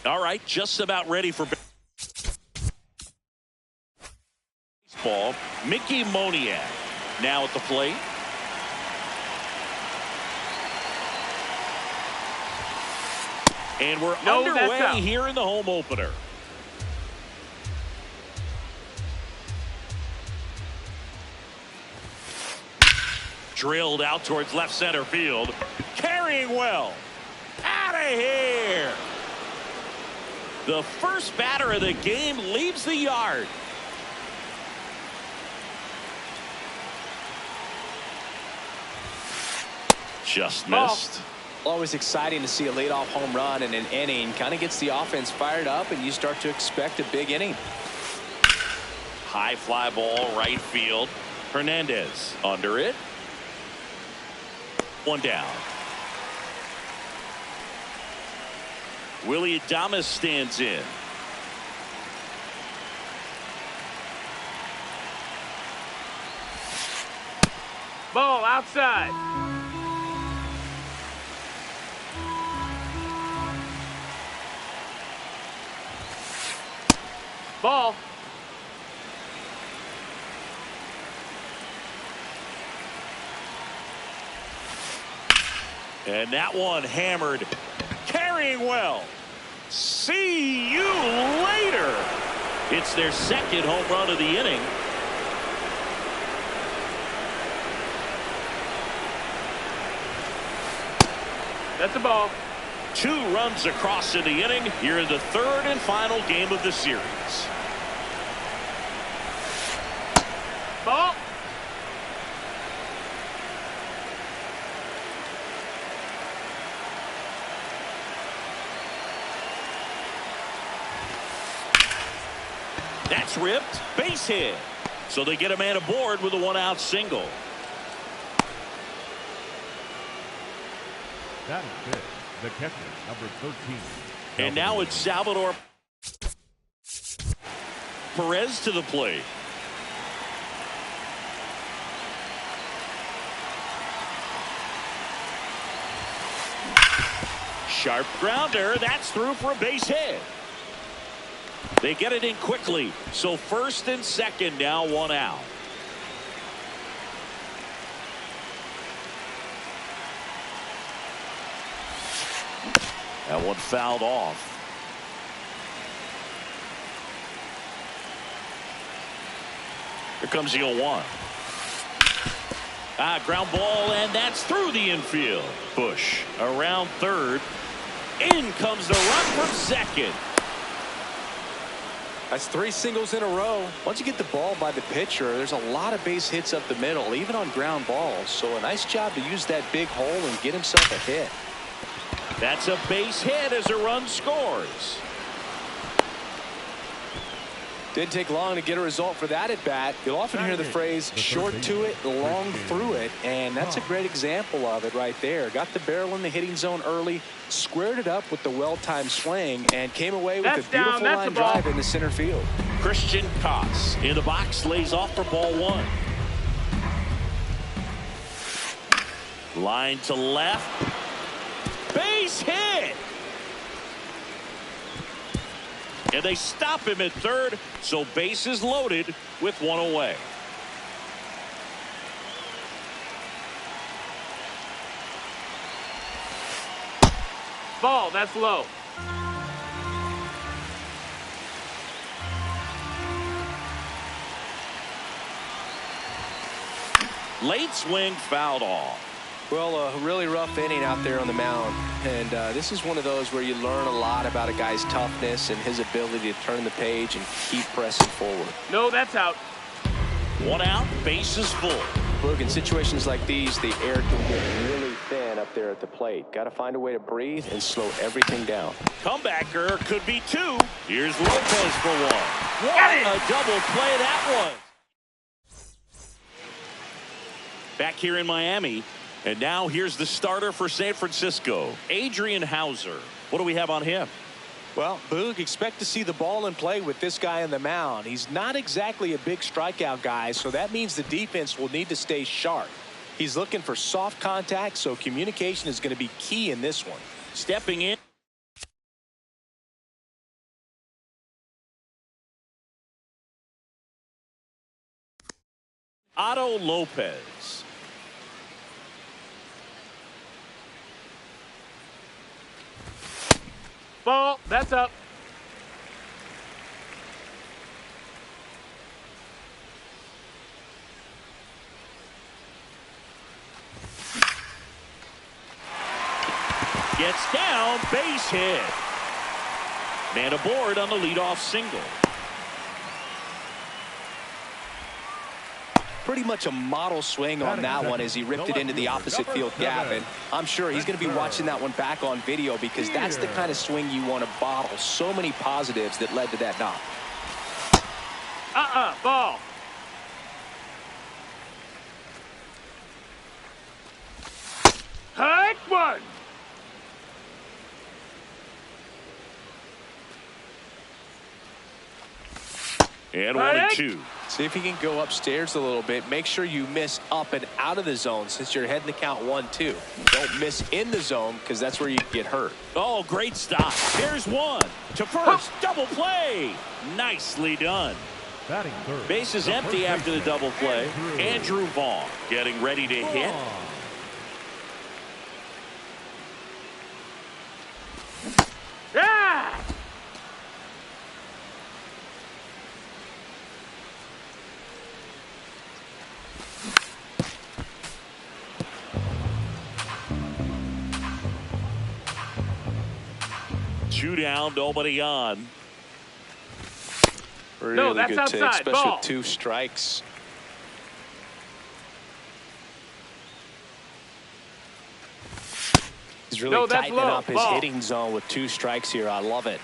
All right, just about ready for baseball. Mickey Moniak now at the plate. And we're underway here in the home opener. Drilled out towards left center field. Carrying well. Out of here. The first batter of the game leaves the yard. Just missed. Always exciting to see a leadoff home run in an inning. Kind of gets the offense fired up, and you start to expect a big inning. High fly ball right field. Hernandez under it. One down. Willie Adames stands in. Ball outside. Ball. And that one hammered. Carrying well. See you later. It's their second home run of the inning. That's a ball. 2 runs across in the inning here in the third and final game of the series. Ball. That's ripped. Base hit. So they get a man aboard with a 1-out single. That is good. The catcher, number 13. And now it's Salvador Perez to the plate. Sharp grounder. That's through for a base hit. They get it in quickly. So first and second now, 1 out. That one fouled off. Here comes the 0-1. Ground ball, and that's through the infield. Bush around third. In comes the run from second. That's 3 singles in a row. Once you get the ball by the pitcher, there's a lot of base hits up the middle, even on ground balls. So a nice job to use that big hole and get himself a hit. That's a base hit as a run scores. Didn't take long to get a result for that at bat. You'll often hear the phrase short to it, long through it, and that's a great example of it right there. Got the barrel in the hitting zone early, squared it up with the well-timed swing, and came away with a beautiful line drive into center field. Christian Koss in the box, lays off for ball 1. Line to left. Base hit. And they stop him at third, so base is loaded with 1 away. Ball. That's low. Late swing fouled off. Well, a really rough inning out there on the mound, and this is one of those where you learn a lot about a guy's toughness and his ability to turn the page and keep pressing forward. No, that's out. 1 out, base is full. Look, in situations like these, the air can get really thin up there at the plate. Got to find a way to breathe and slow everything down. Comebacker could be 2. Here's Lopez for 1. Got it. A double play that was. Back here in Miami. And now here's the starter for San Francisco, Adrian Hauser. What do we have on him? Well, Boog, expect to see the ball in play with this guy on the mound. He's not exactly a big strikeout guy, so that means the defense will need to stay sharp. He's looking for soft contact, so communication is going to be key in this one. Stepping in. Otto Lopez. Ball. That's up. Gets down, base hit. Man aboard on the leadoff single. Pretty much a model swing on that one as he ripped it into the opposite field gap. And I'm sure he's going to be watching that one back on video because that's the kind of swing you want to bottle. So many positives that led to that knock. Ball. Hike one. And 1-2. See if he can go upstairs a little bit. Make sure you miss up and out of the zone since you're heading the count 1-2. Don't miss in the zone because that's where you get hurt. Oh, great stop. There's one. To first. Double play. Nicely done. Batting third. Base is empty after the double play. Andrew Vaughn getting ready to hit. Yeah. Two down, nobody on. Really that's good outside. take, especially Ball. with 2 strikes. He's really that's tightening low. up his Ball. hitting zone with 2 strikes here. I love it.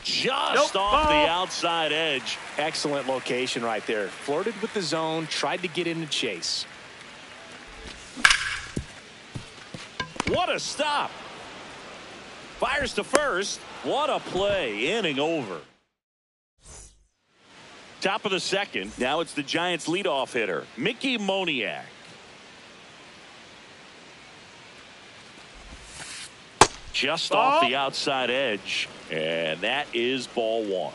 Just off the outside edge. Excellent location right there. Flirted with the zone, tried to get in the chase. What a stop. Fires to first. What a play. Inning over. Top of the second. Now it's the Giants leadoff hitter, Mickey Moniak. Just off the outside edge. And that is ball 1.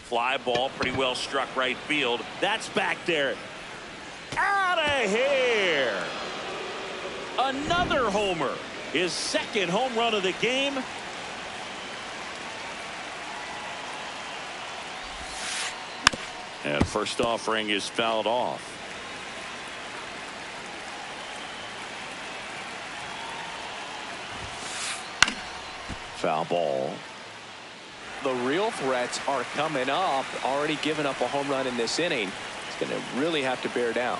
Fly ball, pretty well struck right field. That's back there. Out of here. Another homer. His second home run of the game. And first offering is fouled off. Foul ball. The real threats are coming up. Already given up a home run in this inning. He's going to really have to bear down.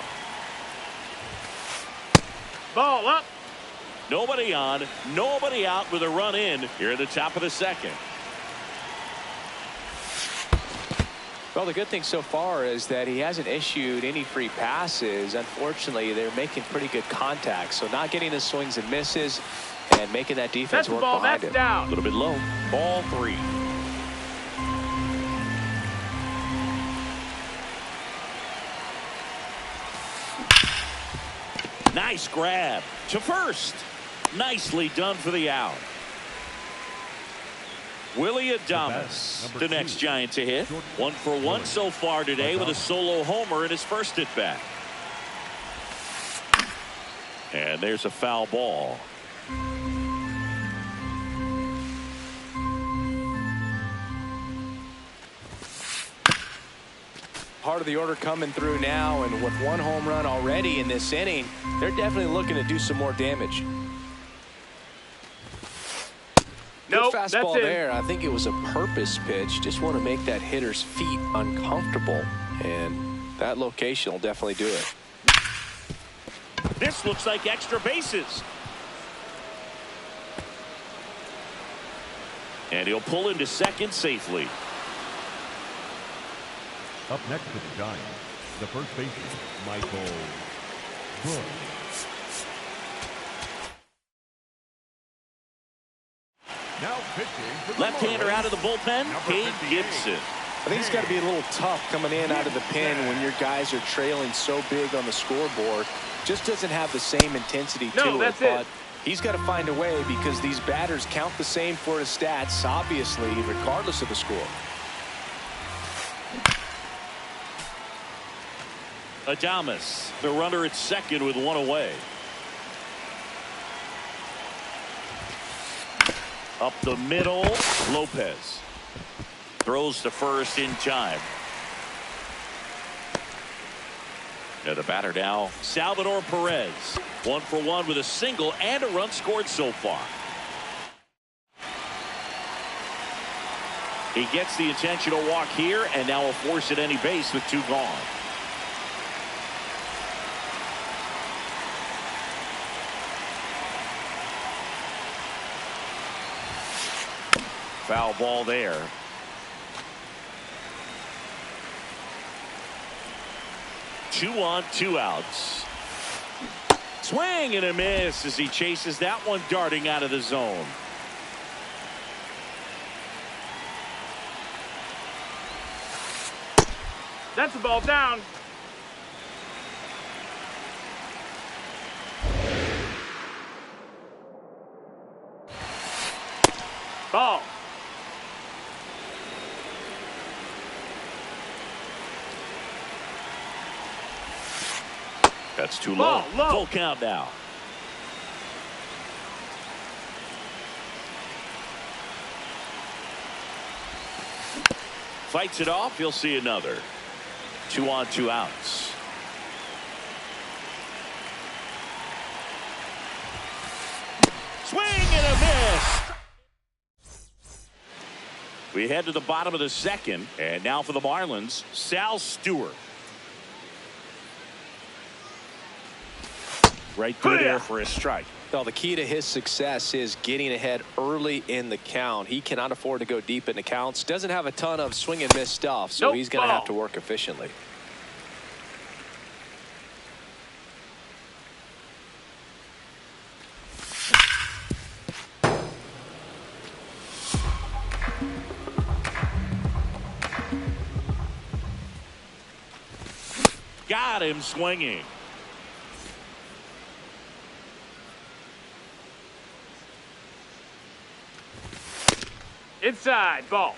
Ball up. Nobody on, nobody out with a run in here at the top of the second. Well, the good thing so far is that he hasn't issued any free passes. Unfortunately, they're making pretty good contact. So not getting the swings and misses and making that defense That's work ball. behind That's him. down. A little bit low. Ball 3. Nice grab to first. Nicely done for the out. Willie Adames, the next Giant to hit. 1 for 1 so far today with a solo homer in his first at bat. And there's a foul ball. Part of the order coming through now, and with 1 home run already in this inning, they're definitely looking to do some more damage. Nope, Good fastball that's it. there. I think it was a purpose pitch. Just want to make that hitter's feet uncomfortable, and that location will definitely do it. This looks like extra bases. And he'll pull into second safely. Up next to the Giants, the first baseman, Michael Brooks. Now pitching for the Left-hander out of the bullpen, Cade Gibson. I think it's got to be a little tough coming in out of the pen when your guys are trailing so big on the scoreboard. Just doesn't have the same intensity to it. That's it. But He's got to find a way because these batters count the same for his stats, obviously, regardless of the score. Adames, the runner at second with one away. Up the middle, Lopez throws to first in time. And the batter now, Salvador Perez. 1 for 1 with a single and a run scored so far. He gets the intentional walk here and now will force at any base with 2 gone. Foul ball there. Two on, 2 outs. Swing and a miss as he chases that one darting out of the zone. That's the ball down. Ball. That's too low. Low. Full count now. Fights it off. He'll see another. 2 on, 2 outs. Swing and a miss. We head to the bottom of the second, and now for the Marlins, Sal Stewart. Right through there for a strike. Well, the key to his success is getting ahead early in the count. He cannot afford to go deep in the counts. Doesn't have a ton of swing and miss stuff, so he's going to have to work efficiently. Got him swinging. Inside, ball.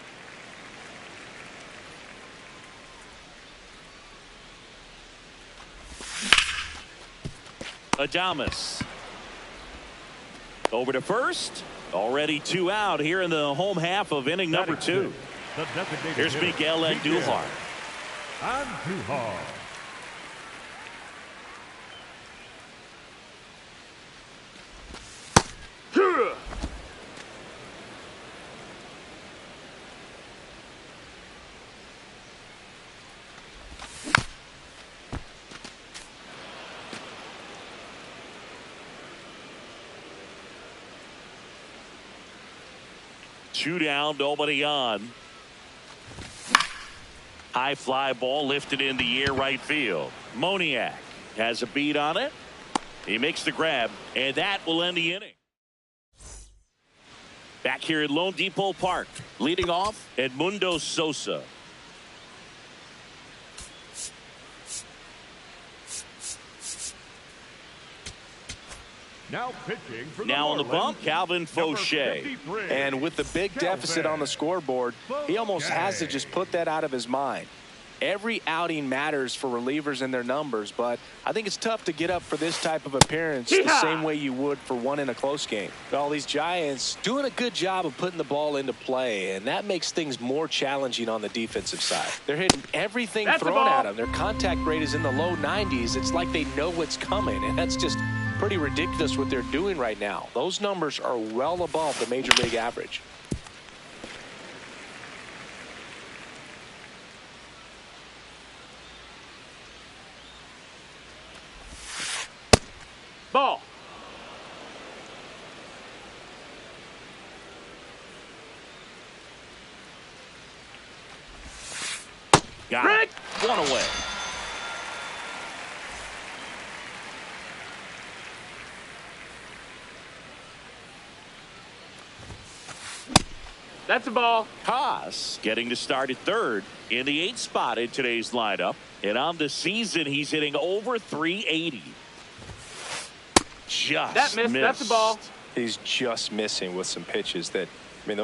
Adames. Over to first. Already 2 out here in the home half of inning number 2. Here's Miguel Andujar. Andujar. Two down, nobody on. High fly ball lifted in the air right field. Moniak has a beat on it. He makes the grab, and that will end the inning. Back here at Lone Depot Park, leading off Edmundo Sosa. Now pitching for Now on the Marlins, bump, Calvin Fauché. 53. And with the big deficit on the scoreboard, he almost has to just put that out of his mind. Every outing matters for relievers and their numbers, but I think it's tough to get up for this type of appearance the same way you would for one in a close game. All these Giants doing a good job of putting the ball into play, and that makes things more challenging on the defensive side. They're hitting everything thrown at them. Their contact rate is in the low 90s. It's like they know what's coming, and that's just pretty ridiculous what they're doing right now. Those numbers are well above the major league average. Ball. Got it. One away. That's a ball. Haas getting to start at third in the 8th spot in today's lineup. And on the season, he's hitting over 380. just That missed. That's the ball. He's just missing with some pitches that, I mean,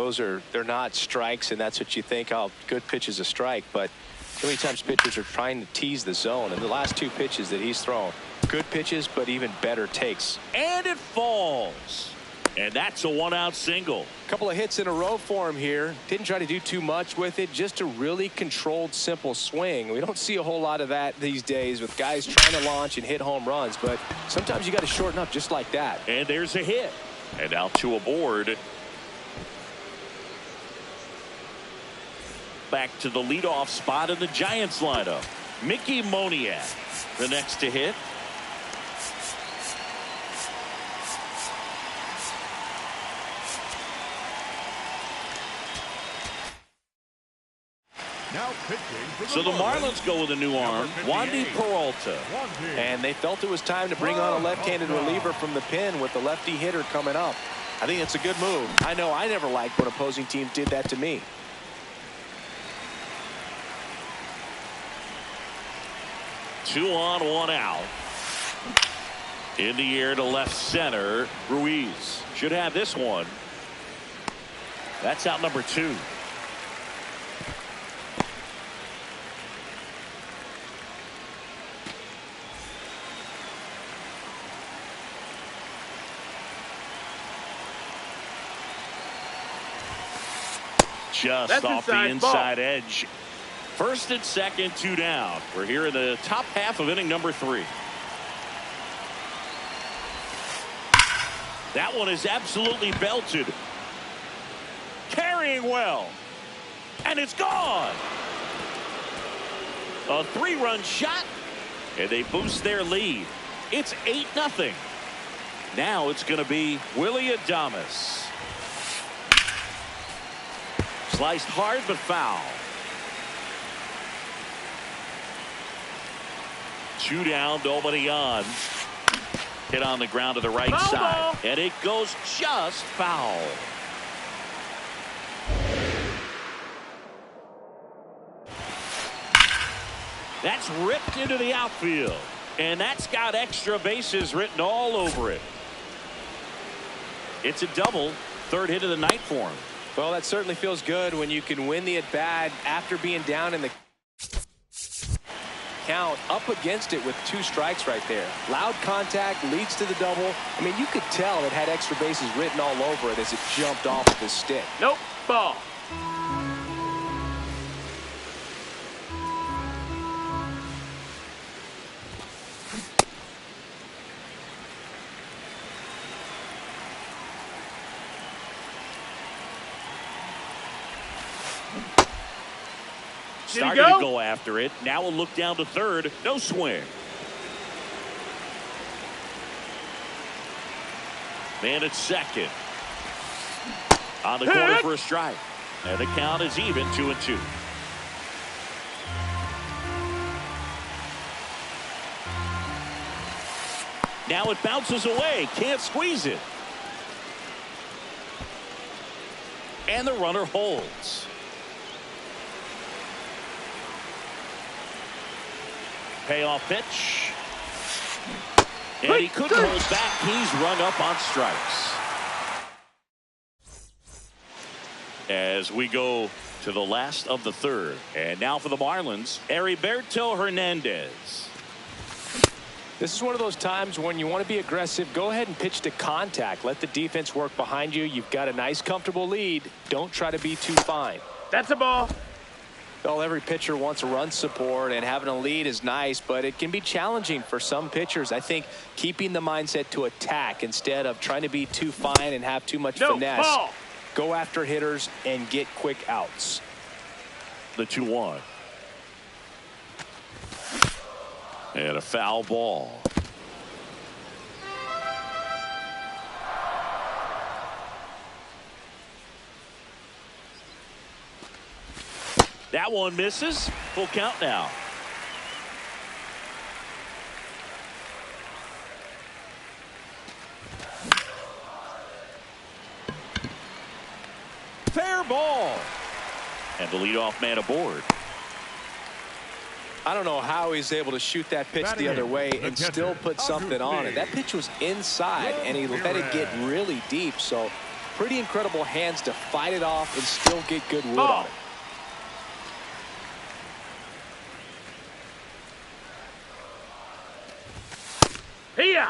they're not strikes, and that's what you think, oh, good pitch is a strike. But too many times pitchers are trying to tease the zone, and the last two pitches that he's thrown, good pitches, but even better takes. And it falls. And that's a one-out single. A couple of hits in a row for him here. Didn't try to do too much with it. Just a really controlled, simple swing. We don't see a whole lot of that these days with guys trying to launch and hit home runs. But sometimes you got to shorten up just like that. And there's a hit. And out to a board. Back to the leadoff spot in the Giants lineup. Mickey Moniak, the next to hit. Now pitching for So the Marlins go with a new arm, Wandy Peralta. And they felt it was time to bring on a left-handed reliever from the pen with the lefty hitter coming up. I think it's a good move. I know I never liked when opposing teams did that to me. Two on, one out. In the air to left center. Ruiz should have this one. That's out number 2. Just That's off the inside inside ball. edge. First and second, 2 down. We're here in the top half of inning number 3. That one is absolutely belted. Carrying well. And it's gone. A 3-run shot. And they boost their lead. It's 8-0. Now it's going to be Willy Adames. Sliced hard but foul. 2 down, nobody on. Hit on the ground to the right Foul side. ball. And it goes just foul. That's ripped into the outfield. And that's got extra bases written all over it. It's a double. 3rd hit of the night for him. Well, that certainly feels good when you can win the at-bat after being down in the count, up against it with 2 strikes right there. Loud contact leads to the double. I mean, you could tell it had extra bases written all over it as it jumped off of his stick. Nope. Ball. Started to go after it. Now we'll look down to 3rd. No swing. Man at 2nd. On the corner for a strike. And the count is even, 2-2. Now it bounces away. Can't squeeze it. And the runner holds. Payoff pitch. And he couldn't hold back. He's rung up on strikes. As we go to the last of the 3rd. And now for the Marlins, Heriberto Hernandez. This is one of those times when you want to be aggressive. Go ahead and pitch to contact. Let the defense work behind you. You've got a nice, comfortable lead. Don't try to be too fine. That's a ball. Well, every pitcher wants a run support, and having a lead is nice, but it can be challenging for some pitchers. I think keeping the mindset to attack instead of trying to be too fine and have too much finesse. Ball. Go after hitters and get quick outs. The 2-1. And a foul ball. That one misses. Full count now. Fair ball. And the leadoff man aboard. I don't know how he's able to shoot that pitch the other way and still put something on it. That pitch was inside, and he let it get really deep. So pretty incredible hands to fight it off and still get good wood on it. Here.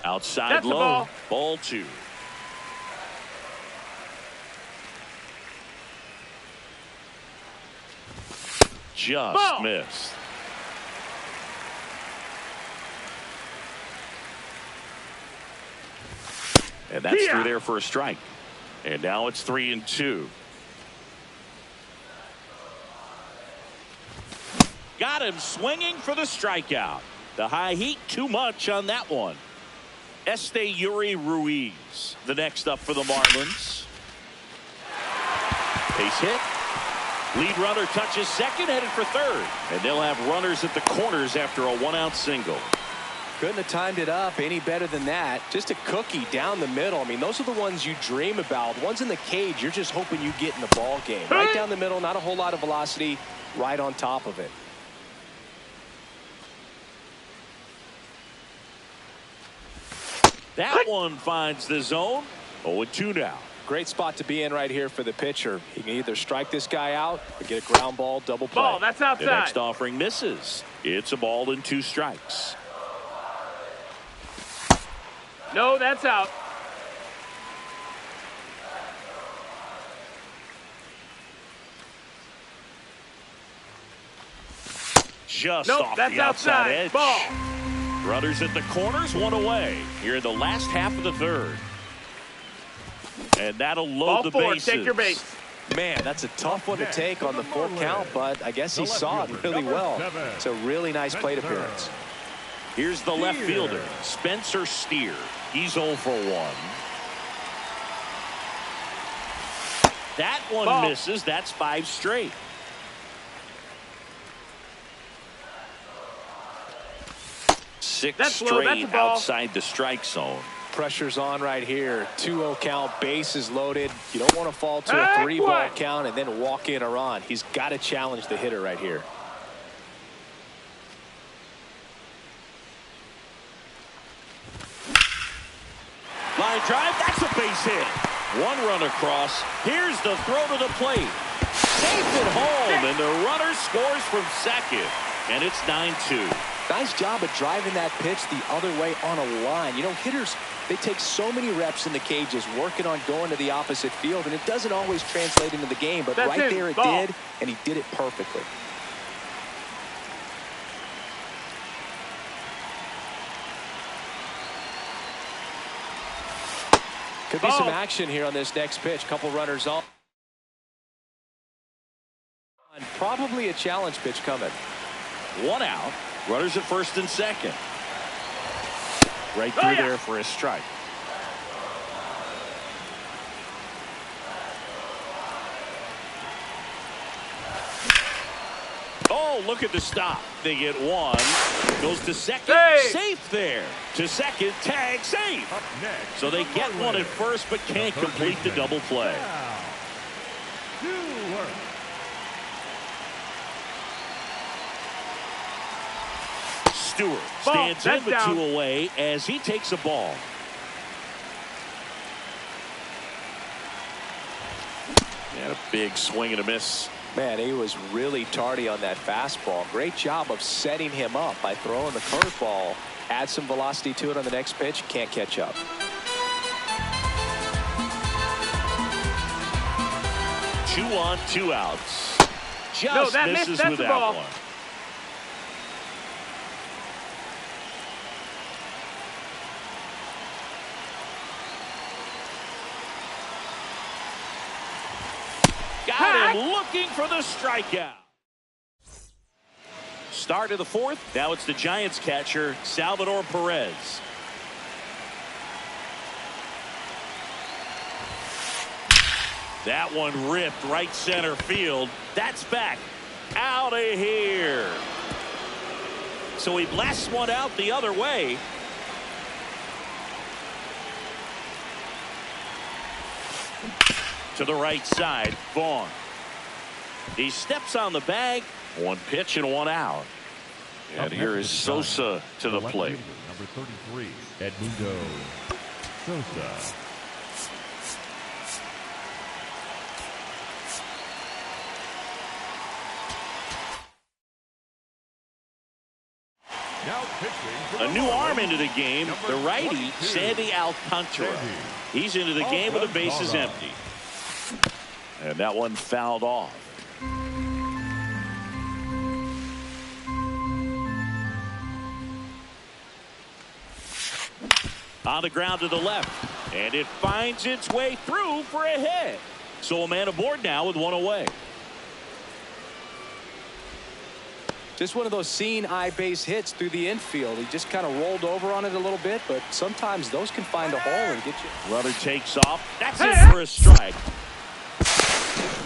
Outside That's the low. ball. Ball 2. Just Ball. missed. And that's Here. through there for a strike. And now it's 3-2. Got him swinging for the strikeout. The high heat, too much on that one. Yuri Ruiz, the next up for the Marlins. Base hit. Lead runner touches second, headed for third. And they'll have runners at the corners after a 1-out single. Couldn't have timed it up any better than that. Just a cookie down the middle. I mean, those are the ones you dream about. Ones in the cage, you're just hoping you get in the ball game. Right down the middle, not a whole lot of velocity, right on top of it. That one finds the zone. 0-2 now. Great spot to be in right here for the pitcher. He can either strike this guy out or get a ground ball, double play. Ball, that's outside. The next offering misses. It's a ball and 2 strikes. No, that's out. Just Nope, off that's the outside outside. edge. Ball. Runners at the corners, 1 away. Here in the last half of the third. And that'll load Ball the 4, bases. take your base. Man, that's a tough one to take on the full count, but I guess he saw it really well. It's a really nice plate appearance. Here's the left fielder, Spencer Steer. He's 0 for 1. That one Ball. misses. That's 5 straight. Six That's low. That's a straight ball. outside the strike zone. Pressure's on right here. 2-0 count, bases loaded. You don't want to fall to a Hey, 3-ball what? count and then walk in or on. He's got to challenge the hitter right here. Line drive, that's a base hit. 1 run across. Here's the throw to the plate. Safe at home, and the runner scores from second. And it's 9-2. Nice job of driving that pitch the other way on a line. You know, hitters, they take so many reps in the cages working on going to the opposite field, and it doesn't always translate into the game, but That's right it. there it Ball. did, and he did it perfectly. Could be some Ball. action here on this next pitch. Couple runners on. And probably a challenge pitch coming. 1 out. Runners at first and second. Right through there for a strike. Oh, look at the stop. They get 1. Goes to second. Hey. Safe there. To second. Tag. Safe. Up next, So they the get 1 at Marlins. first, but can't The third complete the baseman, double play. Cal Stewart. Stewart Ball. stands in That's with down. 2 away as he takes a ball. And a big swing and a miss. Man, he was really tardy on that fastball. Great job of setting him up by throwing the curveball. Add some velocity to it on the next pitch. Can't catch up. 2 on, 2 outs. Just No, that misses missed. That's with the that ball. one. Got him looking for the strikeout. Start of the 4th. Now it's the Giants catcher, Salvador Perez. That one ripped right center field. That's back. Out of here. So he blasts one out the other way. To the right side, Vaughn. He steps on the bag. One pitch and one out. And here is Sosa to the plate. Number 33, Edmundo Sosa. Now pitching A new arm into the game. The righty, Sandy Alcantara. He's into the game with the bases empty. And that one fouled off. On the ground to the left. And it finds its way through for a hit. So a man aboard now with one away. Just one of those seeing eye base hits through the infield. He just kind of rolled over on it a little bit, but sometimes those can find a hole and get you. Runner takes off. That's it for a strike.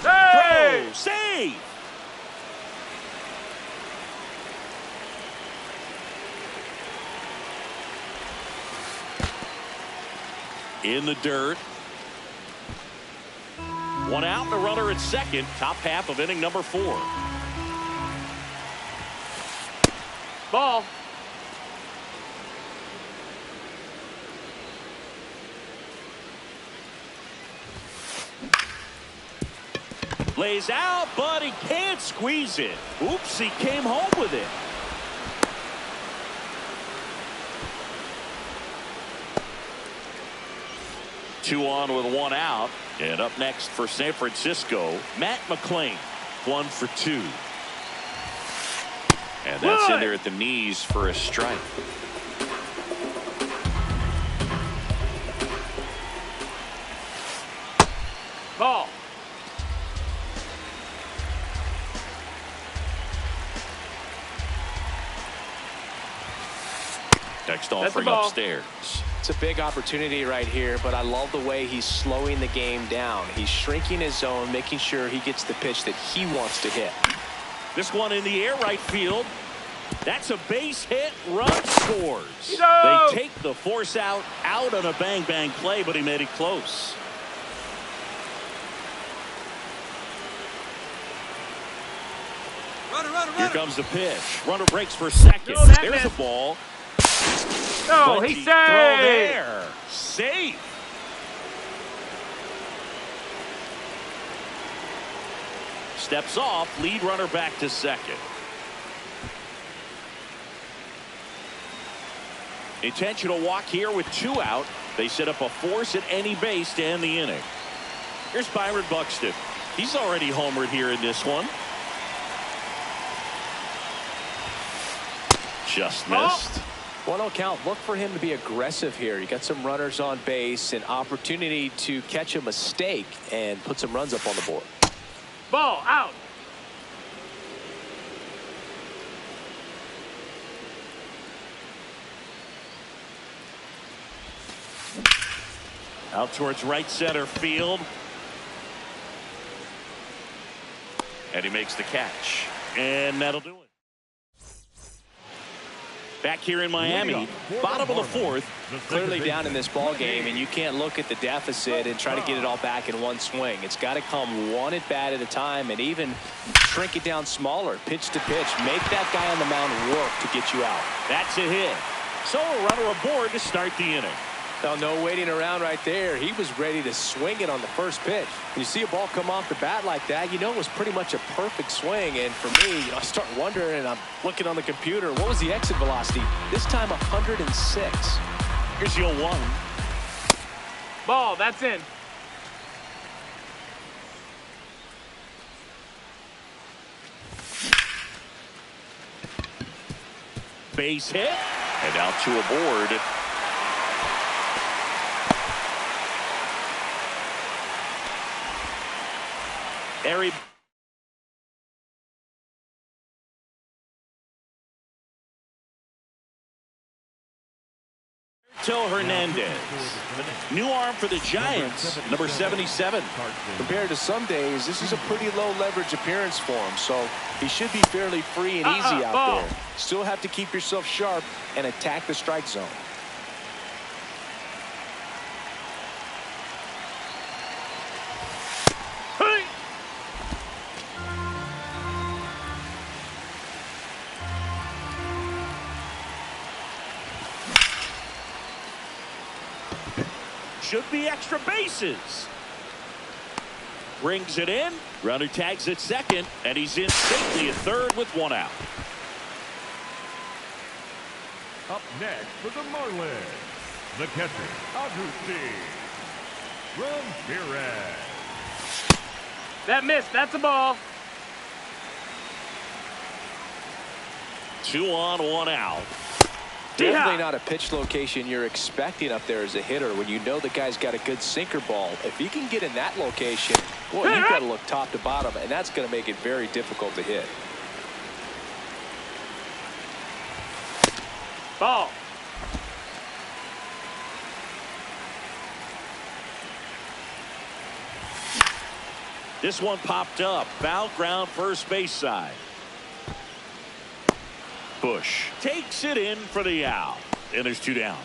Hey! Throw, save. In the dirt. One out and a runner at second. Top half of inning number 4. Ball. Lays out, but he can't squeeze it. Oops, he came home with it. Two on with one out. And up next for San Francisco, Matt McClain. 1 for 2. And that's in there at the knees for a strike. Ball. Next offering upstairs. It's a big opportunity right here, but I love the way he's slowing the game down. He's shrinking his zone, making sure he gets the pitch that he wants to hit. This one in the air right field. That's a base hit. Run scores. No! They take the force out on a bang play, but he made it close. Here comes the pitch. Runner breaks for second. No, that There's missed. a ball. No, Plenty he throw saved. there. Safe. Steps off. Lead runner back to second. Intentional walk here with 2 out. They set up a force at any base to end the inning. Here's Byron Buxton. He's already homered here in this one. Just missed. 1-0 count. Look for him to be aggressive here. You got some runners on base, an opportunity to catch a mistake and put some runs up on the board. Ball out. Out towards right center field. And he makes the catch. And that'll do it. Back here in Miami, bottom of the 4th. Clearly down in this ball game, and you can't look at the deficit and try to get it all back in one swing. It's got to come one at bat at a time, and even shrink it down smaller, pitch to pitch. Make that guy on the mound work to get you out. That's a hit. So a runner aboard to start the inning. No waiting around right there. He was ready to swing it on the first pitch. When you see a ball come off the bat like that, you know it was pretty much a perfect swing. And for me, I start wondering, and I'm looking on the computer, what was the exit velocity? This time 106. Here's your 1. Ball. That's in. Base hit. And out to a board. Harry. Hernandez. New arm for the Giants, number 77. Compared to some days, this is a pretty low leverage appearance for him, so he should be fairly free and easy out there. Still have to keep yourself sharp and attack the strike zone. should be extra bases. Brings it in. Runner tags at second, and he's in safely at third with one out. Up next for the Marlins, the catcher, Agusti Ramirez. That missed. That's a ball. 2 on, 1 out. Definitely not a pitch location you're expecting up there as a hitter when you know the guy's got a good sinker ball. If he can get in that location, boy, you've got to look top to bottom, and that's going to make it very difficult to hit. Ball. This one popped up. Foul ground first base side. Bush takes it in for the out. And there's 2 down.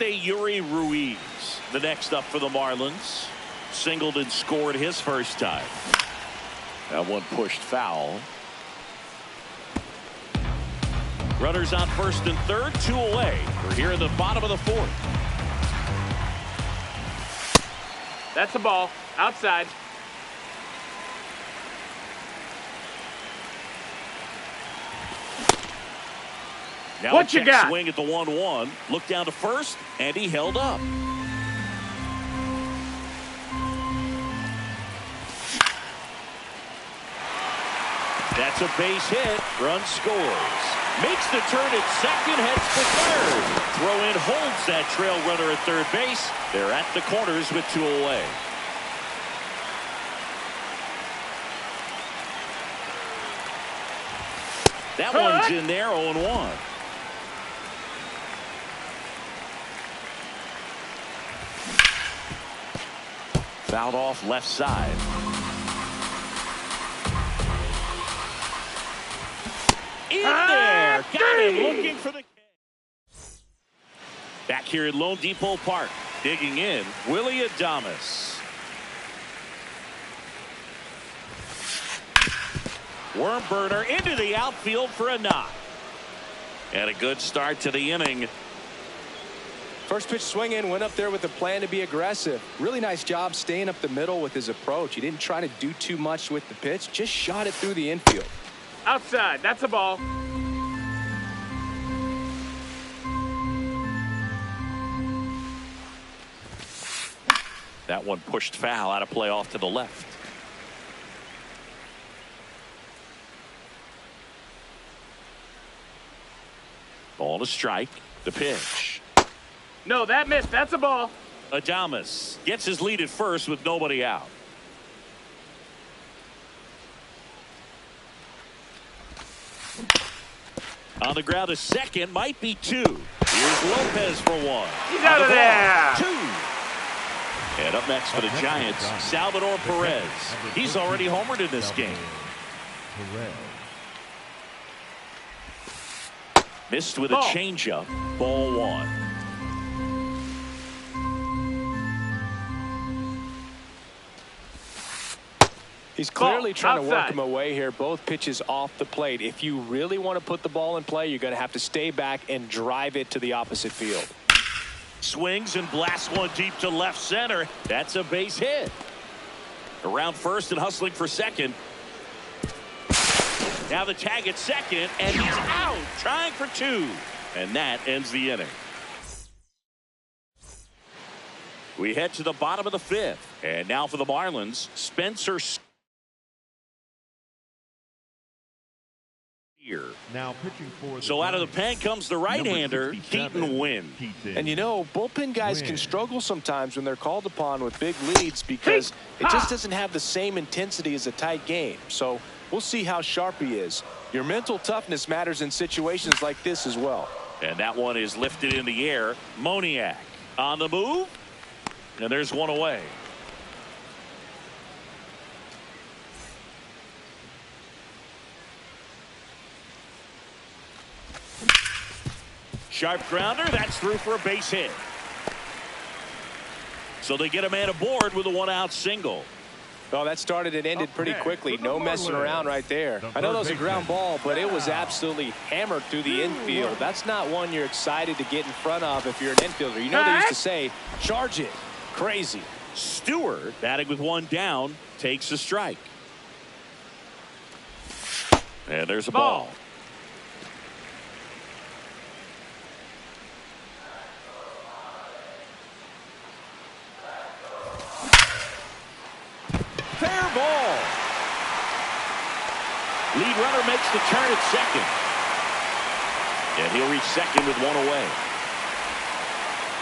Yuri Ruiz, the next up for the Marlins. Singled and scored his first time. That one pushed foul. Runners on first and third, 2 away. We're here in the bottom of the 4th. That's a ball. Outside. Now what you got? Swing at the 1-1. Look down to first, and he held up. That's a base hit. Run scores. Makes the turn at second, heads for third. Throw in holds that trail runner at third base. They're at the corners with 2 away. That one's in there, 0-1. Fouled off left side. In there. Got him looking for the. Back here at Lone Depot Park. Digging in, Willie Adames. Worm burner into the outfield for a knock. And a good start to the inning. First pitch swing in, went up there with a plan to be aggressive. Really nice job staying up the middle with his approach. He didn't try to do too much with the pitch, just shot it through the infield. Outside. That's a ball. That one pushed foul out of play off to the left. Ball to strike. The pitch. No, that missed. That's a ball. Adames gets his lead at first with nobody out. On the ground to second, might be 2. Here's Lopez for 1. He's out of there. 2. And up next for the Giants, Salvador Perez. He's already homered in this game. Missed with a changeup. Ball 1. He's clearly trying to work him away here. Both pitches off the plate. If you really want to put the ball in play, you're going to have to stay back and drive it to the opposite field. Swings and blasts one deep to left center. That's a base hit. Around first and hustling for second. Now the tag at second, and he's out, trying for 2. And that ends the inning. We head to the bottom of the 5th. And now for the Marlins, Spencer. Now pitching for the So out of the pen comes the right-hander, Keaton Wynn. And you know, bullpen guys can struggle sometimes when they're called upon with big leads because it just doesn't have the same intensity as a tight game. So we'll see how sharp he is. Your mental toughness matters in situations like this as well. And that one is lifted in the air. Moniak on the move. And there's one away. Sharp grounder. That's through for a base hit. So they get a man aboard with a 1-out single. Well, that started and ended pretty quickly. No messing around right there. I know that was a ground ball, but it was absolutely hammered through the infield. That's not one you're excited to get in front of if you're an infielder. You know they used to say, charge it. Crazy. Stewart, batting with one down, takes a strike. And there's a ball. Fair ball. Lead runner makes the turn at second. And he'll reach second with one away.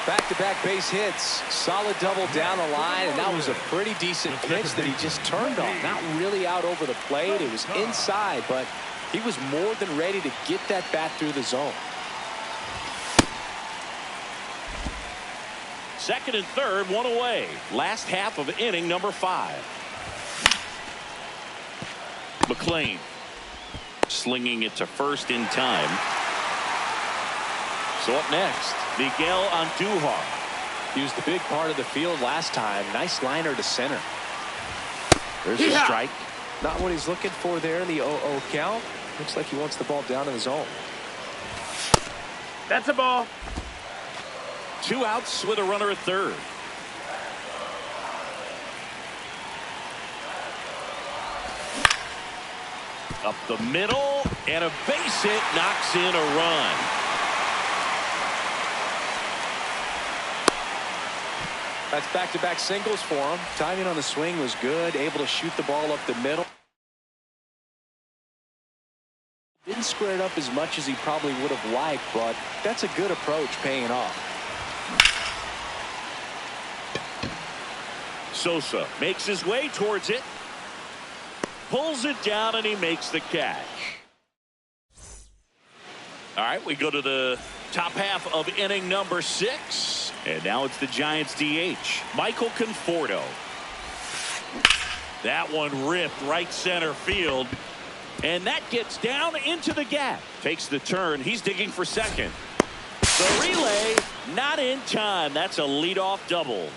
Back-to-back base hits. Solid double down the line, and that was a pretty decent pitch that he just turned on. Not really out over the plate. It was inside, but he was more than ready to get that bat through the zone. Second and third, one away. Last half of inning number 5. McLean slinging it to first in time. So up next, Miguel Andujar. He was the big part of the field last time. Nice liner to center. There's a strike. Not what he's looking for there in the 0-0 count. Looks like he wants the ball down in the zone. That's a ball. 2 outs with a runner at third. Up the middle, and a base hit knocks in a run. That's back-to-back singles for him. Timing on the swing was good. Able to shoot the ball up the middle. Didn't square it up as much as he probably would have liked, but that's a good approach paying off. Sosa makes his way towards it. Pulls it down, and he makes the catch. All right, we go to the top half of inning number 6. And now it's the Giants DH, Michael Conforto. That one ripped right center field. And that gets down into the gap. Takes the turn. He's digging for second. The relay not in time. That's a leadoff double.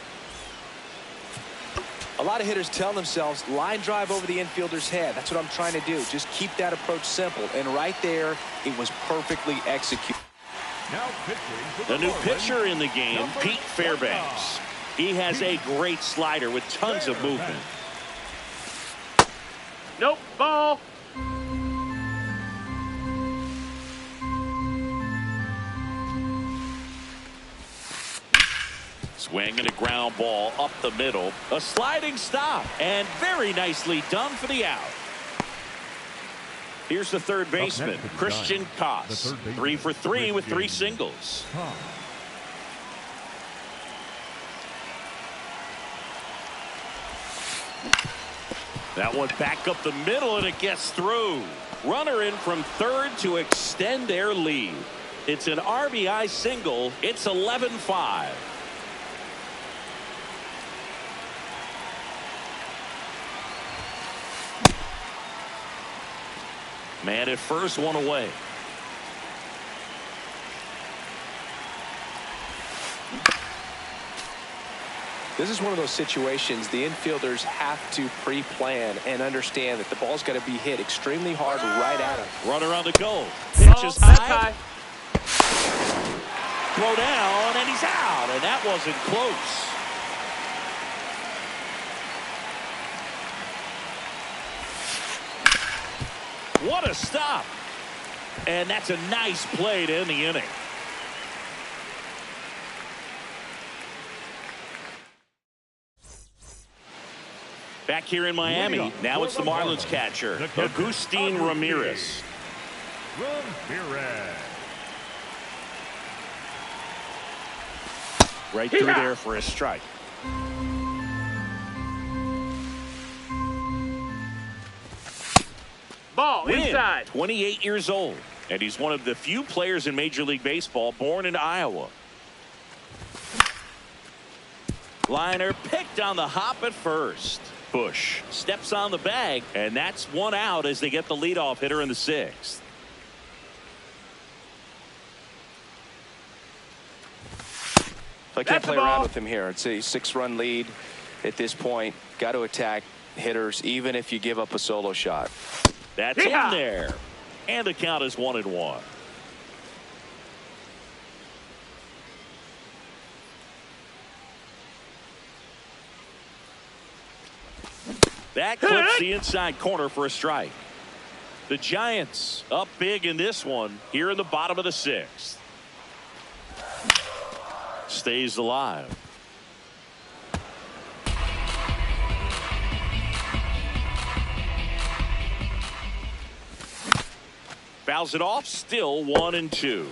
A lot of hitters tell themselves line drive over the infielder's head. That's what I'm trying to do. Just keep that approach simple. And right there, it was perfectly executed. Now pitching for The new Marlins, pitcher in the game, number Pete Fairbanks. He has a great slider with tons of movement. Nope, ball. Swing and a ground ball up the middle. A sliding stop, and very nicely done for the out. Here's the third baseman, Christian Koss. 3 for 3 with 3 singles. That one back up the middle, and it gets through. Runner in from third to extend their lead. It's an RBI single. It's 11-5. Man at first, one away. This is one of those situations the infielders have to pre-plan and understand that the ball's got to be hit extremely hard right at him. Runner on the go. Pitches That's high. high. Throw down, and he's out, and that wasn't close. What a stop. And that's a nice play to end the inning. Back here in Miami, now it's the Marlins catcher, Agustin Ramirez. Ramirez. Right through there for a strike. Ball Win, inside. 28 years old, and he's one of the few players in Major League Baseball born in Iowa. Liner picked on the hop at first. Bush steps on the bag, and that's one out as they get the leadoff hitter in the 6th. So I can't play around with him here. It's a 6-run lead at this point. Got to attack. hitters, even if you give up a solo shot. That's in there. And the count is 1-1. That clips the inside corner for a strike. The Giants up big in this one here in the bottom of the 6th. Stays alive. Fouls it off. Still 1-2.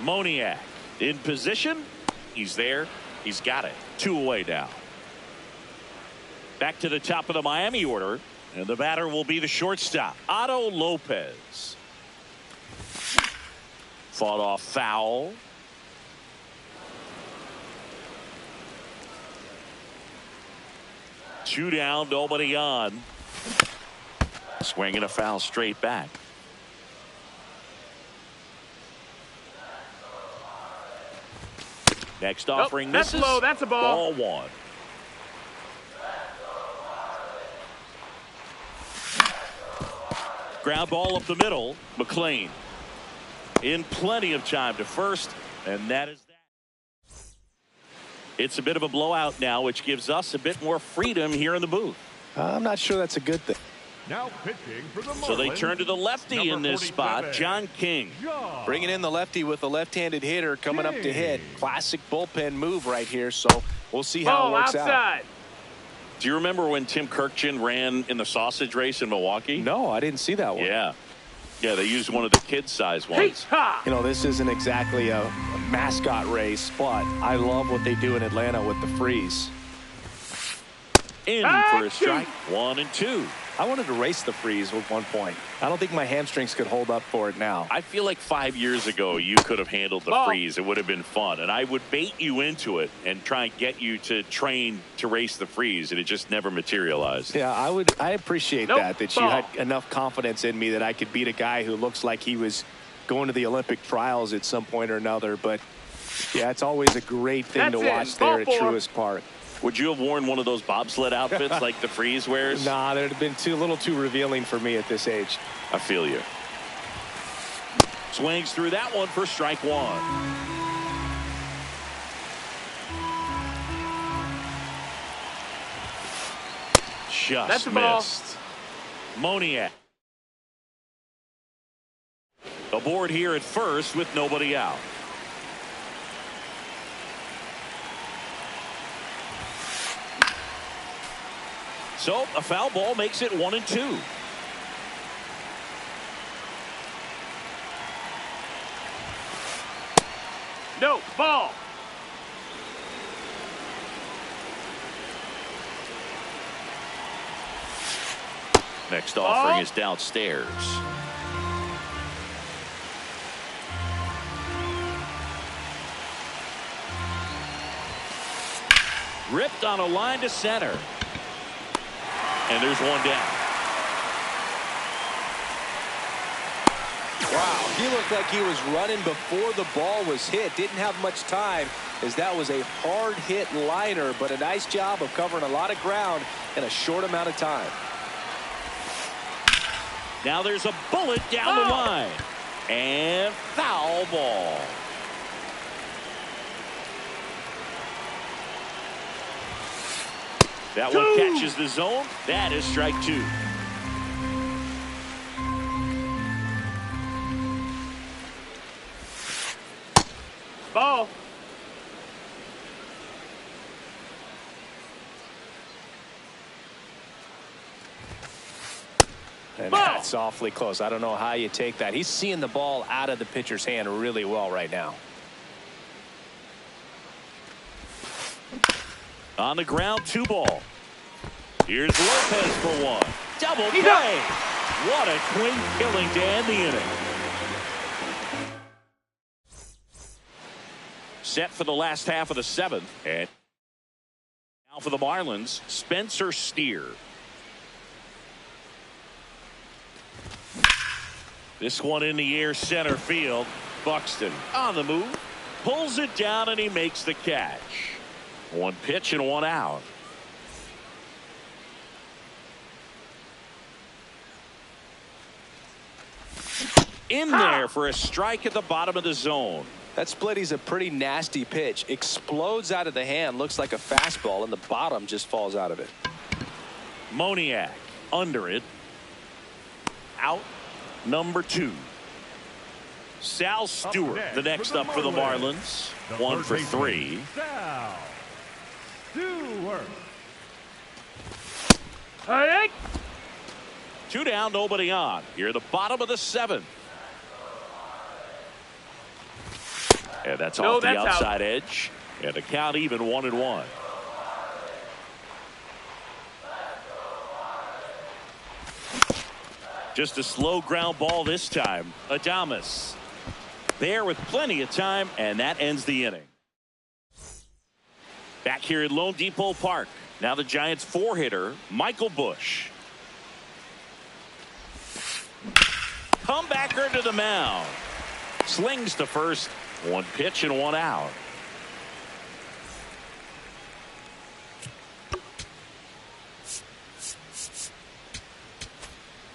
Moniak in position. He's there. He's got it. 2 away now. Back to the top of the Miami order. And the batter will be the shortstop, Otto Lopez. Fought off foul. Two down, nobody on. Swinging a foul straight back. Next offering that's misses. low. That's a ball. Ball 1. Ground ball up the middle. McLean in plenty of time to first, and that is that. It's a bit of a blowout now, which gives us a bit more freedom here in the booth. I'm not sure that's a good thing. Now pitching for the Marlins. So they turn to the lefty in this spot, John King. Bringing in the lefty with a left-handed hitter coming up to hit. Classic bullpen move right here, so we'll see how it works outside. out. Do you remember when Tim Kirkchin ran in the sausage race in Milwaukee? No, I didn't see that one. Yeah. Yeah, they used one of the kid-size ones. You know, this isn't exactly a mascot race, but I love what they do in Atlanta with the freeze. In for a strike. 1-2. I wanted to race the freeze at one point. I don't think my hamstrings could hold up for it now. I feel like 5 years ago you could have handled the freeze. It would have been fun. And I would bait you into it and try and get you to train to race the freeze. And it just never materialized. Yeah, I appreciate that you had enough confidence in me that I could beat a guy who looks like he was going to the Olympic trials at some point or another. But, yeah, it's always a great thing to watch there at Truist Park. Would you have worn one of those bobsled outfits like the freeze wears? Nah, that would have been a little too revealing for me at this age. I feel you. Swings through that one for strike 1. Just missed. Moniak. Aboard here at first with nobody out. So a foul ball makes it 1-2. No, ball. Next offering is downstairs. Ripped on a line to center. And there's one down. Wow, he looked like he was running before the ball was hit. Didn't have much time, as that was a hard hit liner, but a nice job of covering a lot of ground in a short amount of time. Now there's a bullet down the line. And foul ball. That one catches the zone. That is strike 2. Ball. And that's awfully close. I don't know how you take that. He's seeing the ball out of the pitcher's hand really well right now. On the ground, 2 ball. Here's Lopez for 1. Double play. What a clean killing to end the inning. Set for the last half of the 7th. And now for the Marlins, Spencer Steer. This one in the air, center field. Buxton on the move. Pulls it down and he makes the catch. One pitch and one out. In there for a strike at the bottom of the zone. That splitty's a pretty nasty pitch. Explodes out of the hand. Looks like a fastball, and the bottom just falls out of it. Moniak under it. Out number 2. Sal Stewart, the next up for the Marlins. 1 for 3. Sal Stewart. Hey! 2 down, nobody on. Here, the bottom of the 7th. And that's off the outside edge. And the count even 1-1. Just a slow ground ball this time. Adames there with plenty of time, and that ends the inning. Back here at Lone Depot Park. Now the Giants 4-hitter, Michael Busch. Comebacker to the mound. Slings to first. 1 pitch and 1 out.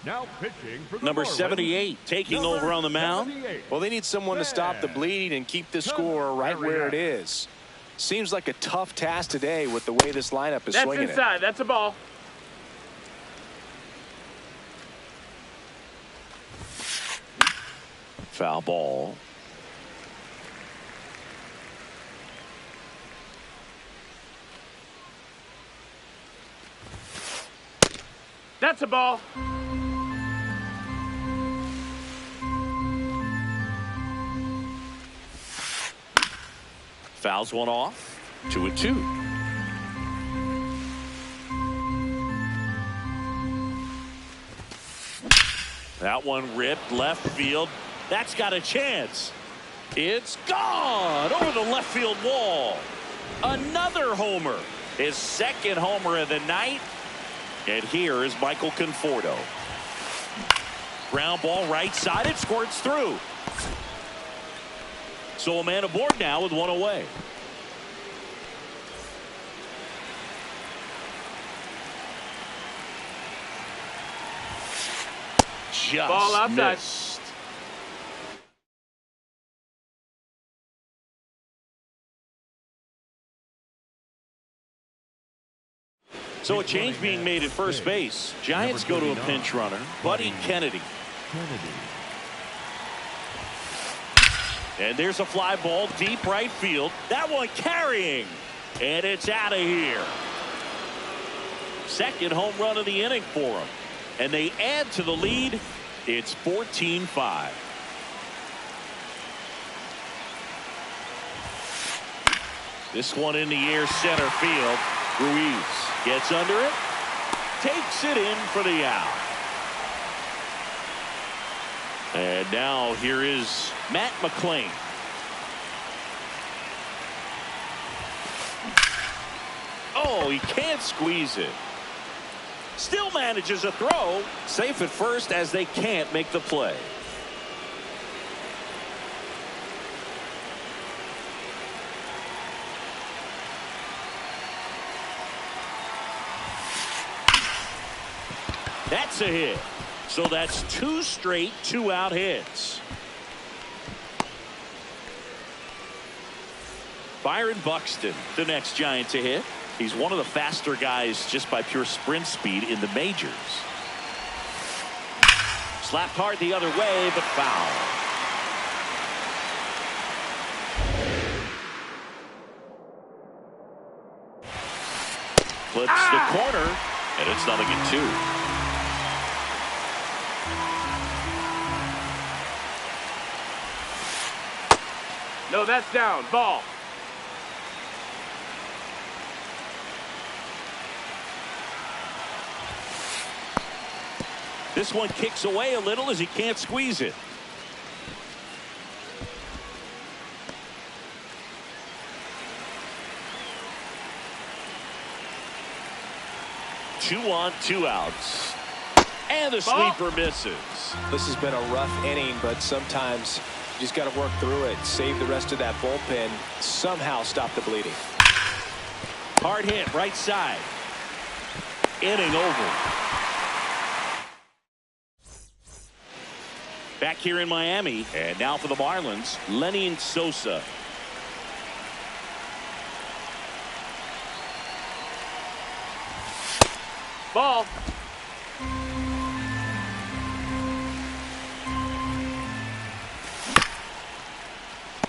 Now pitching for the Number Marlins, 78 taking over on the mound. 78. Well, they need someone to stop the bleeding and keep the score right where it is. Seems like a tough task today with the way this lineup is swinging. That's inside. That's a ball. Foul ball. That's a ball. Fouls one off. 2-2. That one ripped left field. That's got a chance. It's gone over the left field wall. Another homer. His second homer of the night. And here is Michael Conforto. Ground ball right side. It squirts through. So a man aboard now with 1 away. Just ball outside. Missed. So a change being made at first base. Giants go to a pinch runner, Buddy Kennedy. And there's a fly ball deep right field. That one carrying. And it's out of here. Second home run of the inning for him. And they add to the lead. It's 14-5. This one in the air center field. Ruiz gets under it. Takes it in for the out. And now here is Matt McClain. Oh, he can't squeeze it. Still manages a throw. Safe at first as they can't make the play. That's a hit. So that's 2 straight 2-out hits. Byron Buxton, the next Giant to hit. He's one of the faster guys just by pure sprint speed in the majors. Slapped hard the other way, but foul. Flips the corner, and it's 0-2. No, that's down. Ball. This one kicks away a little as he can't squeeze it. Two on, 2 outs. And the sweeper misses. This has been a rough inning, but sometimes just got to work through it, save the rest of that bullpen, somehow stop the bleeding. Hard hit right side. Inning over. Back here in Miami, and now for the Marlins, Lenny Sosa. Ball.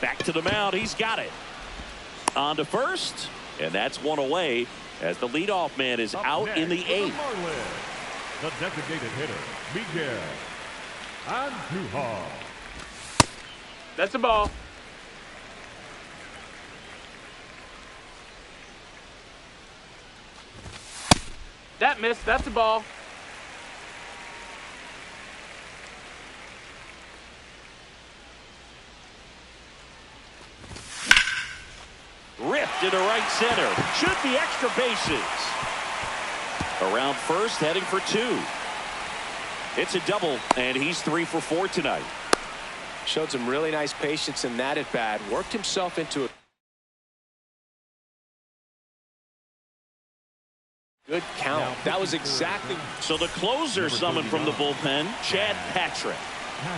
Back to the mound. He's got it. On to first, and that's one away as the leadoff man is out in the eighth. The designated hitter, Miguel Andujar. That's a ball. That missed. That's a ball. Ripped into right center. Should be extra bases. Around first, heading for two. It's a double, and he's 3 for 4 tonight. Showed some really nice patience in that at bat. Worked himself into a good count. That was exactly. So the closer summoned from the bullpen, Chad Patrick.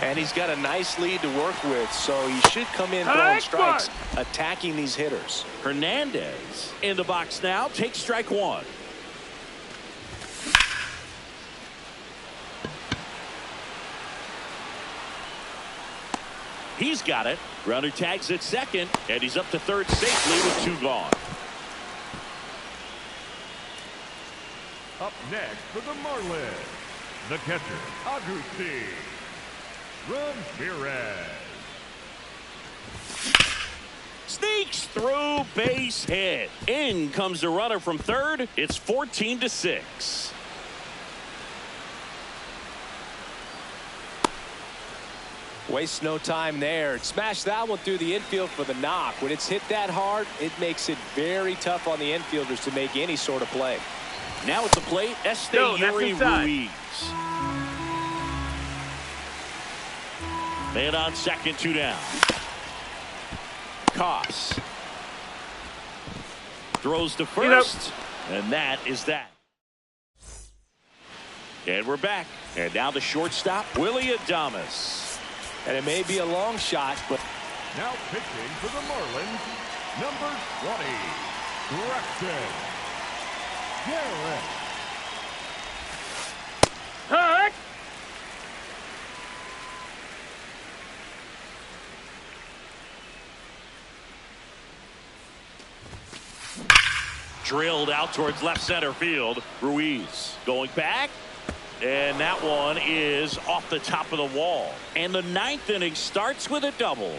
And he's got a nice lead to work with, so he should come in throwing strikes, attacking these hitters. Hernandez in the box now. Takes strike one. He's got it. Runner tags at second, and he's up to third safely with 2 gone. Up next for the Marlins, the catcher, Agustín Ramirez. Sneaks through, base hit. In comes the runner from third. It's 14-6. Waste no time there. Smash that one through the infield for the knock. When it's hit that hard, it makes it very tough on the infielders to make any sort of play. Now at the plate, Esteury Ruiz. Man on second, 2 down. Koss throws to first, and that is that. And we're back. And now the shortstop, Willie Adames. And it may be a long shot, but Now pitching for the Marlins, number 20, Grexon Garrett. Hurt. Drilled out towards left center field. Ruiz going back. And that one is off the top of the wall. And the 9th inning starts with a double.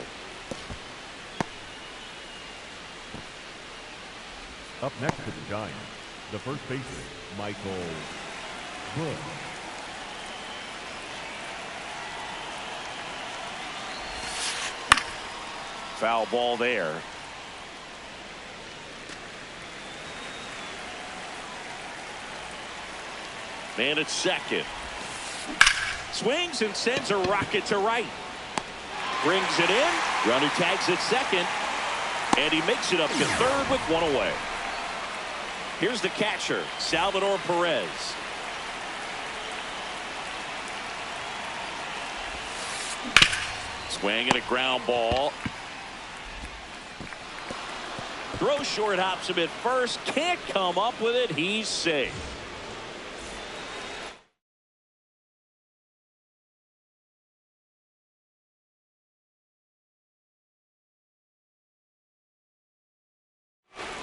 Up next for the Giants, the first baseman, Michael Bush. Foul ball there. Man at second. Swings and sends a rocket to right. Brings it in. Runner tags at second. And he makes it up to third with 1 away. Here's the catcher, Salvador Perez. Swing and a ground ball. Throw short, hops him at first. Can't come up with it. He's safe.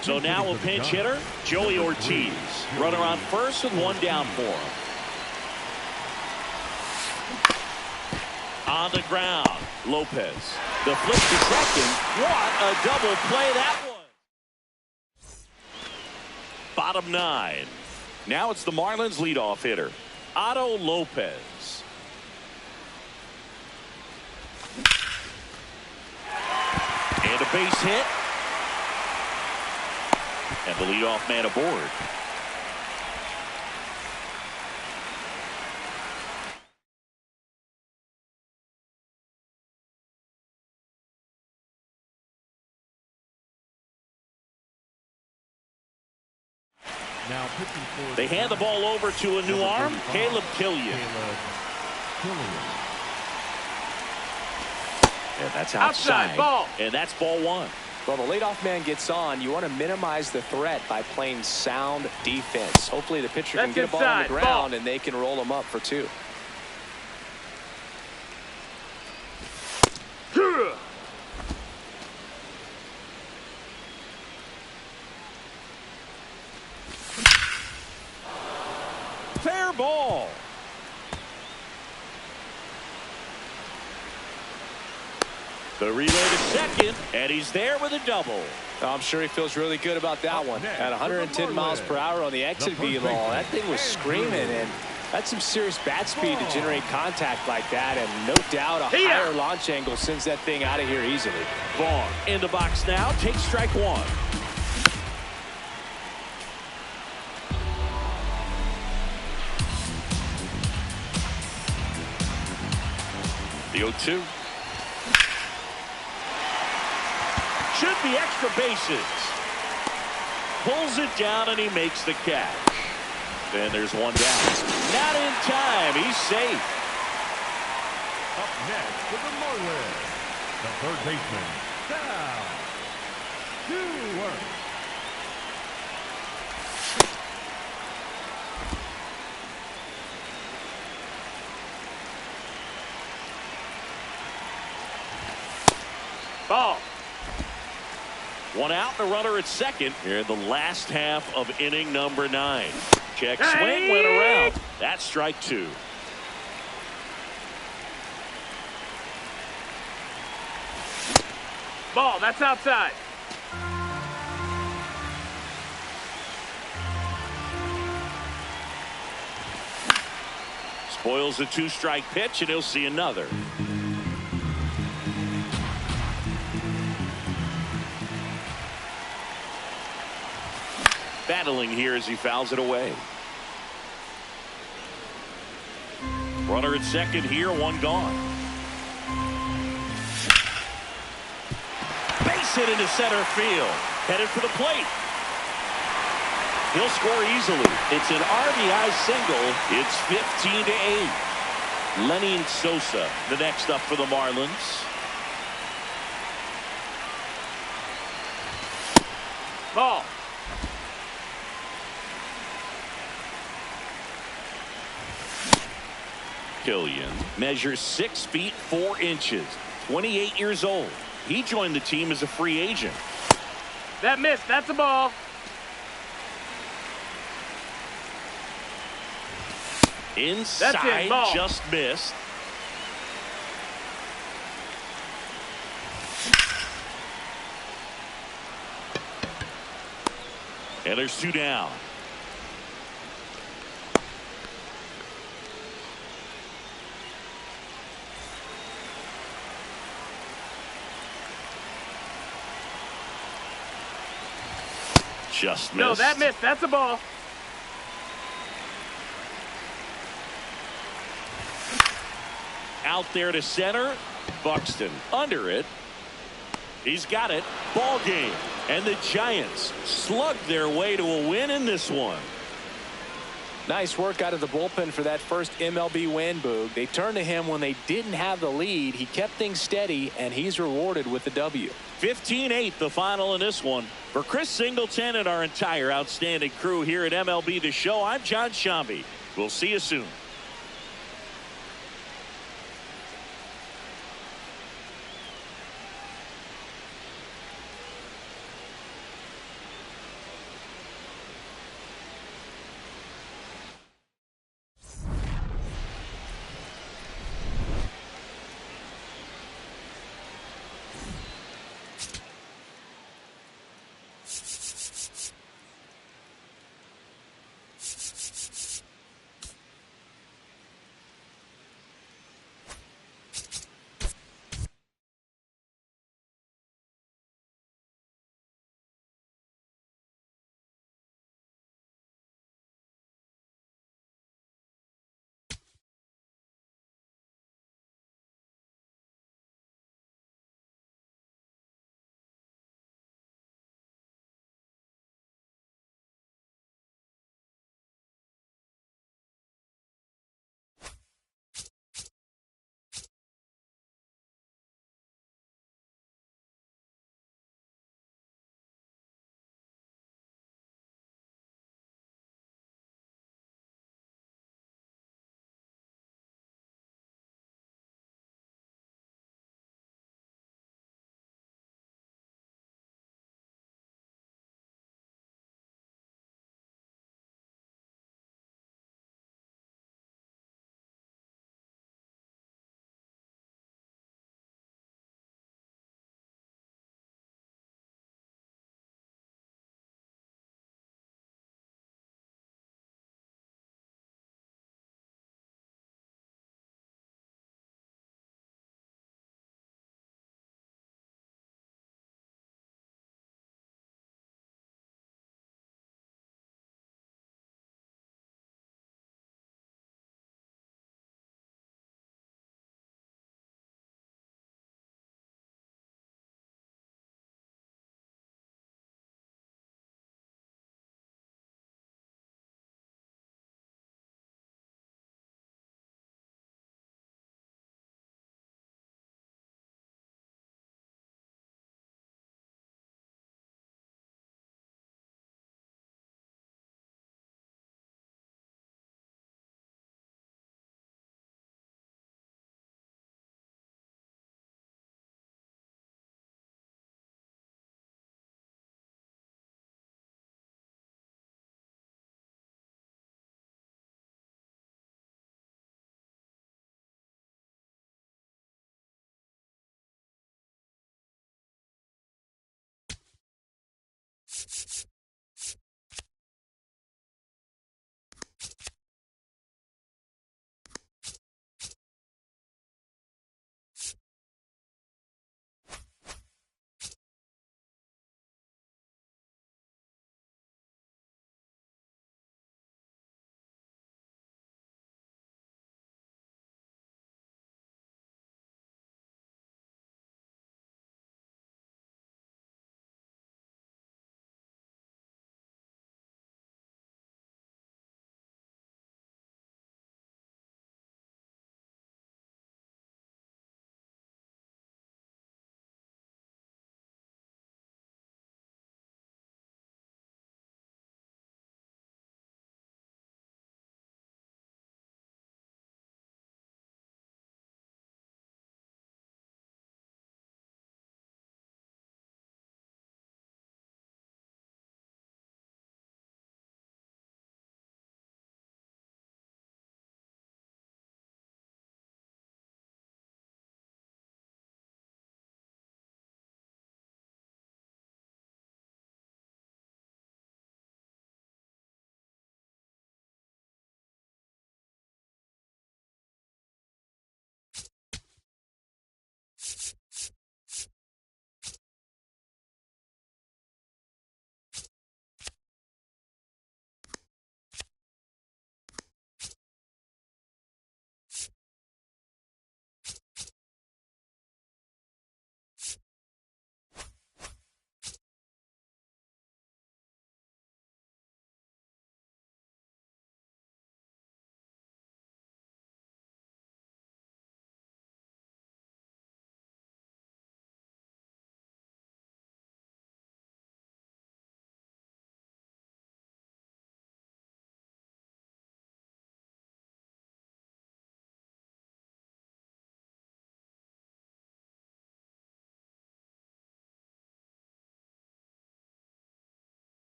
So now a pinch hitter, Joey Ortiz. Runner on first with 1 down for him. On the ground, Lopez. The flip to second. What a double play that was. Bottom 9. Now it's the Marlins leadoff hitter, Otto Lopez. And a base hit. And the leadoff man aboard. Now pitching for They hand the ball over to a new number arm, 35, Caleb Killian. And that's outside. Ball. And that's ball one. Well, the leadoff man gets on. You want to minimize the threat by playing sound defense. Hopefully the pitcher can get a ball on the ground and they can roll him up for 2. Fair ball. The relay to second, and he's there with a double. I'm sure he feels really good about that one. At 110 miles per hour on the exit velo, that thing was screaming, and that's some serious bat speed to generate contact like that, and no doubt a higher launch angle sends that thing out of here easily. Vaughn in the box now, takes strike one. The 0-2. Should be extra bases. Pulls it down and he makes the catch. Then there's one down. Not in time. He's safe. Up next for the Marlins, the third baseman, down. 2 work. Ball. One out, the runner at second here in the last half of inning number 9. Check swing, went around. That's strike 2. Ball. That's outside. Spoils a 2-strike pitch, and he'll see another. Battling here as he fouls it away. Runner at second here, one gone. Base hit into center field. Headed for the plate. He'll score easily. It's an RBI single. It's 15-8. Lenny Sosa, the next up for the Marlins. Ball. Killian measures 6 feet 4 inches, 28 years old. He joined the team as a free agent. That missed. That's a ball. Inside, That's it, ball. just missed. And there's 2 down. Just missed. No, that missed. That's a ball. Out there to center. Buxton under it. He's got it. Ball game. And the Giants slug their way to a win in this one. Nice work out of the bullpen for that first MLB win, Boog. They turned to him when they didn't have the lead. He kept things steady, and he's rewarded with the W. 15-8 the final in this one. For Chris Singleton and our entire outstanding crew here at MLB The Show, I'm John Shambi. We'll see you soon.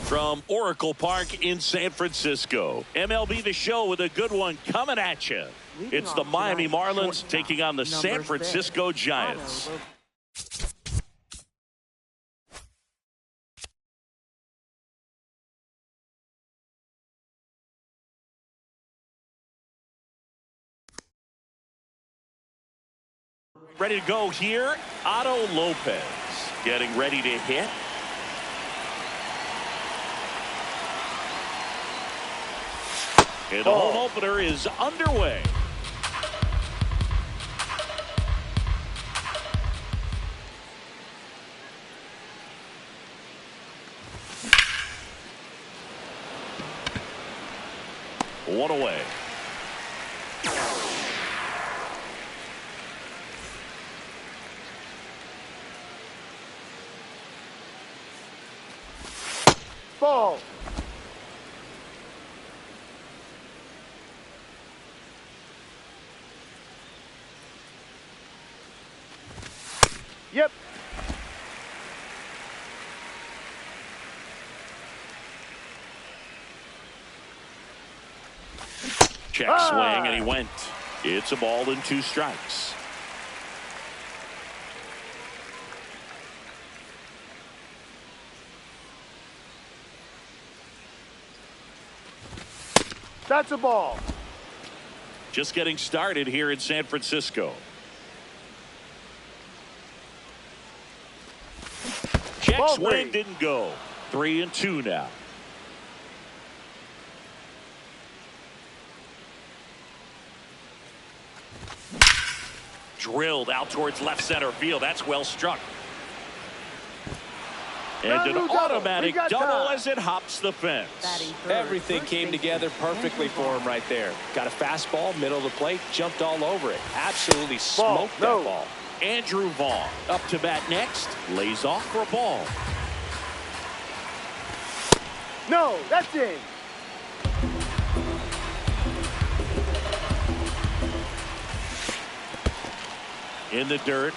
from Oracle Park in San Francisco. MLB The Show with a good one coming at you. It's the Miami Marlins taking on the San Francisco Giants. Ready to go here, Otto Lopez getting ready to hit. And the home opener is underway. One away. Ball. Yep. Check swing, and he went. It's a ball and 2 strikes. That's a ball. Just getting started here in San Francisco. Check Ball swing, break. didn't go. 3-2 now. Drilled out towards left center field. That's well struck. And an automatic double as it hops the fence. Everything came together perfectly for him right there. Got a fastball, middle of the plate, jumped all over it. Absolutely smoked that ball. Andrew Vaughn up to bat next. Lays off for a ball. No, that's in. In the dirt.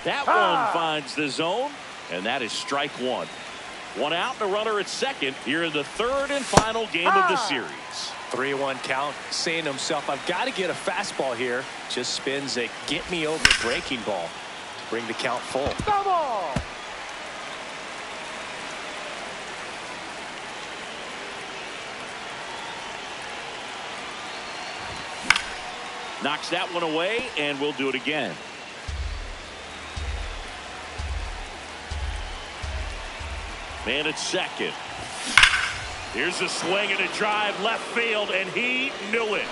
That one finds the zone, and that is strike 1. 1 out and a runner at second here in the 3rd and final game of the series. 3-1 count, saying to himself, I've got to get a fastball here. Just spins a get me over breaking ball to bring the count full. Double. Knocks that one away, and we'll do it again. Man at second. Here's a swing and a drive left field, and he knew it.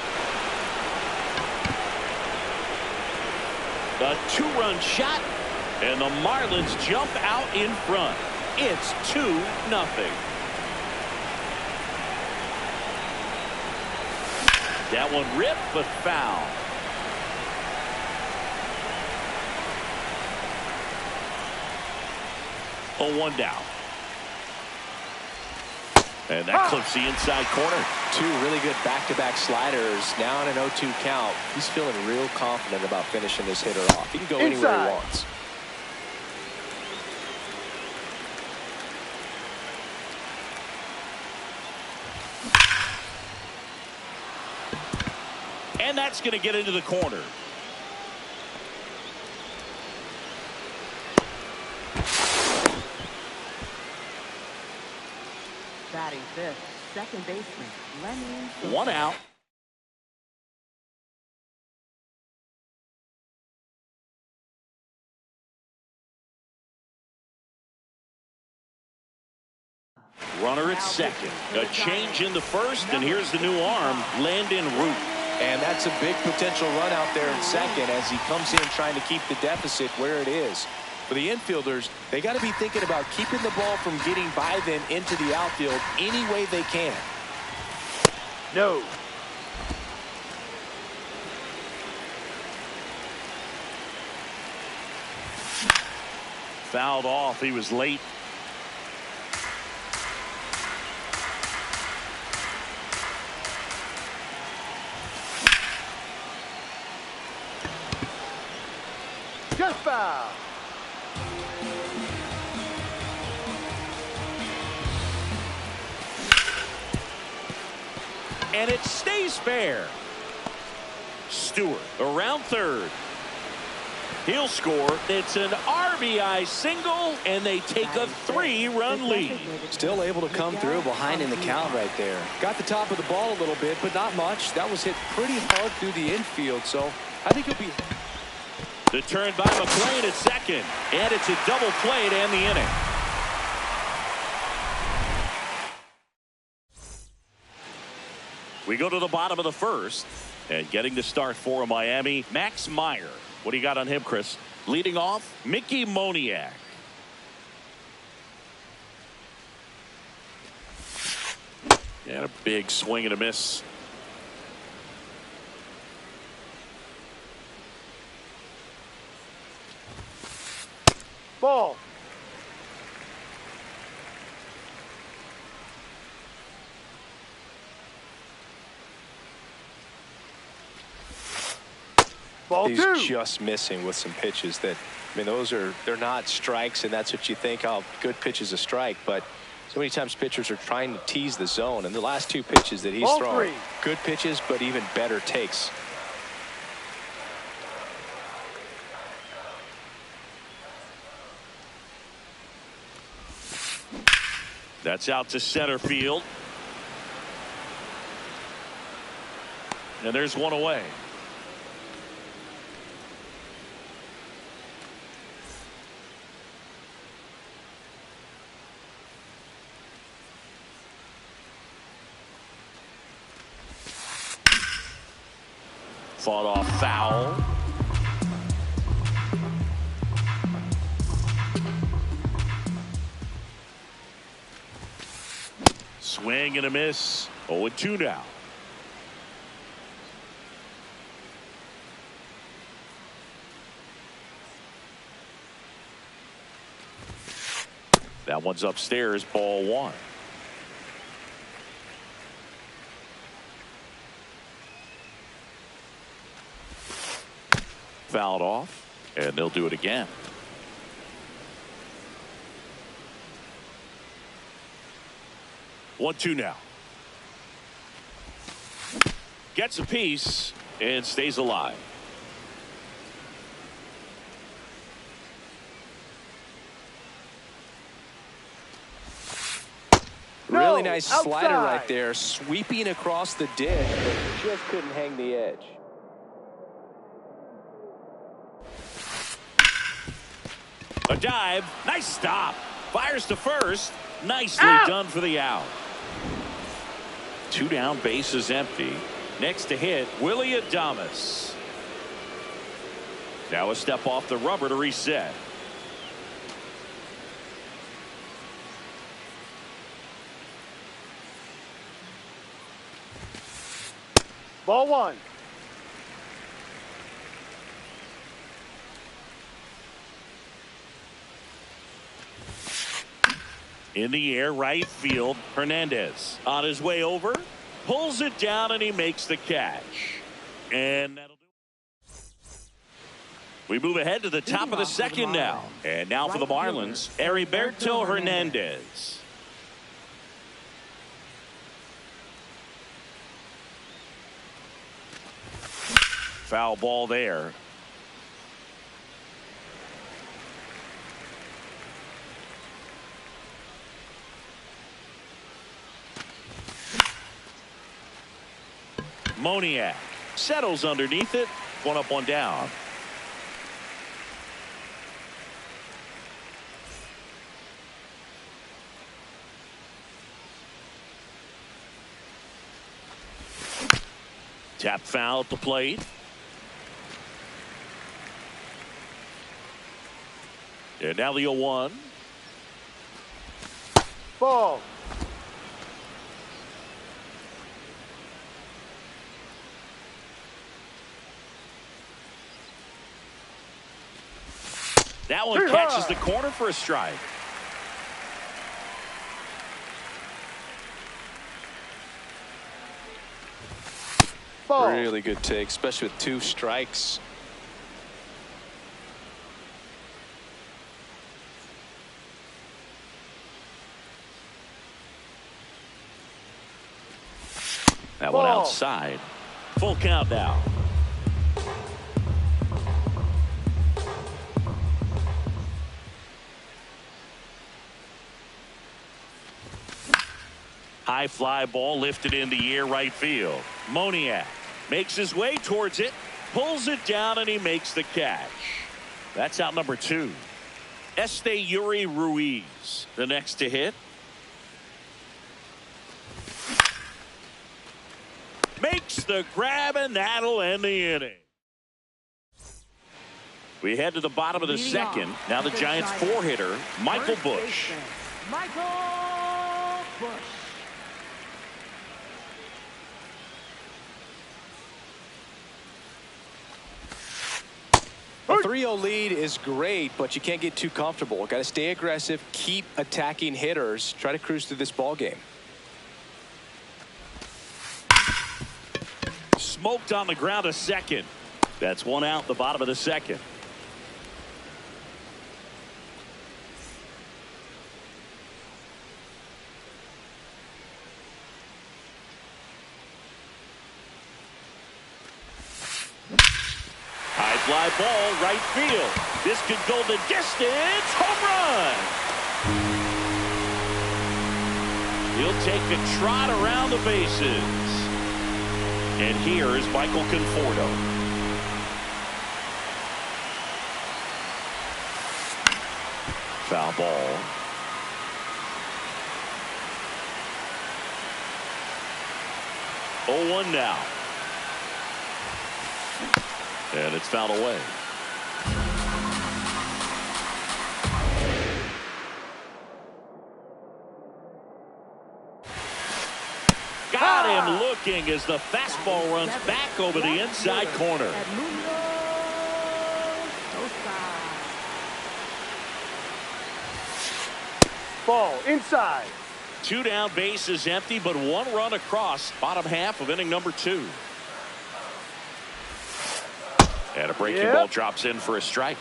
A 2-run shot, and the Marlins jump out in front. It's 2-0. That one ripped, but foul. Oh, 1 down. And that clips the inside corner. 2 really good back-to-back sliders. Now in an 0-2 count. He's feeling real confident about finishing this hitter off. He can go anywhere he wants. And that's going to get into the corner. Batting 5th, second baseman, Lenny. 1 out. Runner at second. A change in the 1st, and here's the new arm, Landon Root. And that's a big potential run out there in second as he comes in trying to keep the deficit where it is. For the infielders, they got to be thinking about keeping the ball from getting by them into the outfield any way they can. No. Fouled off. He was late. foul. And it stays fair. Stewart around third. He'll score. It's an RBI single, and they take a 3-run lead. Still able to come through behind in the count right there. Got the top of the ball a little bit, but not much. That was hit pretty hard through the infield, so I think he'll be... The turn by McClain at second, and it's a double play to end the inning. We go to the bottom of the first, and getting the start for Miami, Max Meyer. What do you got on him, Chris? Leading off, Mickey Moniak. And a big swing and a miss. Ball. Ball He's two. just missing with some pitches that, I mean, they're not strikes, and that's what you think, oh, good pitch is a strike, but so many times pitchers are trying to tease the zone, and the last two pitches that he's Ball throwing, three. good pitches, but even better takes. That's out to center field. And there's one away. Fought off foul. Swing and a miss. 0-2 now. That one's upstairs, ball one. Fouled off, and they'll do it again. One, two now. Gets a piece and stays alive. Really nice slider outside. right there, sweeping across the dish, but just couldn't hang the edge. A dive, nice stop. Fires to first. Nicely done for the out. Two down, base is empty. Next to hit, Willie Adames. Now a step off the rubber to reset. Ball one. In the air, right field, Hernandez on his way over, pulls it down, and he makes the catch. And that'll do it. We move ahead to the top of the second now. And now for the Marlins, Heriberto Hernandez. Foul ball there. Moniak settles underneath it. One up, one down. Tap foul at the plate. And now the 0-1. Ball. That one catches the corner for a strike. Ball. Really good take, especially with two strikes. That one outside. Full count now. High fly ball lifted in the air right field. Moniak makes his way towards it, pulls it down, and he makes the catch. That's out number 2. Yuri Ruiz, the next to hit. Makes the grab, and that'll end the inning. We head to the bottom of the second. Now the Giants' 4-hitter, Michael Busch. Michael Busch. A 3-0 lead is great, but you can't get too comfortable. Got to stay aggressive, keep attacking hitters, try to cruise through this ball game. Smoked on the ground to second. That's one out, the bottom of the second. High fly ball, right field. This could go the distance. Home run. He'll take a trot around the bases. And here is Michael Conforto. Foul ball. Oh, 1 now. And it's fouled away. Got him looking as the fastball runs back over the inside corner. Ball inside. 2 down, bases empty, but 1 run across. Bottom half of inning number 2. And a breaking ball drops in for a strike.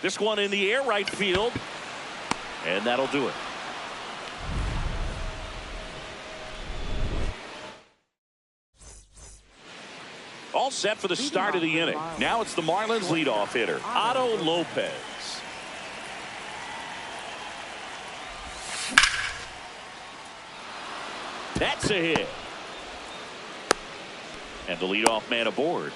This one in the air right field. And that'll do it. All set for the start of the inning. Now it's the Marlins leadoff hitter, Otto Lopez. That's a hit. And the leadoff man aboard.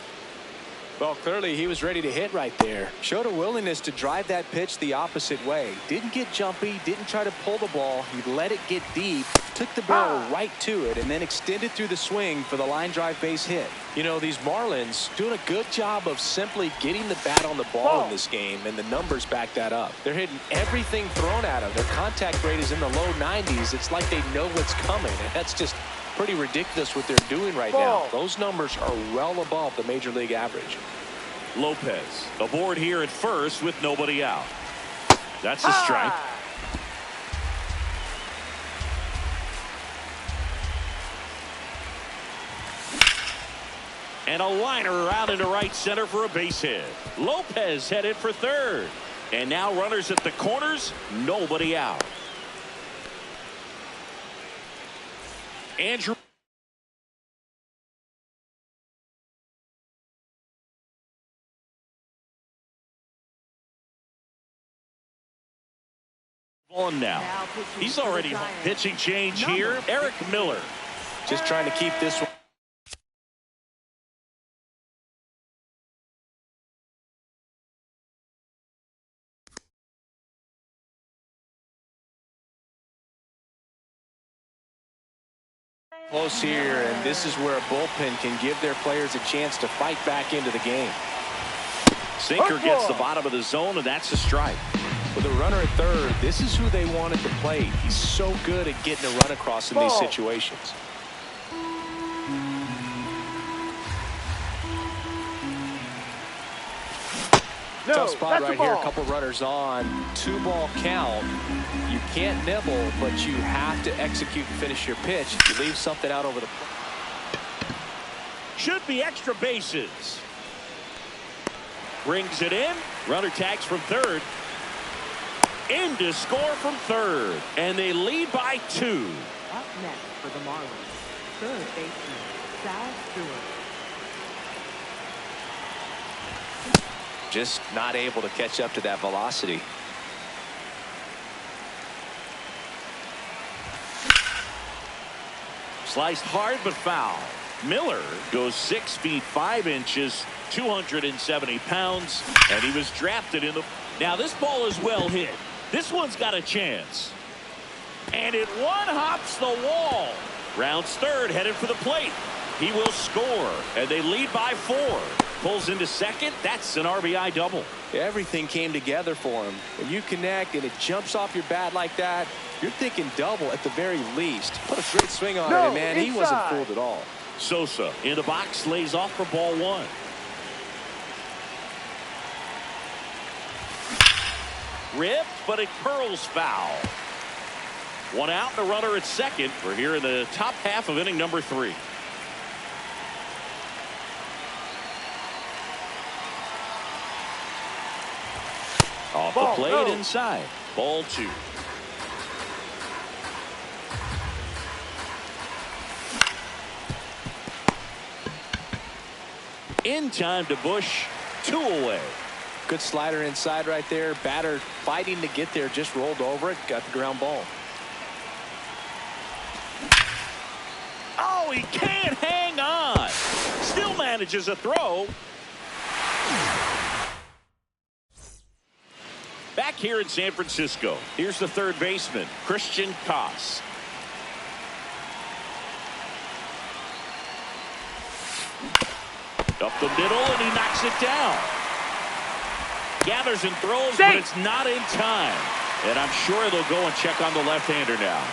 Well, clearly he was ready to hit right there. Showed a willingness to drive that pitch the opposite way. Didn't get jumpy, didn't try to pull the ball. He let it get deep, took the barrel right to it, and then extended through the swing for the line drive base hit. You know, these Marlins doing a good job of simply getting the bat on the ball in this game, and the numbers back that up. They're hitting everything thrown at them. Their contact rate is in the low 90s. It's like they know what's coming, and that's just pretty ridiculous what they're doing right now. Those numbers are well above the major league average. Lopez aboard here at first with nobody out. That's a strike. And a liner out into right center for a base hit. Lopez headed for third. And now runners at the corners, nobody out. Andrew. On now. He's already pitching change here. Eric Miller. Just trying to keep this one. Close here, and this is where a bullpen can give their players a chance to fight back into the game. Sinker gets the bottom of the zone, and that's a strike. With a runner at third, this is who they wanted to play. He's so good at getting a run across in these situations. Tough spot right here. A couple runners on. 2-ball count. You can't nibble, but you have to execute and finish your pitch. If you leave something out over the plate. Should be extra bases. Brings it in. Runner tags from third. in to score from third, and they lead by 2. Up next for the Marlins, third baseman, Sal Stewart. Just not able to catch up to that velocity. Sliced hard but foul. Miller goes 6 feet 5 inches, 270 pounds, and he was drafted in the. Now this ball is well hit. This one's got a chance. And it one-hops the wall. Rounds third, headed for the plate. He will score, and they lead by 4. Pulls into second. That's an RBI double. Everything came together for him. When you connect and it jumps off your bat like that, you're thinking double at the very least. Put a great swing on it, and man, he wasn't fooled at all. Sosa in the box, lays off for ball 1. Ripped, but it curls foul. 1 out, and a runner at second. We're here in the top half of inning number 3. Off the plate, inside. Ball 2. In time to Bush. 2 away. Good slider inside right there. Batter fighting to get there, just rolled over it, got the ground ball. Oh, he can't hang on. Still manages a throw. Back here in San Francisco, here's the third baseman, Christian Koss. Up the middle, and he knocks it down. Gathers and throws, but it's not in time. And I'm sure they'll go and check on the left-hander now.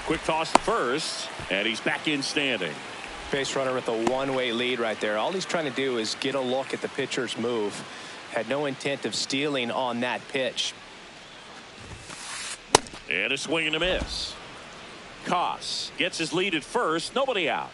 Quick toss to first, and he's back in standing. Base runner with a one-way lead right there. All he's trying to do is get a look at the pitcher's move. Had no intent of stealing on that pitch. And a swing and a miss. Koss gets his lead at first. Nobody out.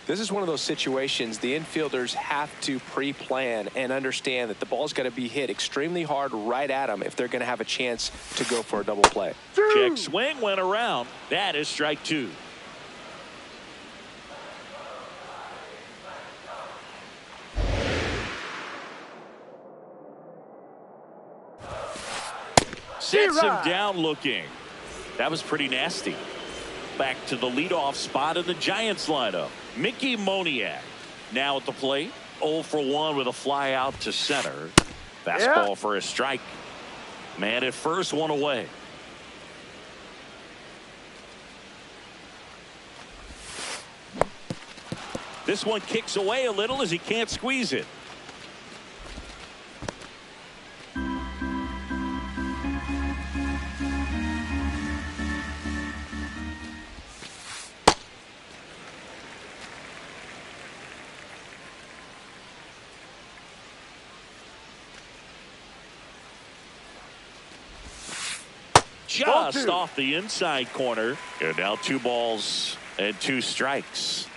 This is one of those situations the infielders have to pre-plan and understand that the ball's got to be hit extremely hard right at them if they're going to have a chance to go for a double play. Check swing, went around. That is strike 2. Sets him down looking. That was pretty nasty. Back to the leadoff spot in the Giants lineup. Mickey Moniak now at the plate. 0 for 1 with a fly out to center. Fastball for a strike. Man at first, 1 away. This one kicks away a little as he can't squeeze it. Just off the inside corner. And now 2 balls and 2 strikes.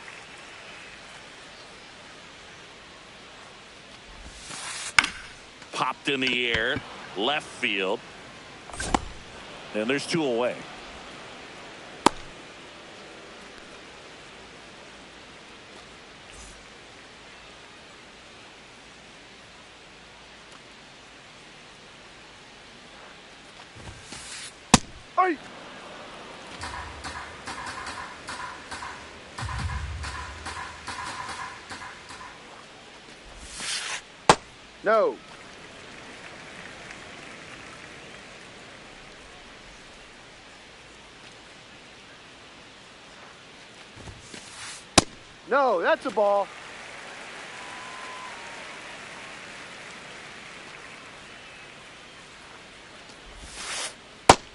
Popped in the air. Left field. And there's 2 away. No. No, that's a ball.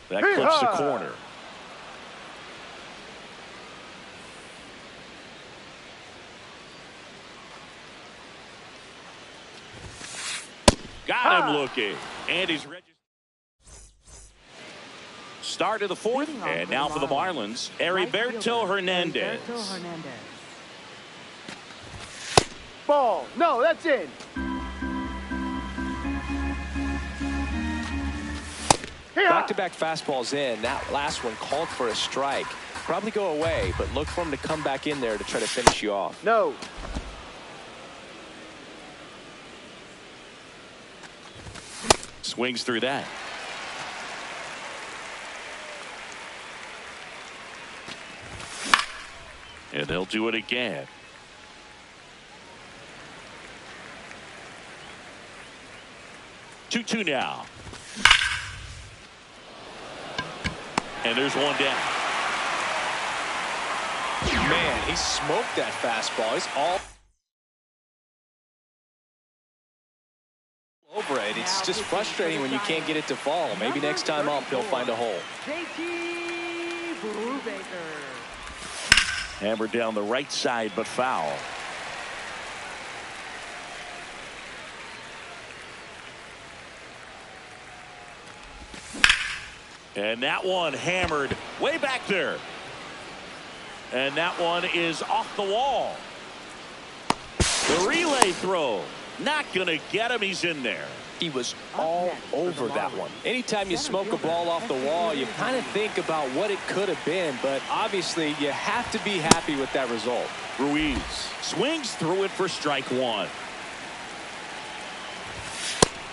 That clips the corner. Got him looking. And he's registered. Start of the fourth, and now for the Marlins, Heriberto Hernandez. Ball. No, that's in. Back-to-back fastballs in. That last one called for a strike. Probably go away, but look for him to come back in there to try to finish you off. No. Swings through that. And they'll do it again. Two now. And there's one down. Man, he smoked that fastball. He's all over it. It's just frustrating when you can't get it to fall. Maybe next time up he'll find a hole. Hammered down the right side, but foul. And that one hammered way back there. And that one is off the wall. The relay throw. Not going to get him. He's in there. He was all over that one. Anytime you smoke a ball off the wall, you kind of think about what it could have been, but obviously you have to be happy with that result. Ruiz swings through it for strike one.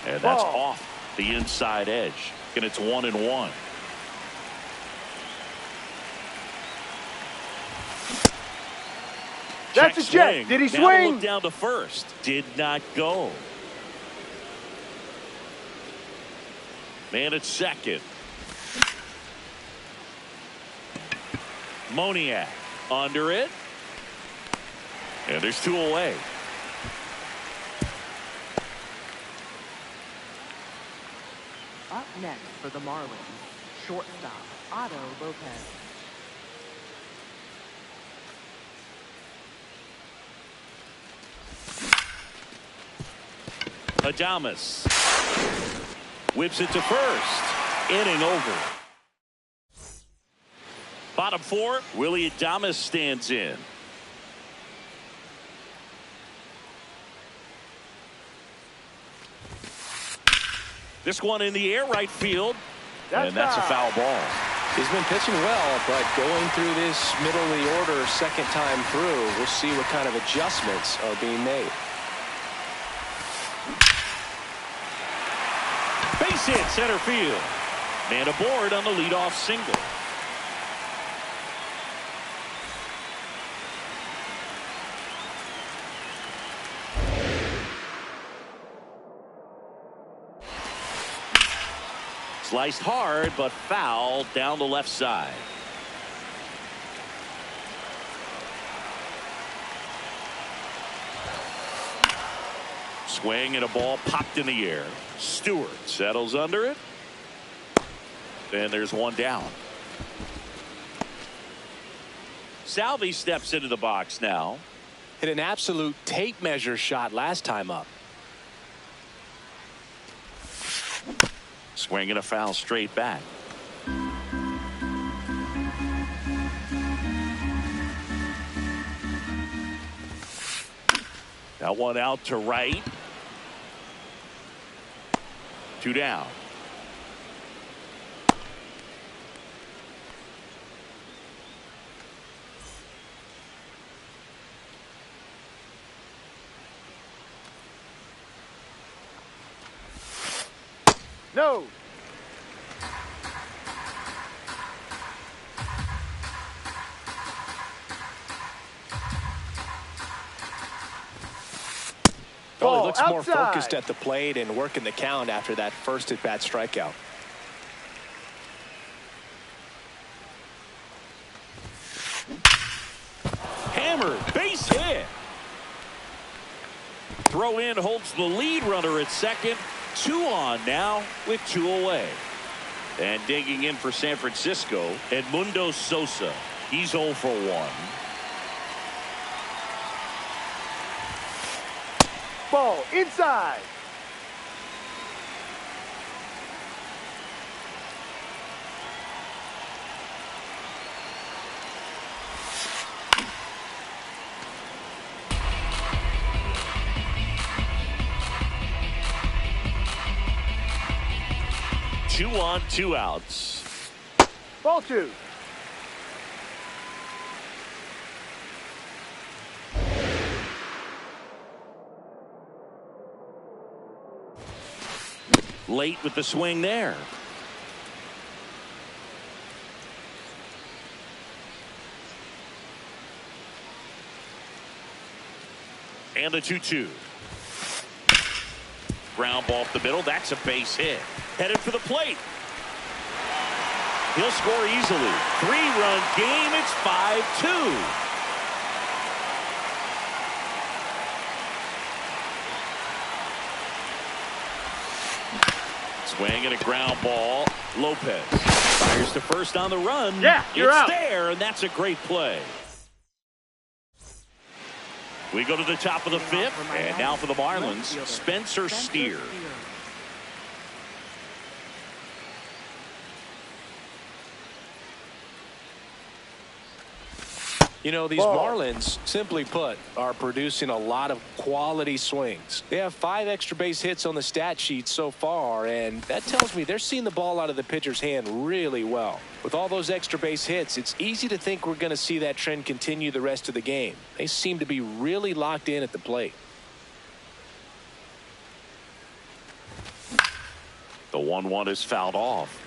And that's off the inside edge. And it's 1-1. That's a check. Did he now swing? Look down to first. Did not go. Man at second. Moniak under it. And there's two away. Up next for the Marlins, shortstop Otto Lopez. Adames whips it to first. Inning over. Bottom four, Willie Adames stands in. This one in the air, right field. And that's a foul ball. He's been pitching well, but going through this middle of the order second time through, we'll see what kind of adjustments are being made. Base hit center field. Man aboard on the leadoff single. Sliced hard, but foul down the left side. Swing and a ball popped in the air. Stewart settles under it. And there's one down. Salvi steps into the box now. Hit an absolute tape measure shot last time up. Swing and a foul straight back. That one out to right. Two down. No. Oh, he looks more outside. focused at the plate and working the count after that first at-bat strikeout. Hammered, base hit. Throw in holds the lead runner at second. 2 on now with 2 away. And digging in for San Francisco, Edmundo Sosa. He's 0 for 1. Ball inside. 2 on, 2 outs. Ball 2. Late with the swing there. And a 2-2. Ground ball up the middle. That's a base hit. Headed for the plate. He'll score easily. 3-run game. It's 5-2. Swing and a ground ball. Lopez fires to first on the run. Yeah, you're out. It's there, and that's a great play. We go to the top of the 5th, and now for the Marlins, Spencer Steer. You know, these Marlins, simply put, are producing a lot of quality swings. They have 5 extra base hits on the stat sheet so far, and that tells me they're seeing the ball out of the pitcher's hand really well. With all those extra base hits, it's easy to think we're going to see that trend continue the rest of the game. They seem to be really locked in at the plate. The 1-1 is fouled off.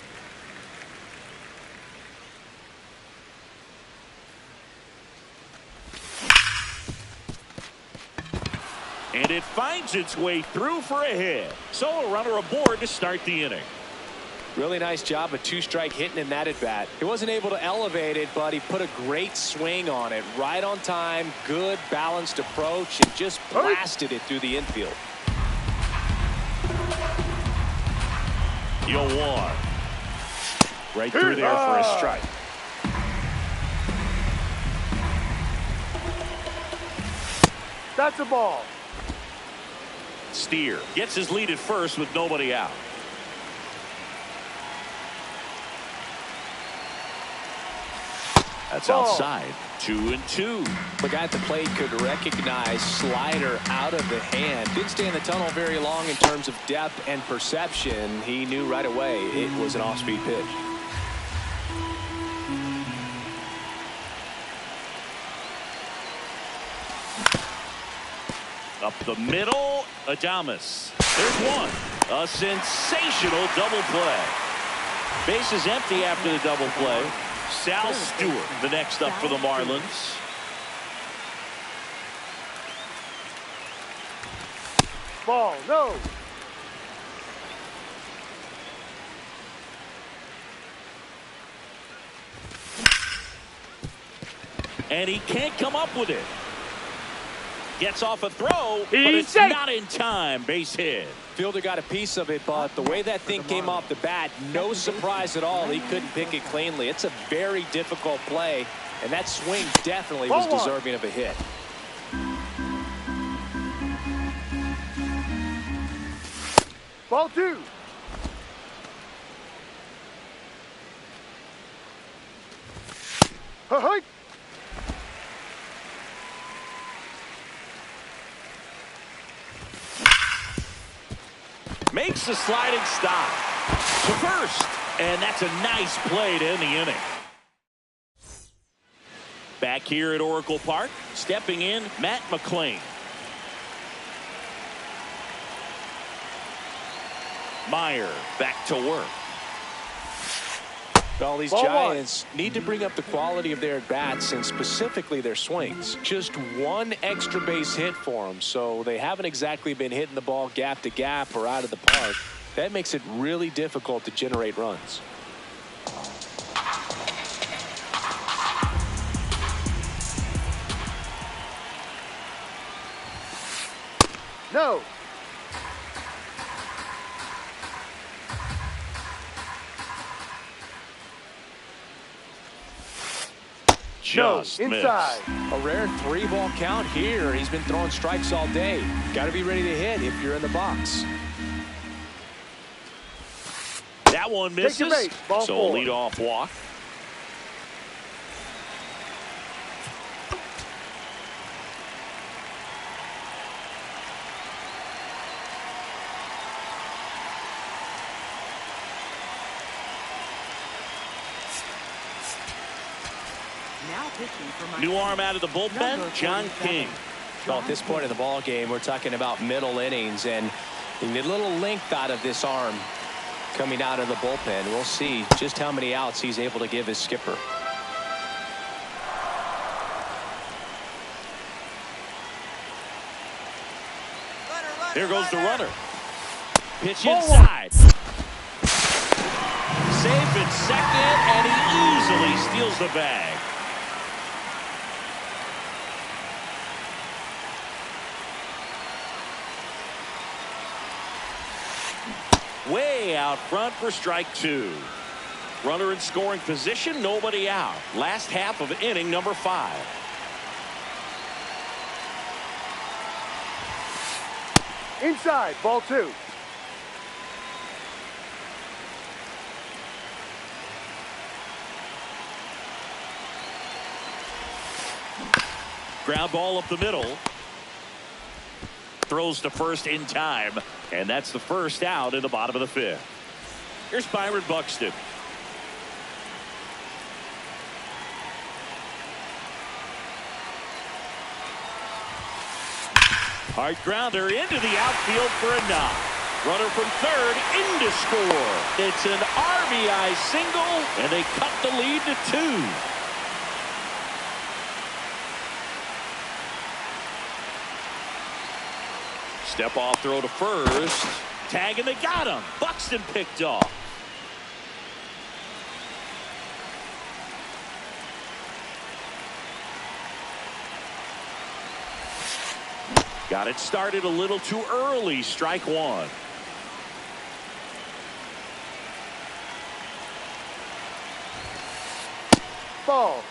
And it finds its way through for a hit. So a runner aboard to start the inning. Really nice job of 2-strike hitting in that at bat. He wasn't able to elevate it, but he put a great swing on it. Right on time, good balanced approach, and just blasted it through the infield. 0-1. Right through there for a strike. That's a ball. Steer gets his lead at first with nobody out. That's outside. 2-2. The guy at the plate could recognize slider out of the hand. Didn't stay in the tunnel very long in terms of depth and perception. He knew right away it was an off-speed pitch. Up the middle, Adames. There's one. A sensational double play. Base is empty after the double play. Sal Stewart, the next up for the Marlins. Ball, no. And he can't come up with it. Gets off a throw, but He's it's safe. not in time. Base hit. Fielder got a piece of it, but the way that thing came off the bat, no surprise at all. He couldn't pick it cleanly. It's a very difficult play, and that swing definitely was deserving of a hit. Ball 2. Hey. Makes the sliding stop to first, and that's a nice play to end the inning. Back here at Oracle Park, stepping in, Matt McClain. Meyer back to work. Well, these Giants need to bring up the quality of their at-bats and specifically their swings. Just one extra base hit for them, so they haven't exactly been hitting the ball gap to gap or out of the park. That makes it really difficult to generate runs. No. Just inside. missed. A rare 3-ball count here. He's been throwing strikes all day. Got to be ready to hit if you're in the box. That one misses. Ball so 4. a leadoff walk. Now pitching for Miami. New arm out of the bullpen, Number John 47, King. Well, at this point in the ball game, we're talking about middle innings, and the little length out of this arm coming out of the bullpen. We'll see just how many outs he's able to give his skipper. Here goes the runner. Pitch inside. Safe at second, and he easily steals the bag. Way out front for strike two. Runner in scoring position, nobody out. Last half of inning number 5. Inside, ball 2. Ground ball up the middle. Throws to first in time, and that's the first out in the bottom of the 5th. Here's Byron Buxton. Hard grounder into the outfield for a knock. Runner from third in to score. It's an RBI single, and they cut the lead to 2. Step off throw to first. Tag, and they got him. Buxton picked off. Got it started a little too early. Strike 1. Ball.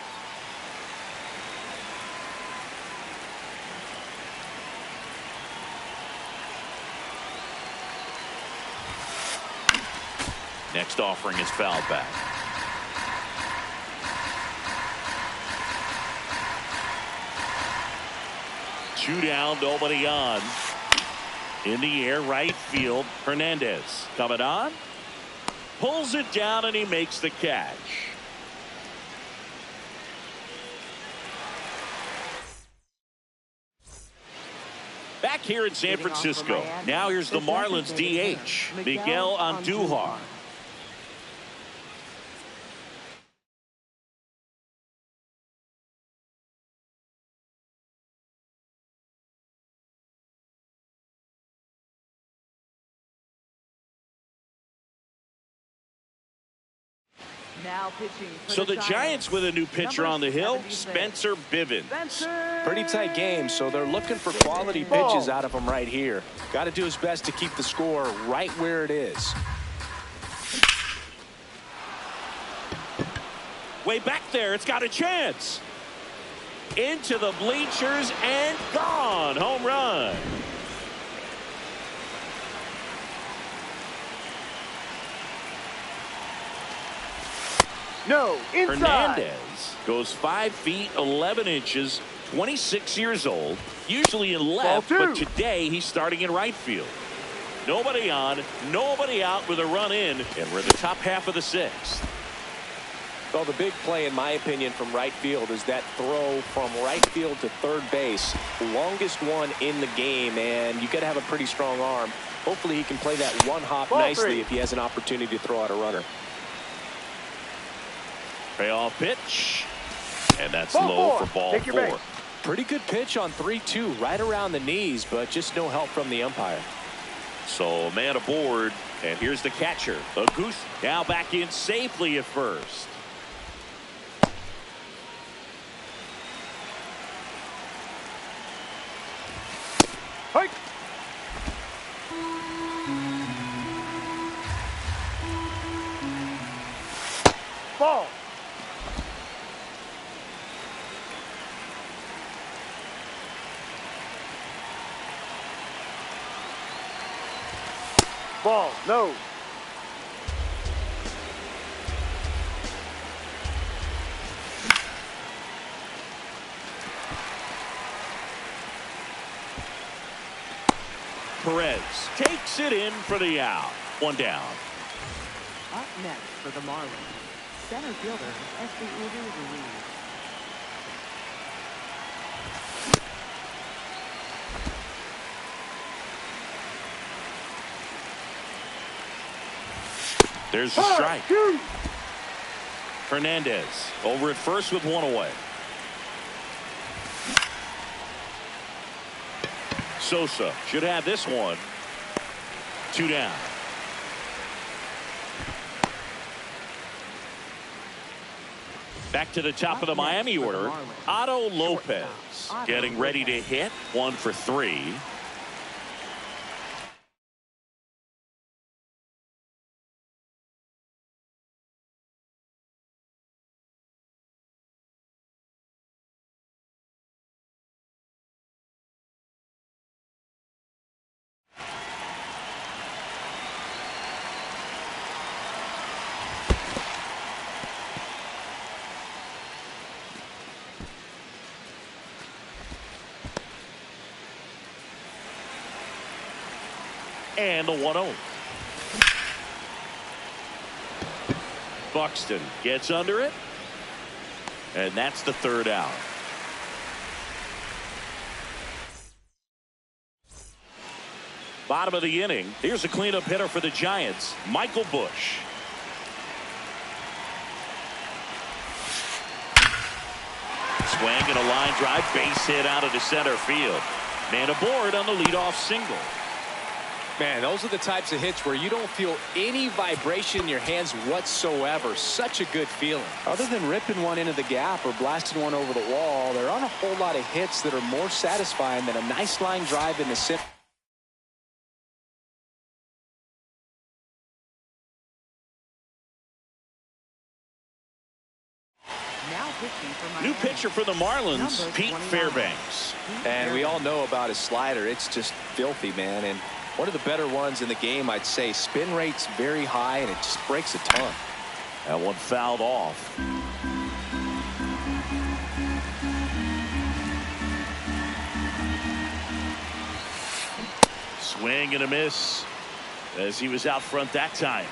Next offering is fouled back. Two down, nobody on. In the air, right field. Hernandez coming on. Pulls it down, and he makes the catch. Back here in San Francisco. Now here's the Marlins DH, Miguel Andujar. Now pitching for So the Giants with a new pitcher on the hill, Spencer Bivens. Pretty tight game, so they're looking for quality pitches out of him right here. Got to do his best to keep the score right where it is. Way back there, it's got a chance. Into the bleachers and gone. Home run. No, inside. Hernandez goes 5 feet 11 inches, 26 years old, usually in left, but today he's starting in right field. Nobody on, nobody out with a run in, and we're in the top half of the 6th. Well, the big play, in my opinion, from right field is that throw from right field to third base. Longest one in the game, and you got to have a pretty strong arm. Hopefully he can play that one hop nicely if he has an opportunity to throw out a runner. Payoff pitch, and that's low for ball 4. Pretty good pitch on 3-2, right around the knees, but just no help from the umpire. So man aboard, and here's the catcher. A goose now back in safely at first. Hike. Ball. Ball, no. Perez takes it in for the out. 1 down. Up next for the Marlins, center fielder Ruiz. There's the strike. Hernandez over at first with one away. Sosa should have this one. 2 down. Back to the top of the Miami order. Otto Lopez getting ready to hit. 1 for 3. And the 1-0. Buxton gets under it. And that's the 3rd out. Bottom of the inning. Here's a cleanup hitter for the Giants, Michael Bush. Swing and a line drive, base hit out of the center field. Man aboard on the leadoff single. Man, those are the types of hits where you don't feel any vibration in your hands whatsoever. Such a good feeling. Other than ripping one into the gap or blasting one over the wall, there aren't a whole lot of hits that are more satisfying than a nice line drive in the center. New pitcher for the Marlins, Pete Fairbanks. And we all know about his slider. It's just filthy, man. And one of the better ones in the game, I'd say. Spin rate's very high, and it just breaks a ton. That one fouled off. Swing and a miss as he was out front that time.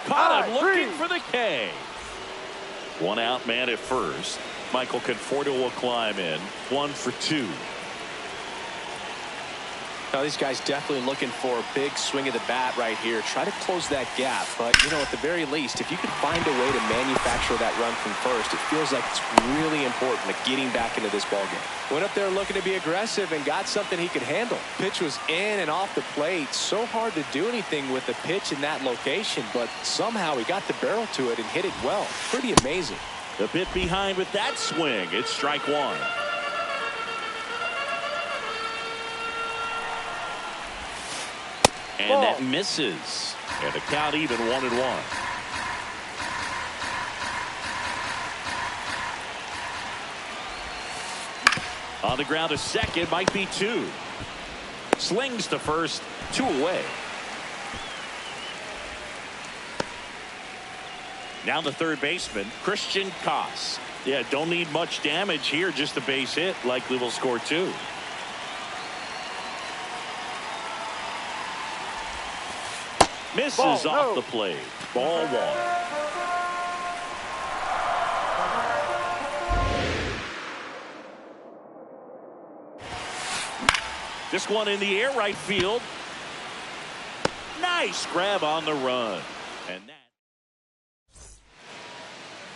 Caught him looking for the K. 1 out, man at first. Michael Conforto will climb in. 1 for 2. Now these guys definitely looking for a big swing of the bat right here. Try to close that gap. But, you know, at the very least, if you could find a way to manufacture that run from first, it feels like it's really important to getting back into this ballgame. Went up there looking to be aggressive and got something he could handle. Pitch was in and off the plate. So hard to do anything with the pitch in that location, but somehow he got the barrel to it and hit it well. Pretty amazing. A bit behind with that swing. It's strike 1. And that misses. And the count even 1-1. On the ground to second, might be 2. Slings to first, 2 away. Now the third baseman, Christian Koss. Yeah, don't need much damage here, just a base hit. Likely will score 2. Misses off the plate. Ball 1. This one in the air, right field. Nice grab on the run. And that.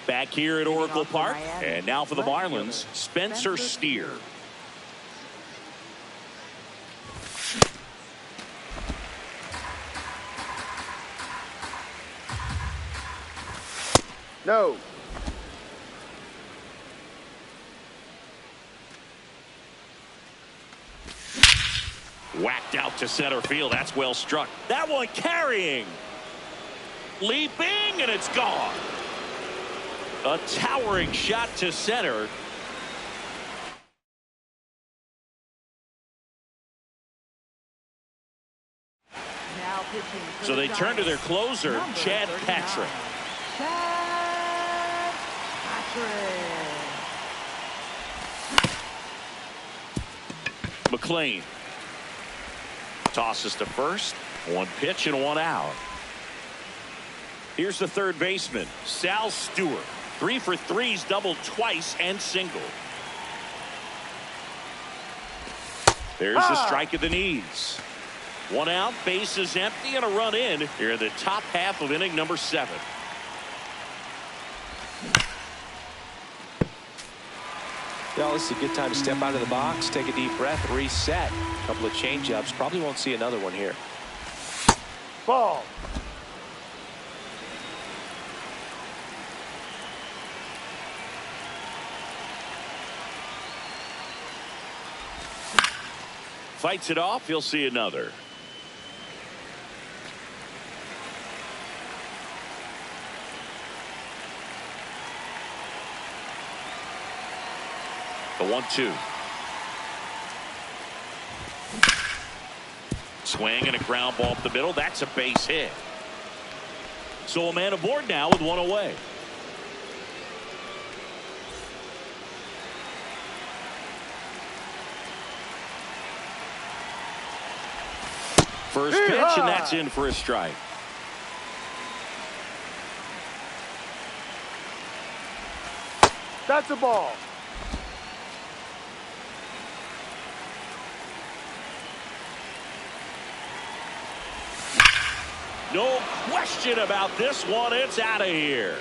Back here at Oracle Park. And now for the Marlins, Spencer Steer. No. Whacked out to center field. That's well struck. That one carrying. Leaping, and it's gone. A towering shot to center. Now pitching for So the they turn to their Giants, closer, number Chad 39. Patrick. Chad Patrick. McLean tosses to first. 1 pitch and 1 out. Here's the third baseman, Sal Stewart. 3 for 3's doubled twice and single. There's the strike at the knees. One out, base is empty, and a run in here in the top half of inning number 7. Well, this is a good time to step out of the box, take a deep breath, reset. A couple of change-ups. Probably won't see another one here. Ball. Fights it off. He'll see another. The 1-2. Swing and a ground ball up the middle. That's a base hit. So a man aboard now with one away. First pitch, and that's in for a strike. That's a ball. No question about this one. It's out of here.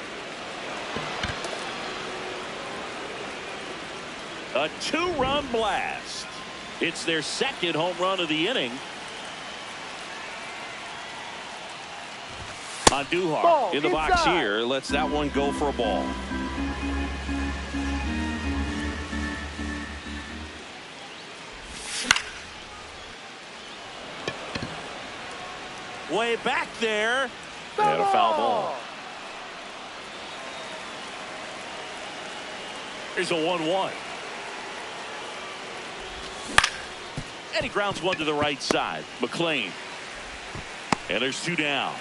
A 2-run blast. It's their second home run of the inning. Andujar Ball in the box inside. here. Lets that one go for a ball. Way back there. And a foul ball. Here's a 1-1. And he grounds one to the right side. McLean. And there's 2 down.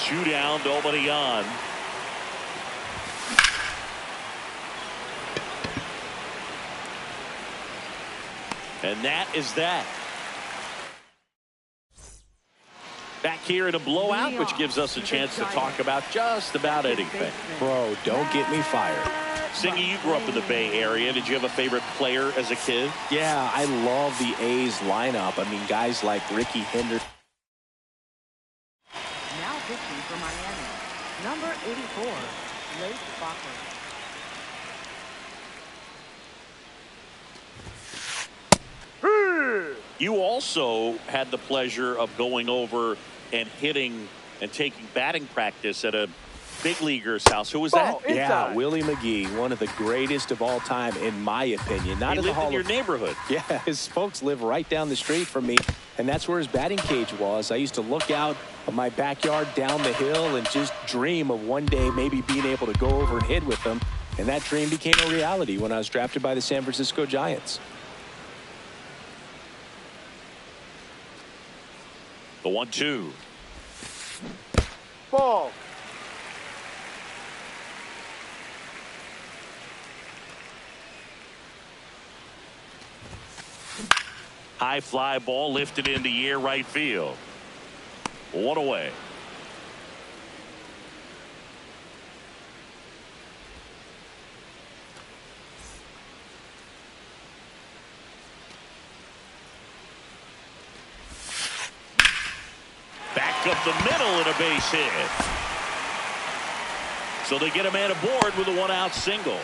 Two down, nobody on. And that is that. Back here in a blowout, which gives us a chance to talk about just about anything. Bro, don't get me fired. Singy, you grew up in the Bay Area. Did you have a favorite player as a kid? Yeah, I love the A's lineup. I mean, guys like Ricky Henderson. Now pitching for Miami, number 84, Blake Fokker. You also had the pleasure of going over and hitting and taking batting practice at a big leaguer's house. Who was that? Inside. Yeah, Willie McGee, one of the greatest of all time, in my opinion. Not He in the lived Hall in your of neighborhood. Yeah, his folks live right down the street from me, and that's where his batting cage was. I used to look out of my backyard down the hill and just dream of one day maybe being able to go over and hit with them, and that dream became a reality when I was drafted by the San Francisco Giants. The 1-2. Ball. High fly ball lifted in the air, right field. One away. Back up the middle and a base hit. So they get a man aboard with a 1-out single.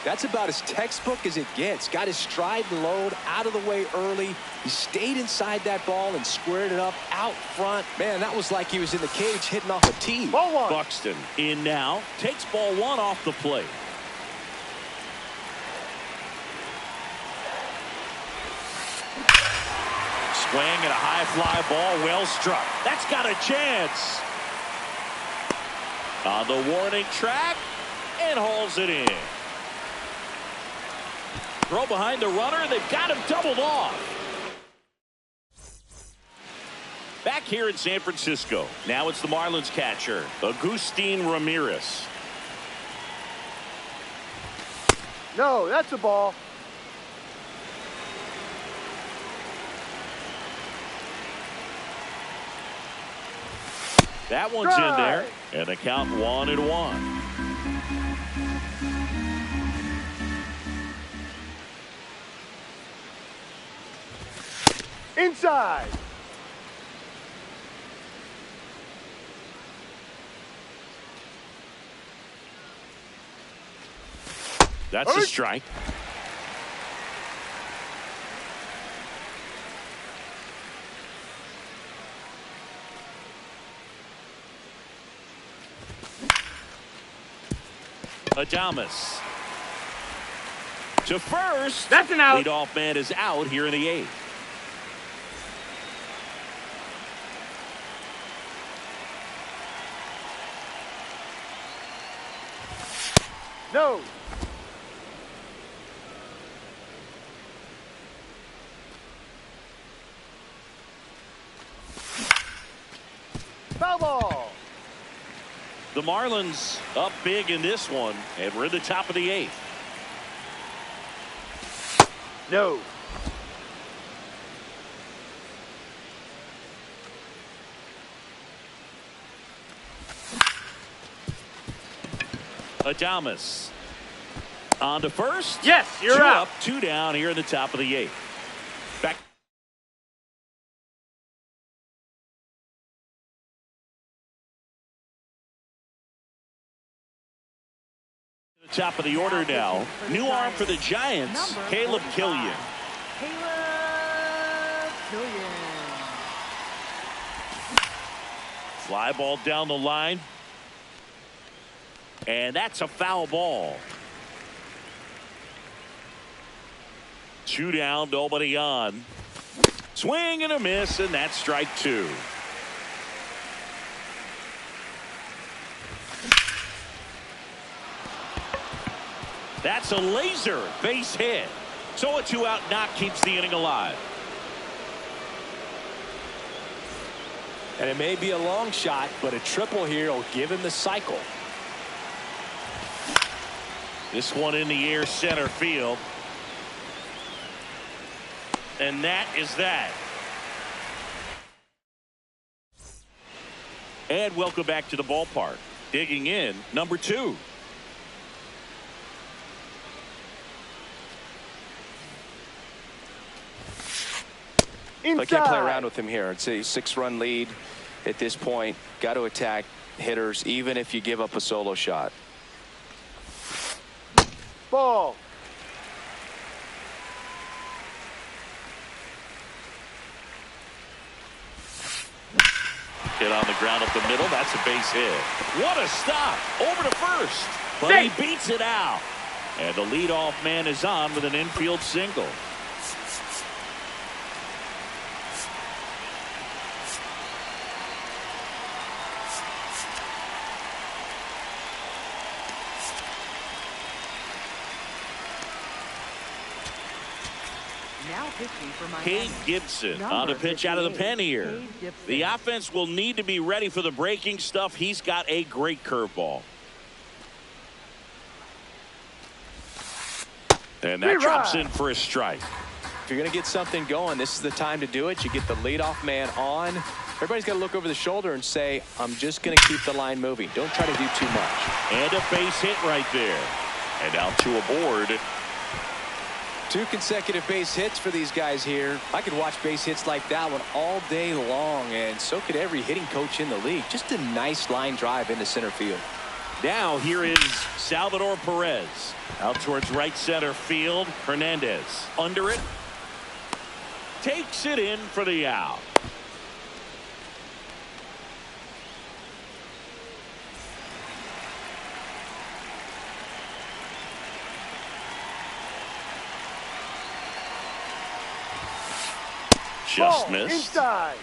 That's about as textbook as it gets. Got his stride and load out of the way early. He stayed inside that ball and squared it up out front. Man, that was like he was in the cage hitting off a tee. Ball 1. Buxton in now. Takes ball 1 off the plate. Swing and a high fly ball, well struck. That's got a chance. On the warning track and hauls it in. Throw behind the runner. They've got him doubled off. Back here in San Francisco. Now it's the Marlins catcher, Agustin Ramirez. No, that's a ball. That one's in there, and the count 1-1. Inside. That's a strike. Adames to first. That's an out. Leadoff man is out here in the 8th. No. Foul ball. The Marlins up big in this one, and we're in the top of the 8th. No. Adames on to first. Yes, you're two out. up, 2 down here in the top of the 8th. Back. The top of the order now. New arm for the Giants, Caleb Killian. Caleb Killian. Fly ball down the line. And that's a foul ball. 2 down, nobody on. Swing and a miss, and that's strike 2. That's a laser base hit. So a 2-out knock keeps the inning alive. And it may be a long shot, but a triple here will give him the cycle. This one in the air, center field. And that is that. And welcome back to the ballpark. Digging in, number 2. Inside. I can't play around with him here. It's a 6-run lead at this point. Got to attack hitters, even if you give up a solo shot. Ball. Hit on the ground up the middle. That's a base hit. What a stop. Over to first. But he beats it out. And the leadoff man is on with an infield single. Now pitching for Miami. Cade Gibson on the pitch out of the pen here. The offense will need to be ready for the breaking stuff. He's got a great curveball. And that drops in for a strike. If you're going to get something going, this is the time to do it. You get the leadoff man on. Everybody's got to look over the shoulder and say, I'm just going to keep the line moving. Don't try to do too much. And a base hit right there. And out to a board. 2 consecutive base hits for these guys here. I could watch base hits like that one all day long, and so could every hitting coach in the league. Just a nice line drive into center field. Now here is Salvador Perez. Out towards right center field. Hernandez under it. Takes it in for the out. Just Ball. missed. Inside.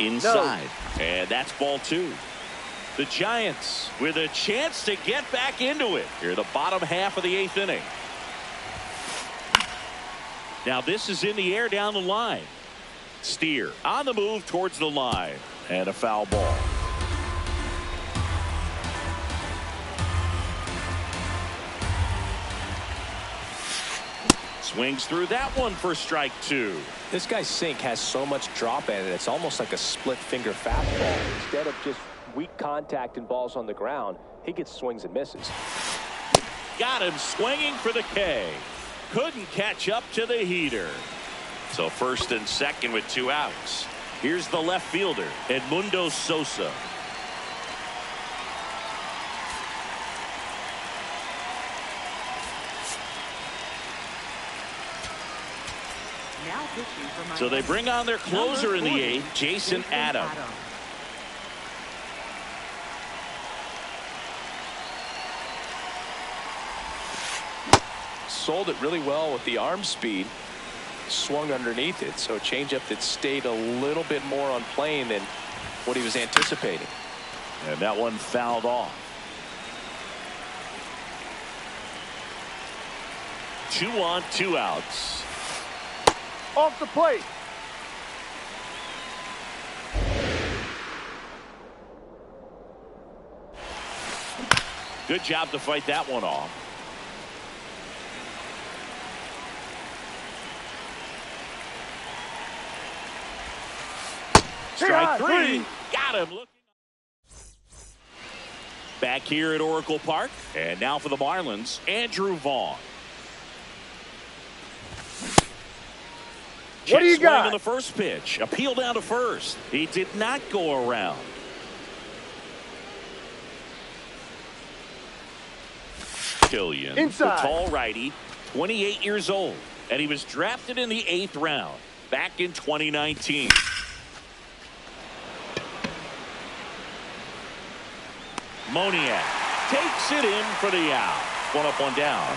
Inside. No. And that's ball 2. The Giants with a chance to get back into it here, the bottom half of the 8th inning. Now this is in the air down the line. Steer on the move towards the line, and a foul ball. Swings through that one for strike 2. This guy's sink has so much drop in it, it's almost like a split finger fastball. Instead of just weak contact and balls on the ground, he gets swings and misses. Got him swinging for the K. Couldn't catch up to the heater. So first and second with 2 outs. Here's the left fielder, Edmundo Sosa. Now pitching for So they bring on their closer in the 8th, Jason Adams. Sold it really well with the arm speed. Swung underneath it, so a changeup that stayed a little bit more on plane than what he was anticipating. And that one fouled off. 2 on, 2 outs. Off the plate. Good job to fight that one off. Strike 3. Got him. Looking. Back here at Oracle Park. And now for the Marlins, Andrew Vaughn. What do you got? On the first pitch. Appeal down to first. He did not go around. Killian, inside. The tall righty, 28 years old. And he was drafted in the 8th round back in 2019. Moniak takes it in for the out. 1 up, 1 down.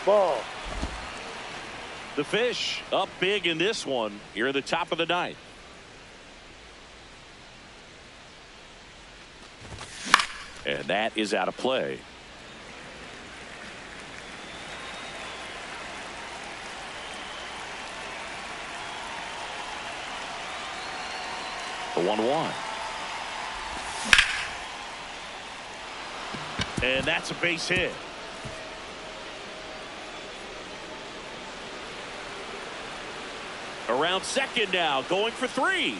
Ball. The Fish up big in this one here at the top of the 9th. And that is out of play. The 1-1. And that's a base hit. Around second now, going for 3.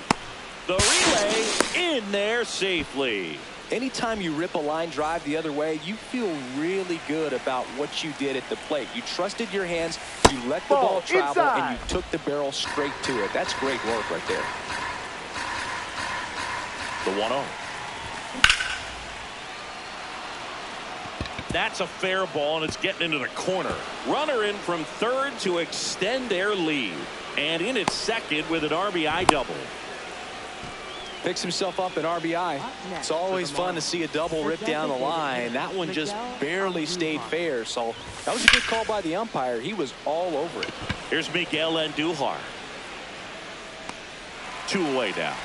The relay in there safely. Anytime you rip a line drive the other way, you feel really good about what you did at the plate. You trusted your hands, you let the ball travel, inside. and you took the barrel straight to it. That's great work right there. The 1-0. That's a fair ball, and it's getting into the corner. Runner in from third to extend their lead. And in at second with an RBI double. Picks himself up an RBI. It's always fun to see a double rip down the line. That one just barely stayed fair, so that was a good call by the umpire. He was all over it. Here's Miguel Andujar. 2 away now.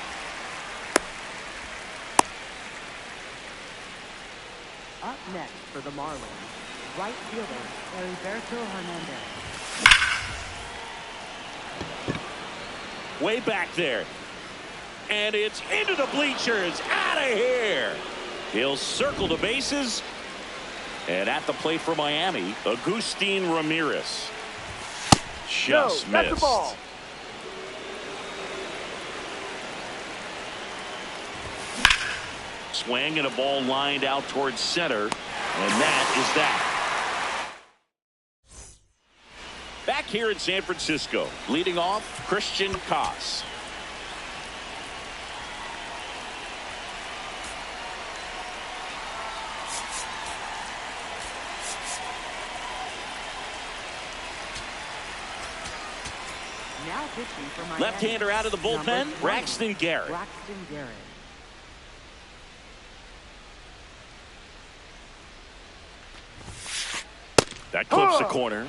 Up next for the Marlins, right fielder Heriberto Hernandez. Way back there. And it's into the bleachers. Out of here. He'll circle the bases. And at the plate for Miami, Agustin Ramirez. Just missed. That's the ball. Swing and a ball lined out towards center. And that is that. Back here in San Francisco, leading off, Christian Koss. Now pitching for Miami. Left-hander out of the bullpen, Braxton Garrett. Braxton Garrett. That clips the corner.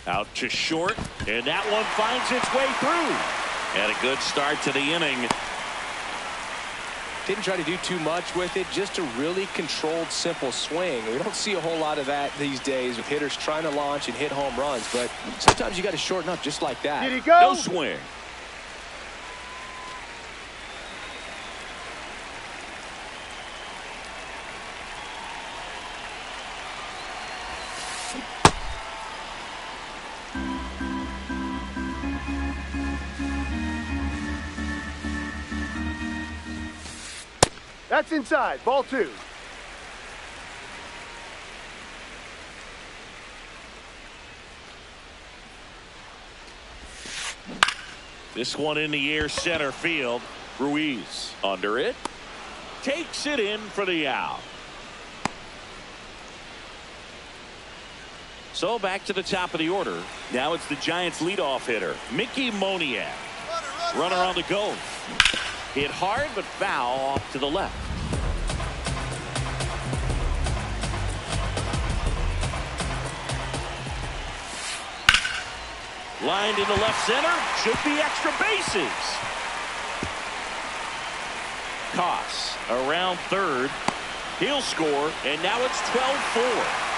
Out to short, and that one finds its way through. And a good start to the inning. Didn't try to do too much with it, just a really controlled, simple swing. We don't see a whole lot of that these days with hitters trying to launch and hit home runs, but sometimes you got to shorten up just like that. Did he go? No swing. That's inside. Ball 2. This one in the air, center field. Ruiz under it. Takes it in for the out. So back to the top of the order. Now it's the Giants leadoff hitter, Mickey Moniak. Runner on the go. Hit hard but foul off to the left. Lined into left center. Should be extra bases. Koss around third. He'll score, and now it's 12-4.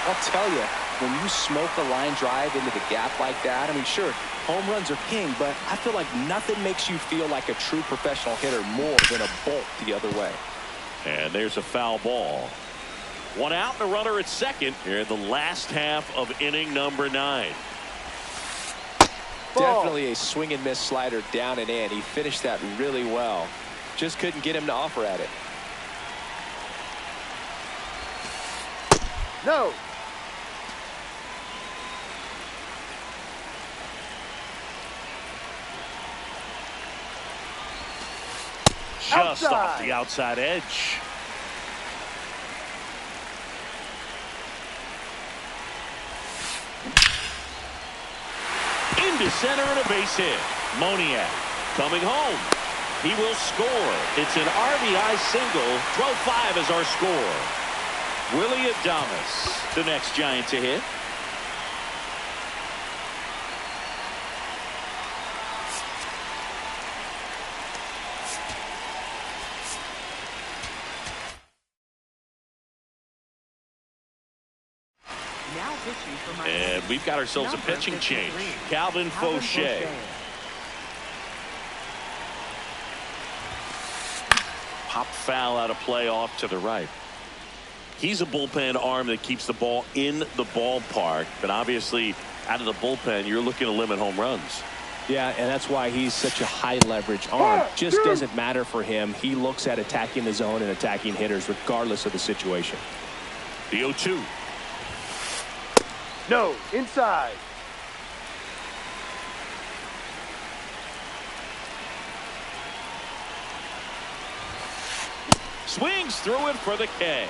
I'll tell you, when you smoke a line drive into the gap like that, I mean, sure, home runs are king, but I feel like nothing makes you feel like a true professional hitter more than a bolt the other way. And there's a foul ball. One out and a runner at second here in the last half of inning number 9. Ball. Definitely a swing and miss slider down and in. He finished that really well. Just couldn't get him to offer at it. No. Just Outside. off the outside edge. Into center and a base hit. Moniak coming home. He will score. It's an RBI single. 12-5 is our score. Willie Adames, the next Giant to hit. Now pitching for Miami. And we've got ourselves a Number pitching change. 53, Calvin Fauché. Pop foul out of play off to the right. He's a bullpen arm that keeps the ball in the ballpark, but obviously out of the bullpen you're looking to limit home runs. Yeah, and that's why he's such a high leverage arm. Just doesn't matter for him. He looks at attacking the zone and attacking hitters regardless of the situation. The 0-2. No. Inside. Swings through it for the K.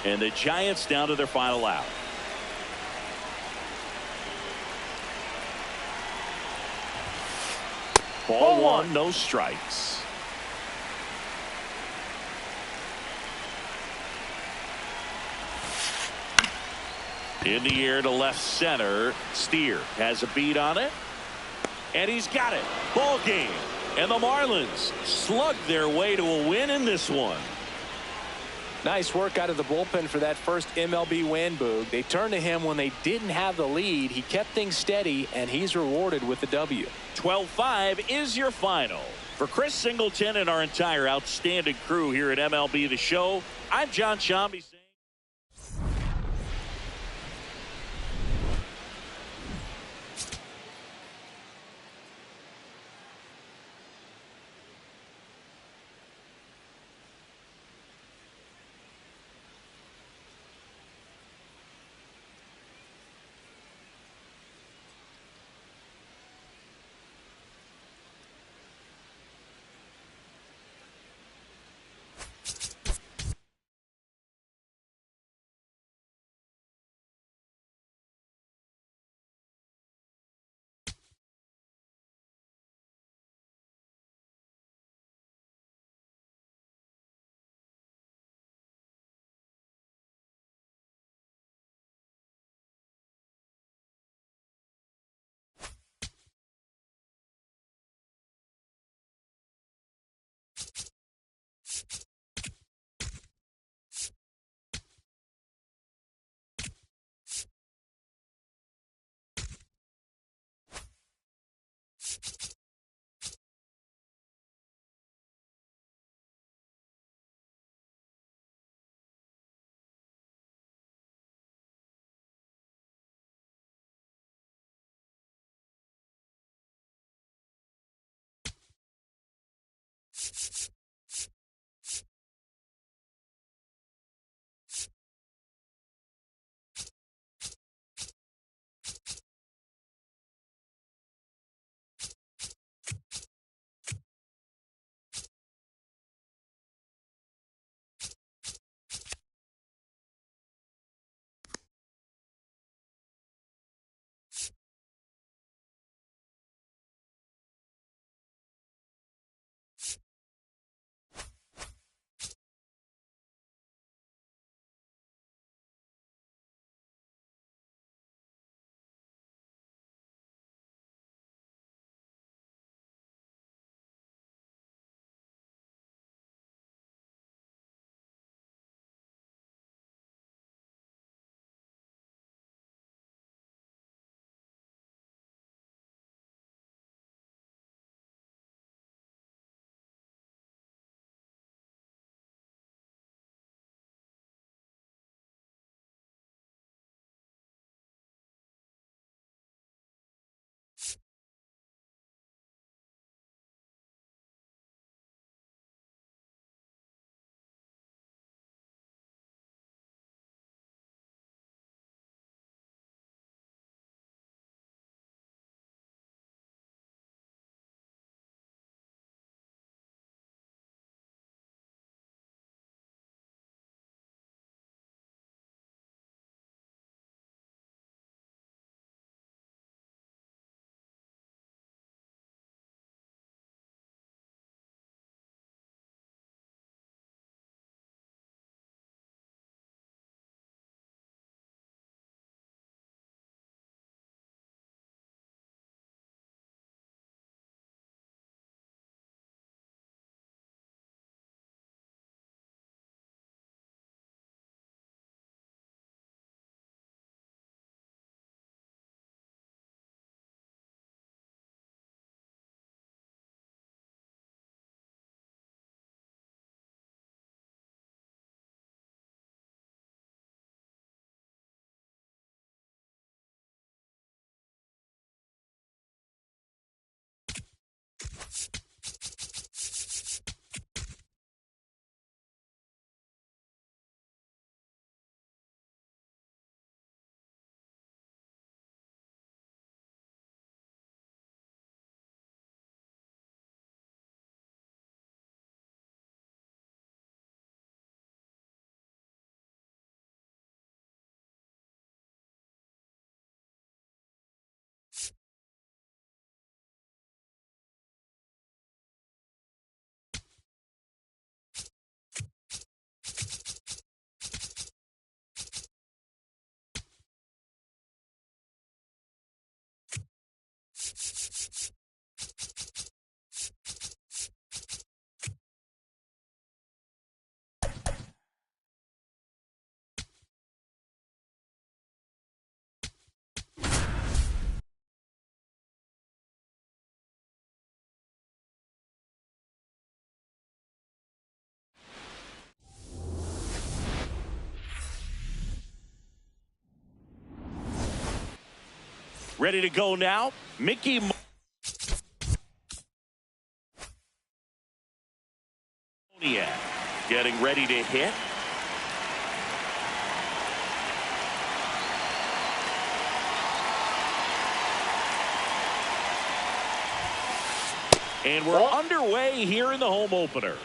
And the Giants down to their final out. Ball one, no strikes. In the air to left center. Steer has a beat on it. And he's got it. Ball game. And the Marlins slug their way to a win in this one. Nice work out of the bullpen for that first MLB win, Boog. They turned to him when they didn't have the lead. He kept things steady, and he's rewarded with the W. 12-5 is your final. For Chris Singleton and our entire outstanding crew here at MLB The Show, I'm John Shambi. Ready to go now, Mickey Moniak getting ready to hit. And we're underway here in the home opener.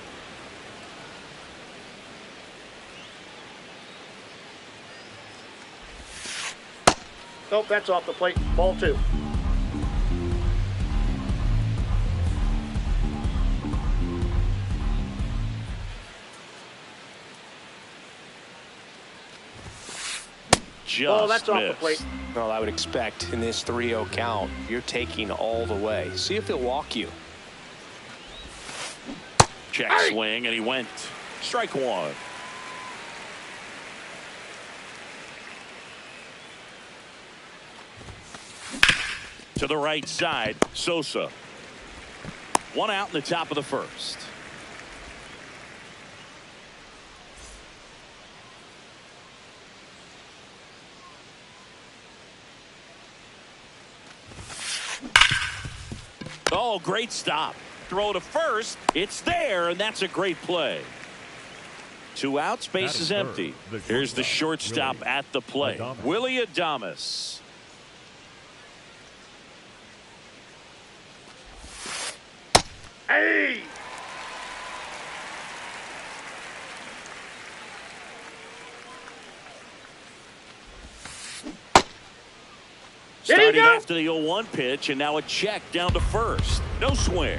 Nope, that's off the plate. Ball 2. Just that's off the plate. Well, I would expect in this 3-0 count, you're taking all the way. See if he'll walk you. Check swing, and he went. Strike 1. To the right side, Sosa. 1 out in the top of the first. Oh, great stop. Throw to first. It's there, and that's a great play. 2 outs, base is empty. Here's the shortstop at the plate. Willie Adames. Hey! Starting after the 0-1 pitch, and now a check down to first. No swing.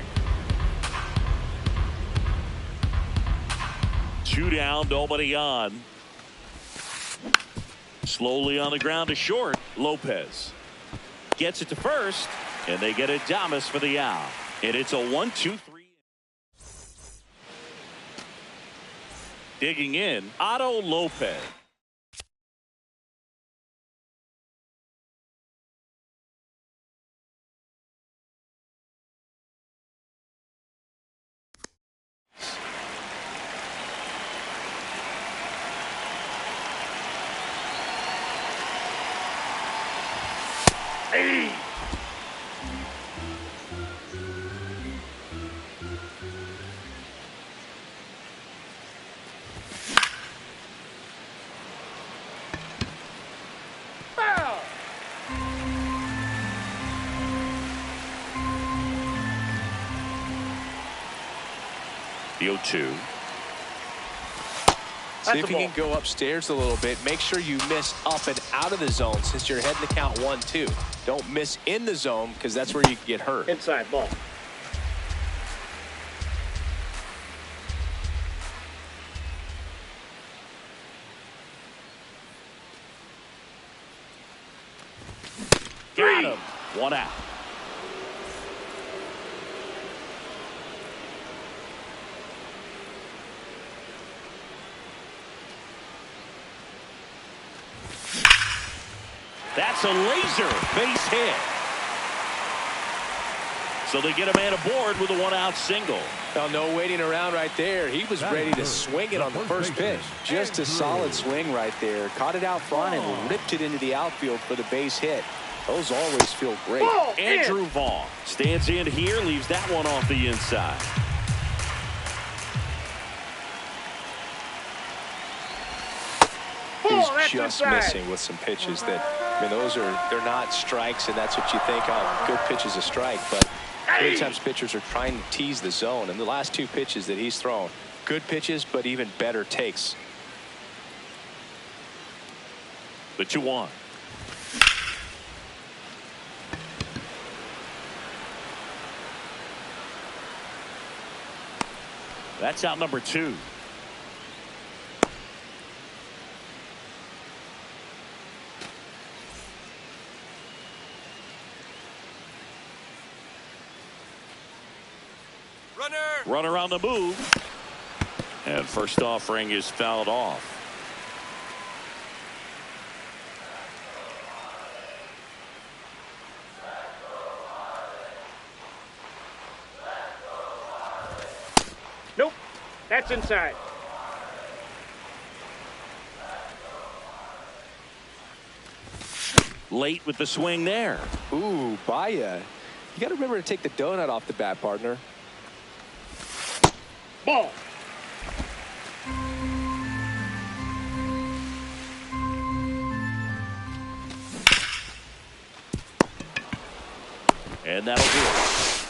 2 down, nobody on. Slowly on the ground to short. Lopez gets it to first, and they get Adames for the out. And it's a 1-2-3. Digging in, Otto Lopez. Hey! Foul! The 0-2. See if you can go upstairs a little bit. Make sure you miss up and out of the zone since you're heading to count 1-2. Don't miss in the zone because that's where you can get hurt. Inside ball. Got him. 1 out. That's a laser base hit. So they get a man aboard with a 1-out single. Well, no waiting around right there. He was ready to swing it on the first pitch. Just a solid swing right there. Caught it out front and ripped it into the outfield for the base hit. Those always feel great. Ball Andrew in. Vaughn stands in here, leaves that one off the inside. He's That's just inside. missing with some pitches that, I mean, they're not strikes, and that's what you think, oh, good pitch is a strike. But many times pitchers are trying to tease the zone, and the last two pitches that he's thrown, good pitches, but even better takes. The 2-1. That's out number 2. Runner on the move. And first offering is fouled off. Nope. That's inside. Late with the swing there. Ooh, Baya. You got to remember to take the donut off the bat, partner. Ball. And that'll do it.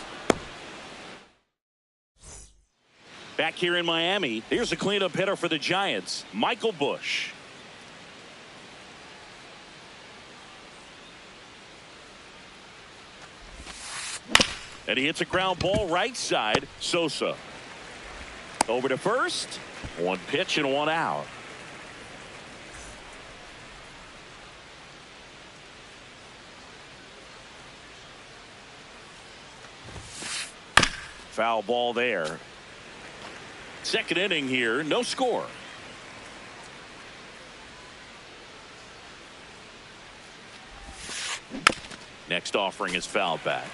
Back here in Miami, here's a cleanup hitter for the Giants, Michael Bush. And he hits a ground ball right side. Sosa. Over to first. One pitch and one out. Foul ball there. Second inning here, no score. Next offering is fouled back.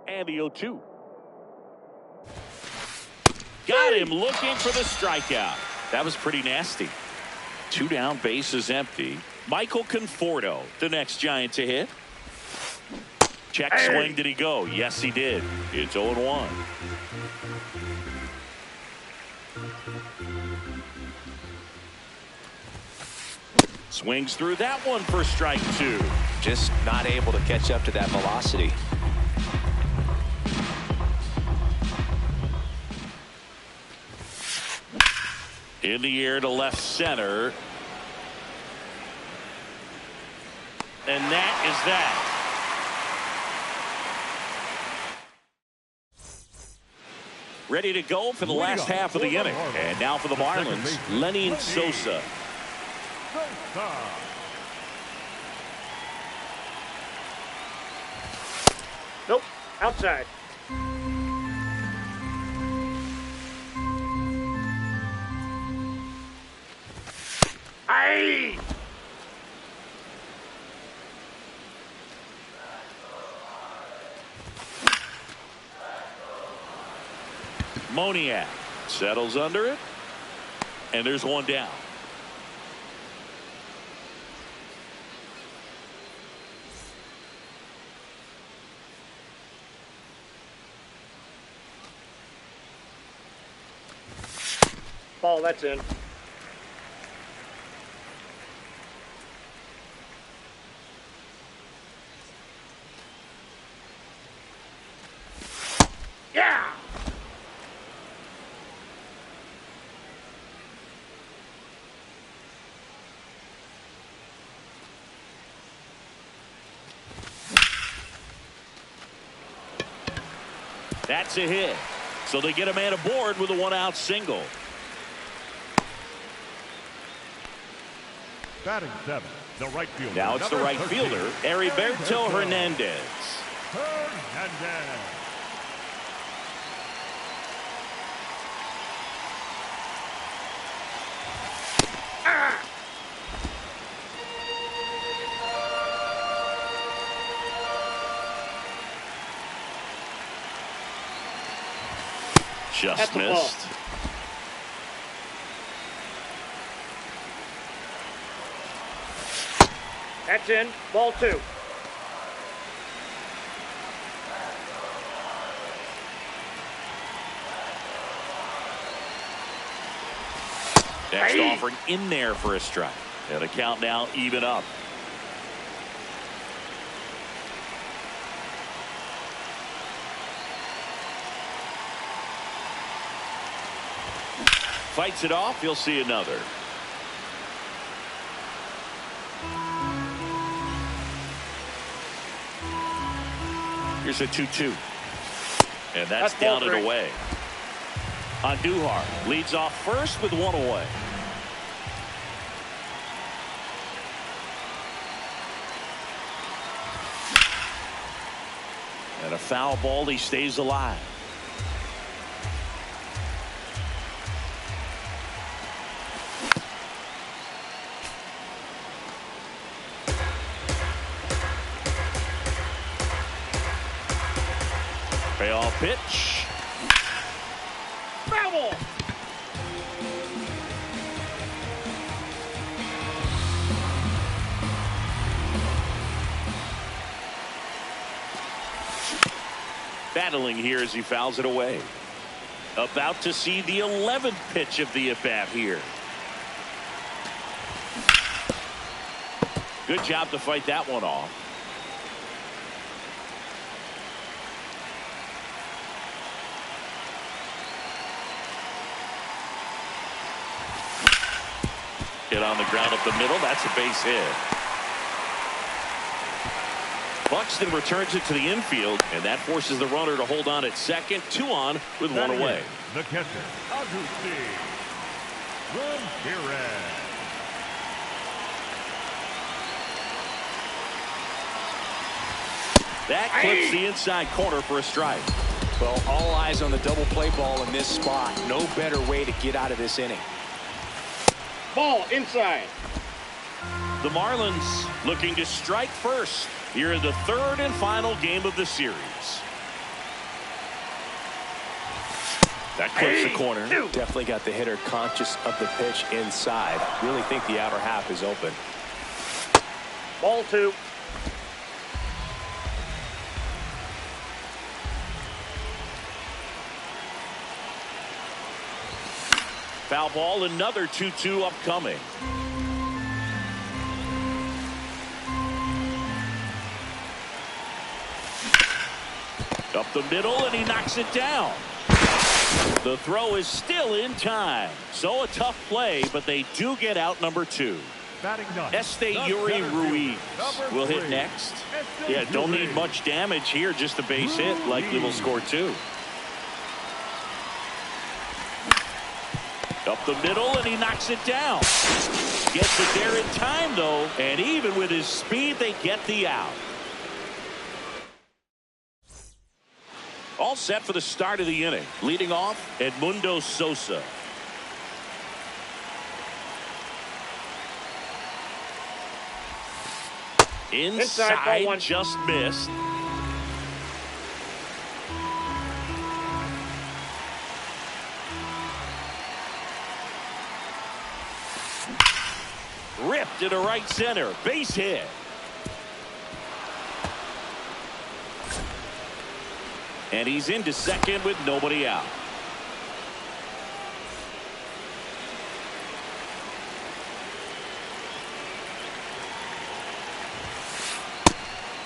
And the 0-2. Got him looking for the strikeout. That was pretty nasty. 2 down, bases empty. Michael Conforto, the next Giant to hit. Check swing, did he go? Yes, he did. It's 0-1. Swings through that one for strike 2. Just not able to catch up to that velocity. In the air to left center. And that is that. Ready to go for the last half of the inning. And now for the Marlins, Lenny Sosa. Nope. Outside. Aye. Moniak settles under it. And there's one down. Ball, that's in. Yeah. That's a hit. So they get a man aboard with a 1-out single. Batting 7, the right fielder. Now it's the number right 13, fielder, Heriberto Hernandez. Hernandez. Just missed. That's in. Ball 2. Next offering in there for a strike. And the count now even up. Fights it off. You'll see another. Here's a 2-2. And that's down and away. Andujar leads off first with one away. And a foul ball. He stays alive. Payoff pitch. Foul ball. Battling here as he fouls it away. About to see the 11th pitch of the at-bat here. Good job to fight that one off. Hit on the ground up the middle. That's a base hit. Buxton returns it to the infield, and that forces the runner to hold on at second. 2 on with 1 away. The catcher, Agustin Ramirez. That clips the inside corner for a strike. Well, all eyes on the double play ball in this spot. No better way to get out of this inning. Ball inside. The Marlins looking to strike first here in the 3rd and final game of the series. That clips the corner. Definitely got the hitter conscious of the pitch inside. Really think the outer half is open. Ball 2. Foul ball, another 2-2 upcoming. Up the middle, and he knocks it down. The throw is still in time. So a tough play, but they do get out number 2. Yuri Ruiz will hit next. Yeah, don't need much damage here, just a base hit. Likely will score 2. Up the middle, and he knocks it down. Gets it there in time, though, and even with his speed, they get the out. All set for the start of the inning. Leading off, Edmundo Sosa. Inside, just missed. Ripped into right center. Base hit. And he's into second with nobody out.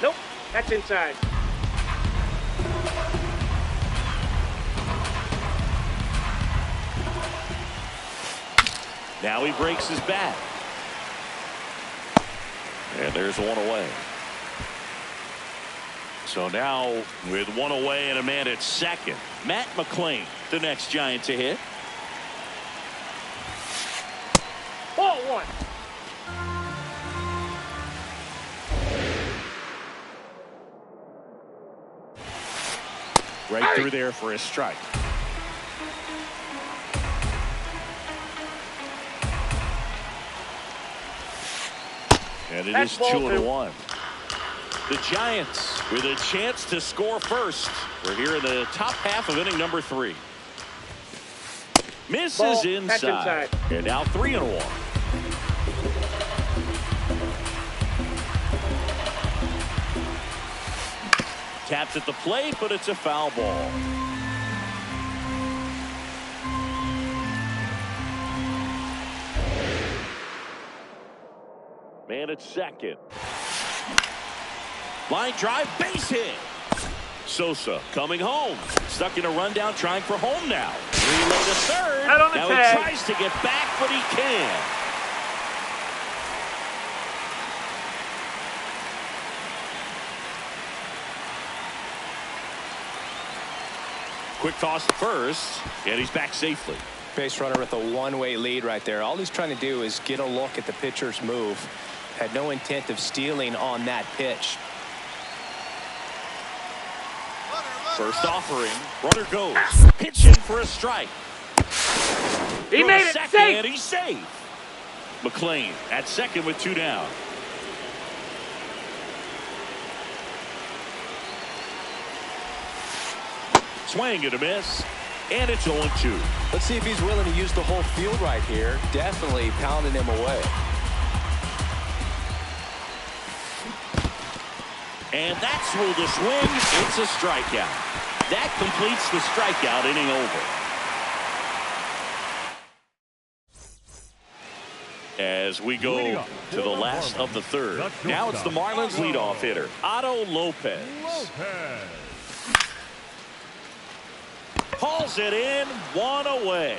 Nope, that's inside. Now he breaks his bat. And there's 1 away. So now with 1 away and a man at second, Matt McClain, the next Giant to hit. Ball 1. Right through there for a strike. And it is 2-1. The Giants with a chance to score first. We're here in the top half of inning number 3. Misses inside. And now 3-1. taps at the plate, but it's a foul ball. Man at second. Line drive, base hit. Sosa coming home. Stuck in a rundown, trying for home now. Relay to third. Out on the now tag. he tries to get back, but he can't. Quick toss to first, and he's back safely. Base runner with a one-way lead right there. All he's trying to do is get a look at the pitcher's move. Had no intent of stealing on that pitch. First offering, runner goes. Pitch in for a strike. He made it second, safe. and he's safe. McLean at second with 2 down. Swing and a miss, and it's 0-2. Let's see if he's willing to use the whole field right here. Definitely pounding him away. And that's ruled a swing. It's a strikeout. That completes the strikeout inning over. As we go to the last of the third. Now it's the Marlins leadoff hitter, Otto Lopez. Hauls it in, 1 away.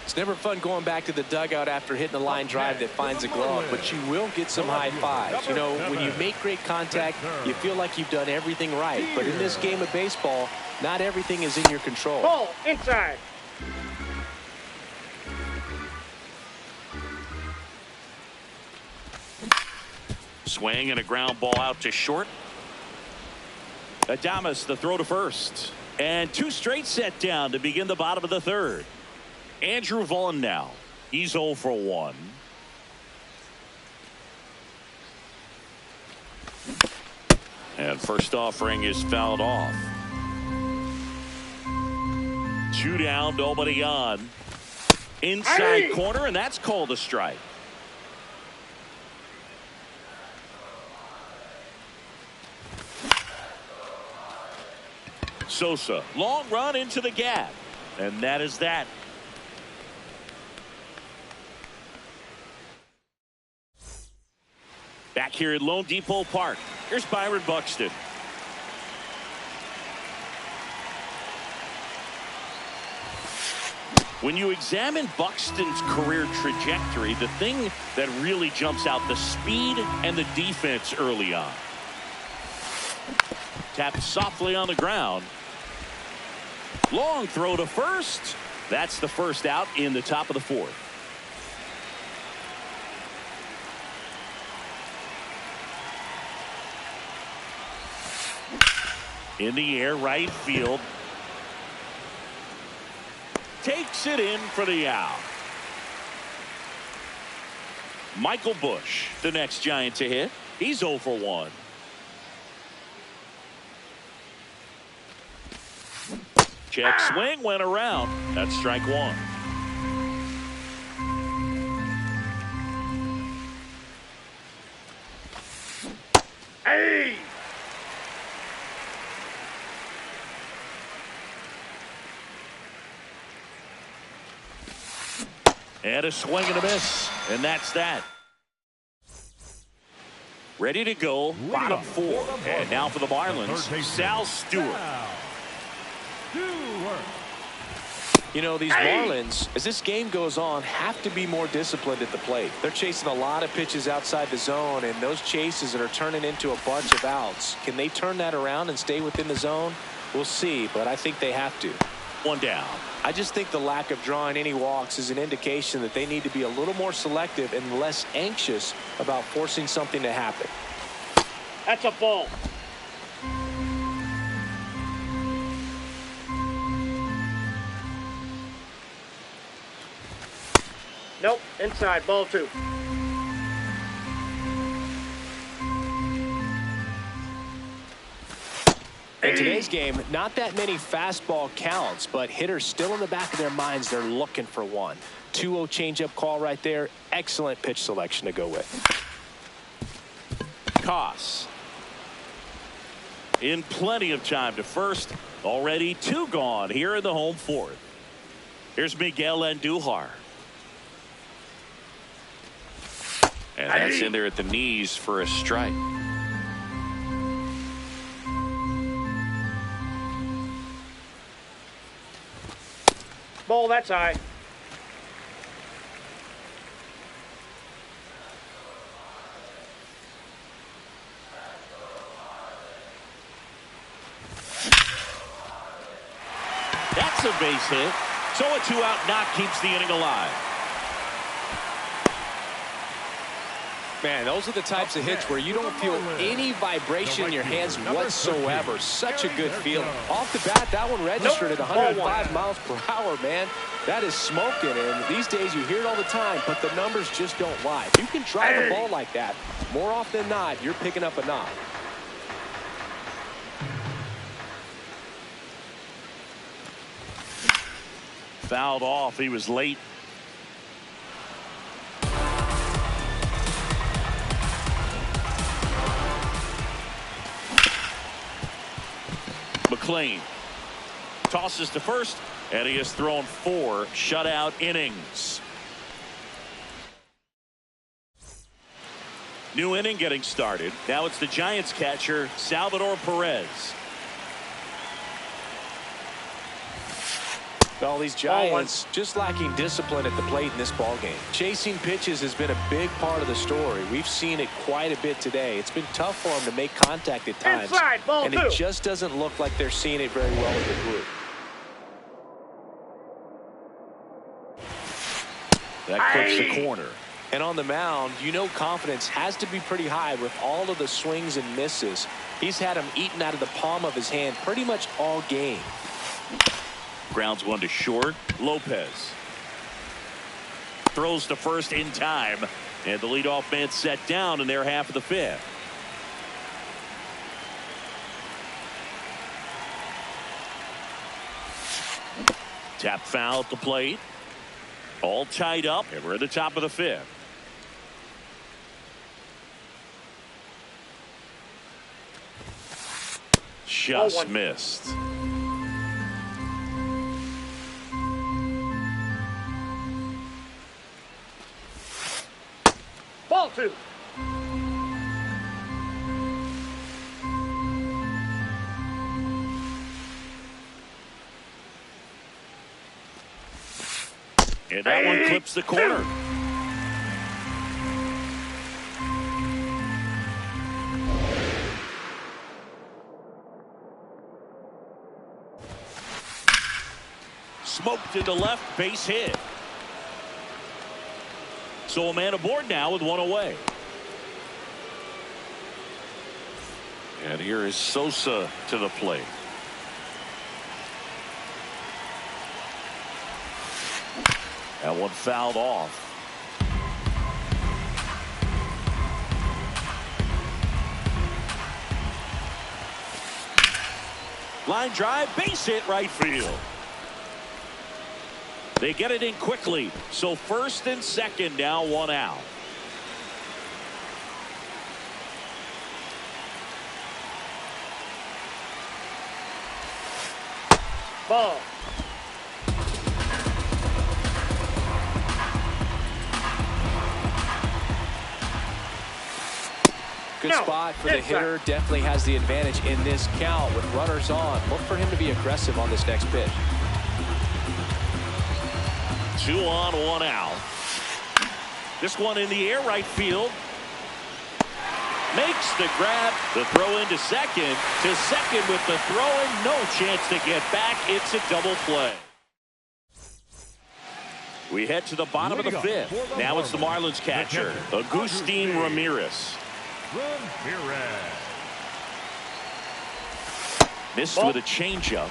It's never fun going back to the dugout after hitting a line drive that finds a glove, but you will get some high fives. You know, when you make great contact, you feel like you've done everything right. But in this game of baseball, not everything is in your control. Ball inside. Swing and a ground ball out to short. Adames the throw to first. And 2 straight set down to begin the bottom of the third. Andrew Vaughn now. He's 0 for 1. And first offering is fouled off. 2 down, nobody on. Inside corner, and that's called a strike. Sosa, long run into the gap. And that is that. Back here at Lone Depot Park, here's Byron Buxton. When you examine Buxton's career trajectory, the thing that really jumps out, the speed and the defense early on. Tapped softly on the ground. Long throw to first. That's the first out in the top of the 4th. In the air, right field. Takes it in for the out. Michael Busch, the next Giant to hit. He's 0 for 1. Check swing, went around. That's strike 1. Hey! And a swing and a miss. And that's that. Ready to go. Bottom 4. And now for the Marlins, Sal Stewart. You know, these Marlins, as this game goes on, have to be more disciplined at the plate. They're chasing a lot of pitches outside the zone, and those chases are turning into a bunch of outs. Can they turn that around and stay within the zone? We'll see, but I think they have to. 1 down. I just think the lack of drawing any walks is an indication that they need to be a little more selective and less anxious about forcing something to happen. That's a ball. Nope, inside, ball 2. In today's game, not that many fastball counts, but hitters still in the back of their minds, they're looking for one. 2-0 changeup call right there. Excellent pitch selection to go with. Koss. in plenty of time to first. Already 2 gone here in the home 4th. Here's Miguel Andujar. And that's in there at the knees for a strike. Ball, that's high. That's a base hit. So a 2-out knock keeps the inning alive. Man, those are the types of hits where you don't feel any vibration in your hands whatsoever. Such a good feeling. Off the bat, that one registered at 105 miles per hour, man. That is smoking, and these days you hear it all the time, but the numbers just don't lie. If you can drive a ball like that, more often than not, you're picking up a knock. Fouled off. He was late. McLean tosses to first, and he has thrown 4 shutout innings. New inning getting started. Now it's the Giants catcher, Salvador Perez. Well, these Giants just lacking discipline at the plate in this ballgame. Chasing pitches has been a big part of the story. We've seen it quite a bit today. It's been tough for them to make contact at times. Inside, ball and 2. It just doesn't look like they're seeing it very well as a group. That clips the corner. And on the mound, you know confidence has to be pretty high with all of the swings and misses. He's had them eaten out of the palm of his hand pretty much all game. Grounds one to short. Lopez throws to first in time, and the leadoff man set down in their half of the 5th. Tap foul at the plate. All tied up, and we're at the top of the 5th. Just missed. Ball 2. And that one clips the corner. Smoked into left, base hit. So a man aboard now with 1 away. And here is Sosa to the plate. That one fouled off. Line drive, base hit, right field. They get it in quickly. So first and second, now 1 out. Ball. Good spot for the hitter. Definitely has the advantage in this count with runners on. Look for him to be aggressive on this next pitch. 2 on, 1 out. This one in the air, right field. Makes the grab. The throw into second. To second with the throw and no chance to get back. It's a double play. We head to the bottom of the 5th. Now it's the Marlins catcher, Agustin Ramirez. Missed with a changeup.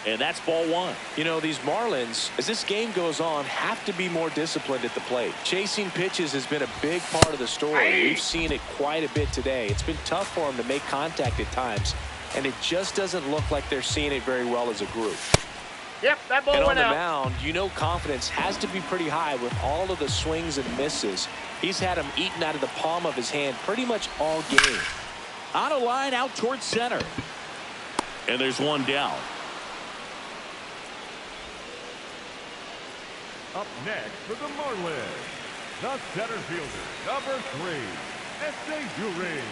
And that's ball 1. You know, these Marlins, as this game goes on, have to be more disciplined at the plate. Chasing pitches has been a big part of the story. We've seen it quite a bit today. It's been tough for them to make contact at times, and it just doesn't look like they're seeing it very well as a group. Yep, that ball went out. And on the mound, you know confidence has to be pretty high with all of the swings and misses. He's had them eaten out of the palm of his hand pretty much all game. On a line out towards center. And there's one down. Up next for the Marlins, the center fielder, number 3, S.A. Ruiz.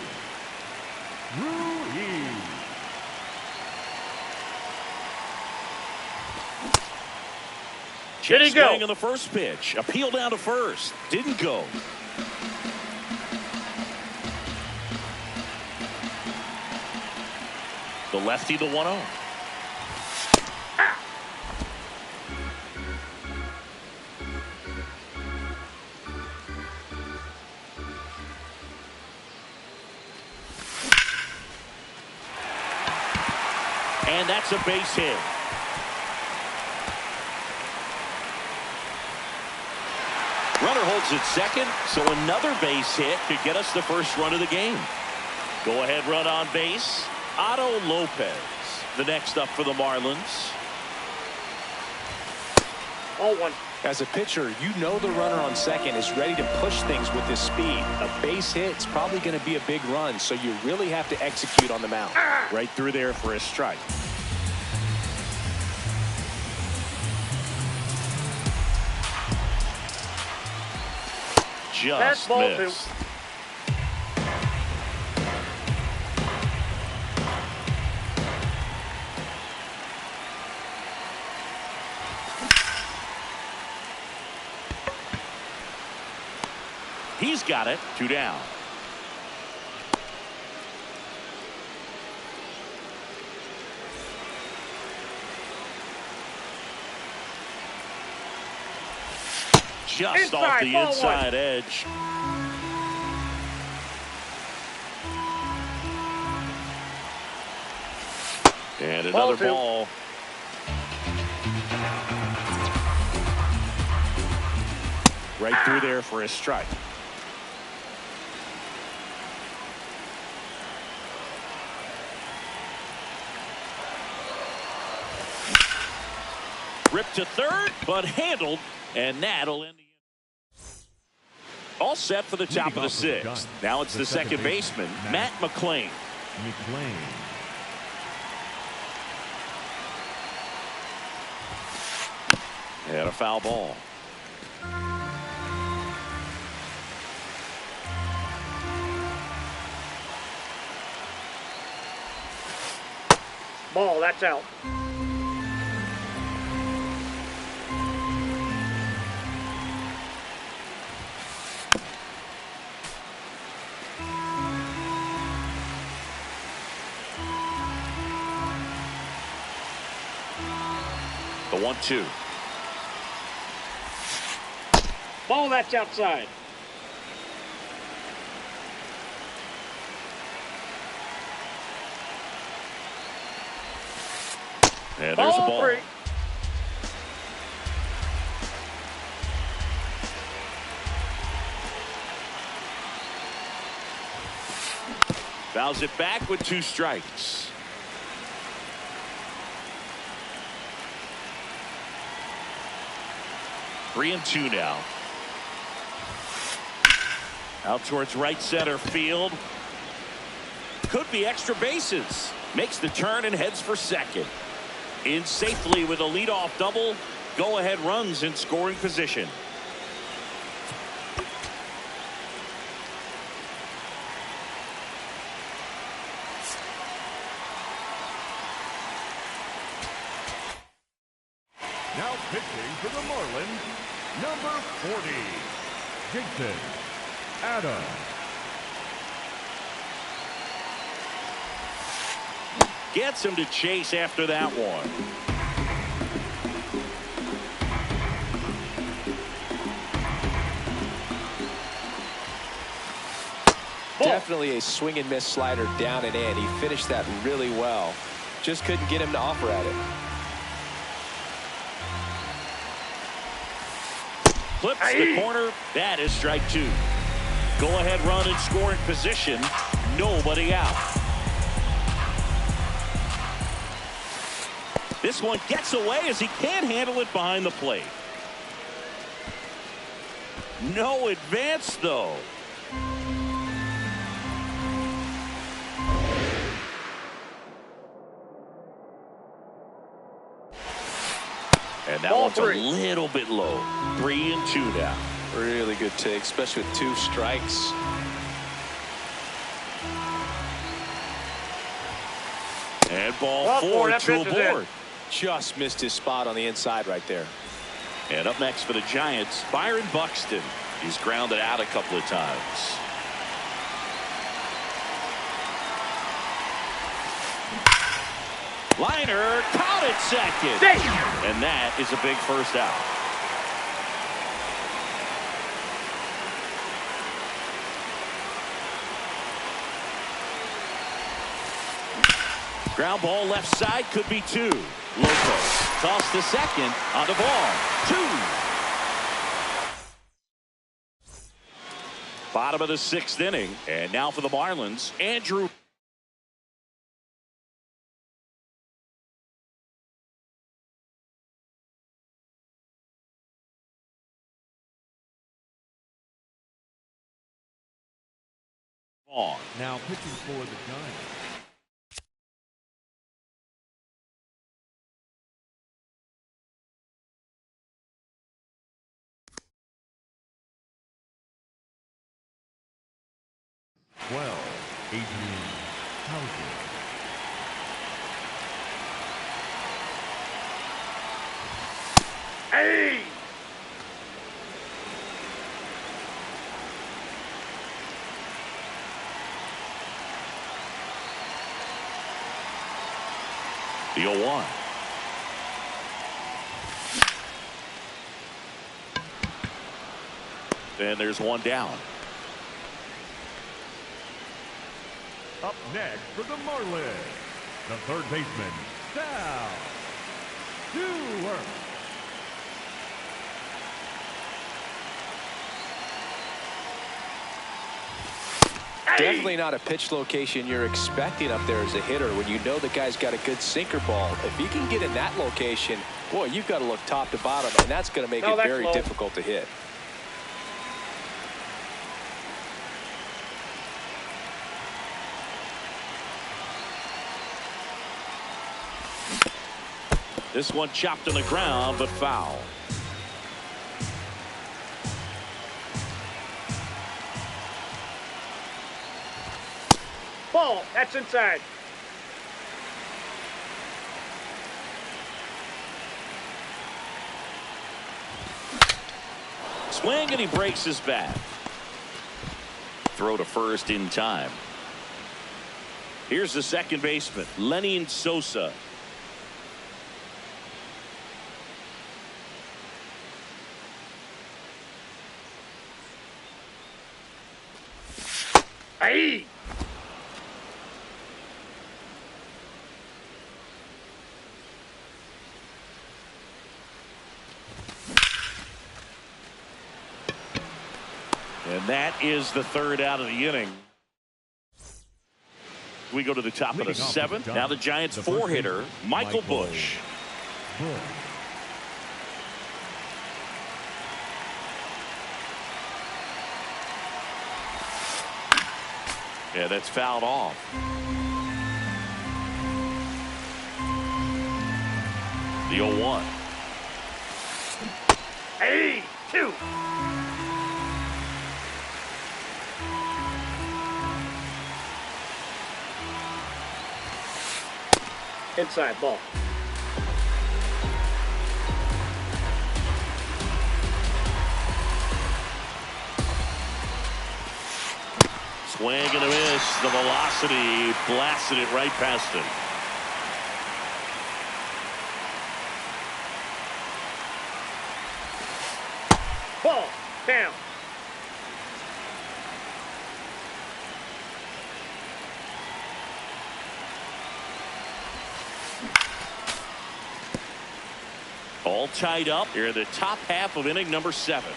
Did he go? Swing on the first pitch. Appeal down to first. Didn't go. The lefty, the 1-0. And that's a base hit. Runner holds at second, so another base hit could get us the first run of the game. Go ahead run on base. Otto Lopez, the next up for the Marlins. Oh, one. As a pitcher, you know the runner on second is ready to push things with his speed. A base hit's probably going to be a big run, so you really have to execute on the mound. Right through there for a strike. Just Ball missed. He's got it. 2 down. Just off the inside edge. And another ball. Right through there for a strike. Ripped to third, but handled, and that'll end the inning. All set for the top of the 6th. Now it's the second baseman, Matt McLain. And a foul ball. Ball, that's out. The 1-2. Ball, that's outside. And there's a ball. 3. Fouls it back with 2 strikes. Three and 2 now. Out towards right center field. Could be extra bases. Makes the turn and heads for second. In safely with a leadoff double. Go ahead runs in scoring position. Now pitching for the Marlins, number 40, Jason Adams. Gets him to chase after that one. Definitely a swing and miss slider down and in. He finished that really well. Just couldn't get him to offer at it. Clips the corner. That is strike 2. Go ahead run in scoring position. Nobody out. This one gets away as he can't handle it behind the plate. No advance though. And that Ball one's three. a little bit low. 3-2 now. Really good take, especially with 2 strikes. And ball Ball 4, 4 that to pitch a is in. board. Just missed his spot on the inside right there. And up next for the Giants, Byron Buxton. He's grounded out a couple of times. Liner caught at second. Damn. And that is a big first out. Ground ball left side, could be 2. Lopez tossed to second on the ball. 2. Bottom of the 6th inning. And now for the Marlins, Andrew. Now pitching for the Giants. Adrian Houser. Hey. The 0-1. And there's one down. Up next for the Marlins, the third baseman, Sal Stewart. Definitely not a pitch location you're expecting up there as a hitter when you know the guy's got a good sinker ball. If he can get in that location, boy, you've got to look top to bottom, and that's going to make it very difficult to hit. This one chopped on the ground, but foul. Ball. That's inside. Swing, and he breaks his bat. Throw to first in time. Here's the second baseman, Lenin Sosa. Hey. And that is the third out of the inning. We go to the top of the 7th. Now the Giants' 4-hitter, Michael Busch. Yeah, that's fouled off. The 0-1. Hey. 2. Inside ball. Swing and a miss. The velocity blasted it right past him. Ball. Down. All tied up here in the top half of inning number 7.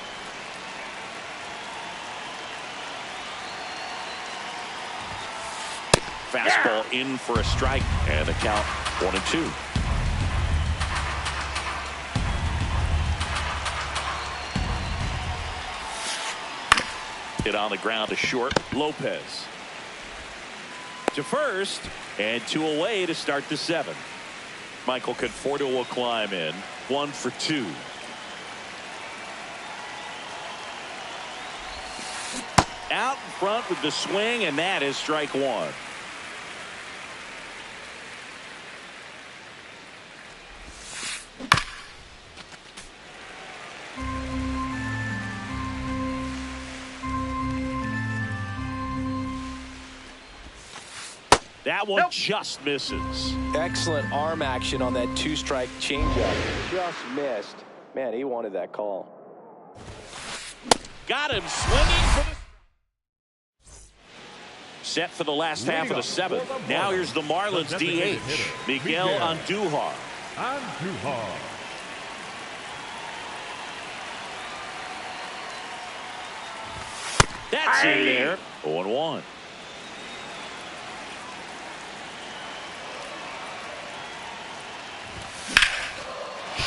Fastball in for a strike, and the count 1-2. Hit on the ground to short. Lopez to first, and 2 away to start the 7th. Michael Conforto will climb in. 1 for 2. Out in front with the swing, and that is strike 1. That one just misses. Excellent arm action on that 2-strike changeup. Just missed. Man, he wanted that call. Got him swinging for the... Set for the last half of the 7th. Now here's the Marlins DH, Miguel Andujar. That's in there. 0-1.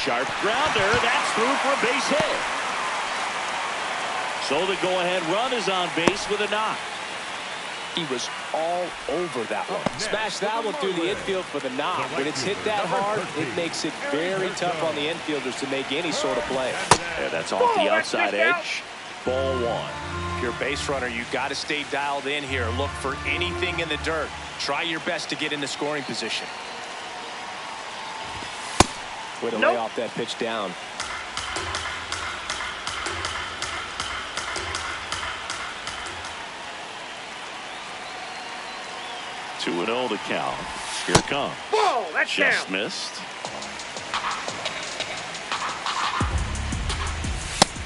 Sharp grounder. That's through for a base hit. So the go-ahead run is on base with a knock. He was all over that one. Smashed that one through the infield for the knock. When it's hit that hard, it makes it very tough on the infielders to make any sort of play. Yeah, that's off the outside edge. Ball 1. If you're a base runner, you've got to stay dialed in here. Look for anything in the dirt. Try your best to get into scoring position. Way to lay off that pitch down. 2-0 to count. Here it comes. Whoa, that's just down. Missed.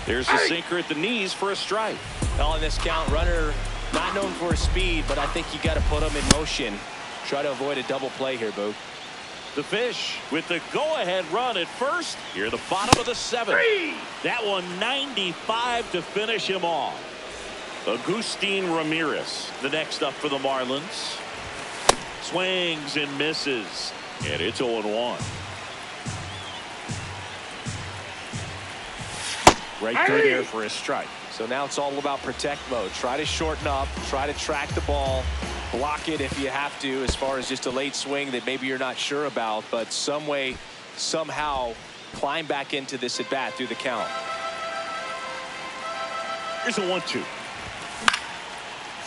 There's the sinker at the knees for a strike. Well, in this count, runner not known for his speed, but I think you got to put him in motion. Try to avoid a double play here, Boog. The Fish with the go-ahead run at first. Here, the bottom of the 7th. That one 95 to finish him off. Agustin Ramirez, the next up for the Marlins. Swings and misses, and it's 0-1. Right through there for a strike. So now it's all about protect mode. Try to shorten up, try to track the ball, block it if you have to, as far as just a late swing that maybe you're not sure about, but some way, somehow climb back into this at bat through the count. Here's a 1-2.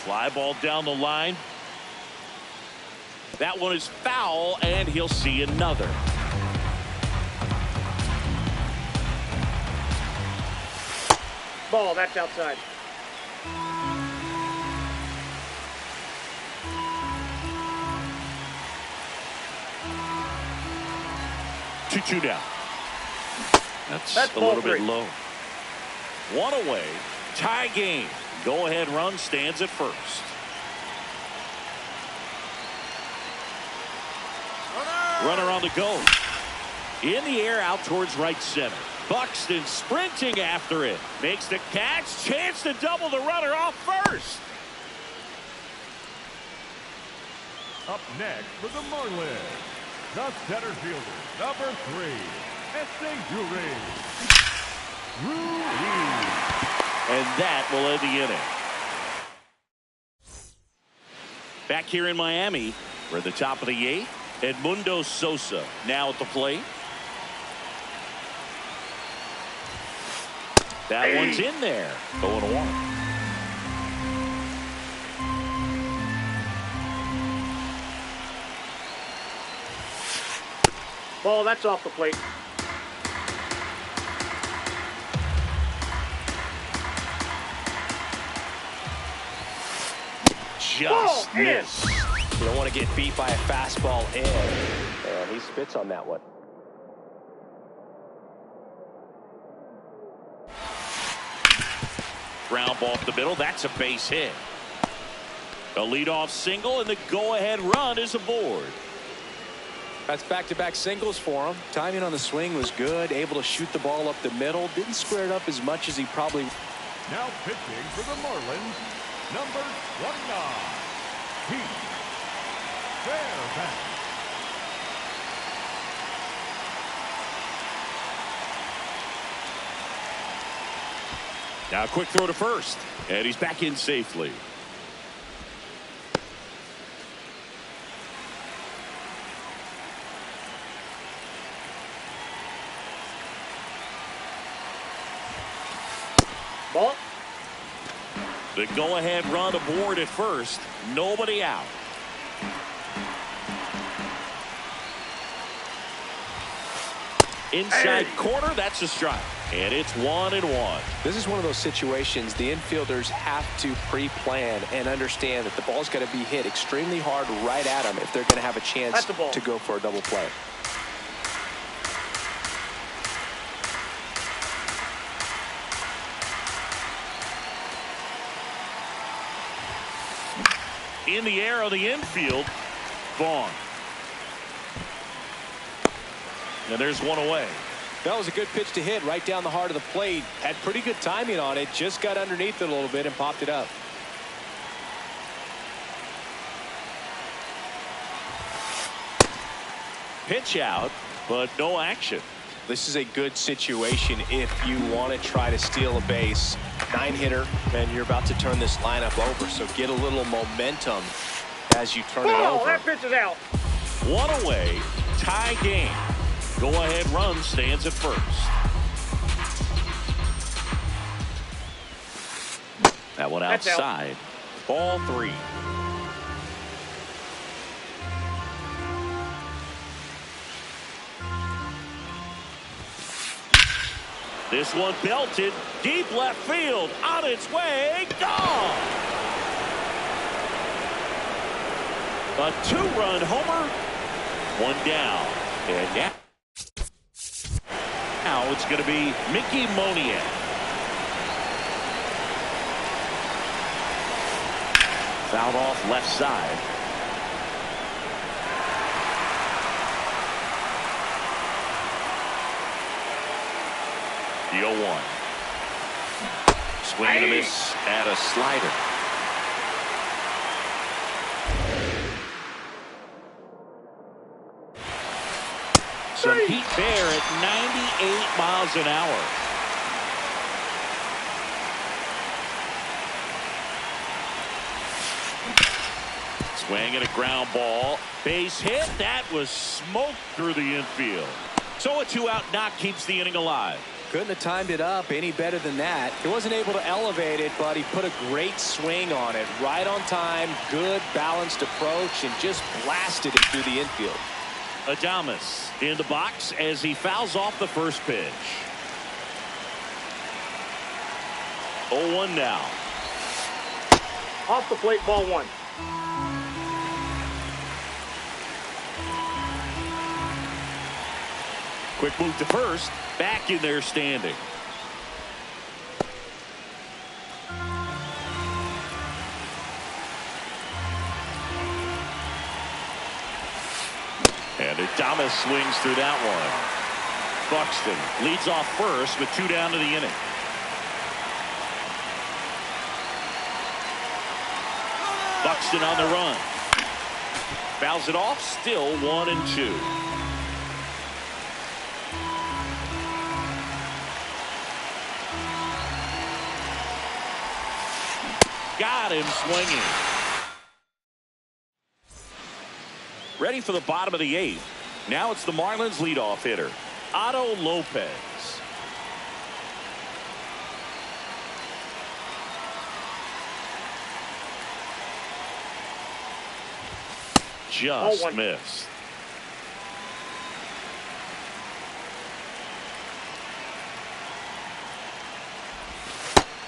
Fly ball down the line. That one is foul, and he'll see another. Ball, that's outside. Two down. That's a ball little 3. bit low. One away. Tie game. Go ahead run stands at first. Runner on the go. In the air out towards right center. Buxton sprinting after it. Makes the catch. Chance to double the runner off first. Up next for the Marlins, the center fielder, number 3, And that will end the inning. Back here in Miami, we're at the top of the 8th. Edmundo Sosa now at the plate. That one's in there. 0-1. Ball, that's off the plate. Just missed. You don't want to get beat by a fastball in. And he spits on that one. Ground ball up the middle. That's a base hit. A leadoff single, and the go-ahead run is aboard. That's back-to-back singles for him. Timing on the swing was good. Able to shoot the ball up the middle. Didn't square it up as much as he probably. Now pitching for the Marlins, number 29, Pete Fairbanks. Now a quick throw to first, and he's back in safely. The go-ahead run aboard at first. Nobody out. Inside corner, that's a strike. And it's 1-1. This is one of those situations the infielders have to pre-plan and understand that the ball's got to be hit extremely hard right at them if they're going to have a chance to go for a double play. In the air on the infield, Vaughn. And there's one away. That was a good pitch to hit right down the heart of the plate. Had pretty good timing on it. Just got underneath it a little bit and popped it up. Pitch out, but no action. This is a good situation if you want to try to steal a base. 9-hitter, and you're about to turn this lineup over. So get a little momentum as you turn it over. That pitch is out. One away, tie game. Go-ahead run stands at first. That one outside. Ball 3. This one belted deep left field, on its way, gone. A 2-run homer, one down, and now it's going to be Mickey Moniak. Fouled off left side. The 0-1. Swing and a miss at a slider. Some heat there at 98 miles an hour. Swing and a ground ball. Base hit. That was smoked through the infield. So a 2-out knock keeps the inning alive. Couldn't have timed it up any better than that. He wasn't able to elevate it, but he put a great swing on it. Right on time, good balanced approach, and just blasted it through the infield. Adames in the box as he fouls off the first pitch. 0-1 now. Off the plate, ball 1. Quick move to first. Back in there standing. And Adames swings through that one. Buxton leads off first with 2 down to the inning. Buxton on the run. Fouls it off, still 1-2. Got him swinging. Ready for the bottom of the 8th. Now it's the Marlins leadoff hitter, Otto Lopez. Just missed.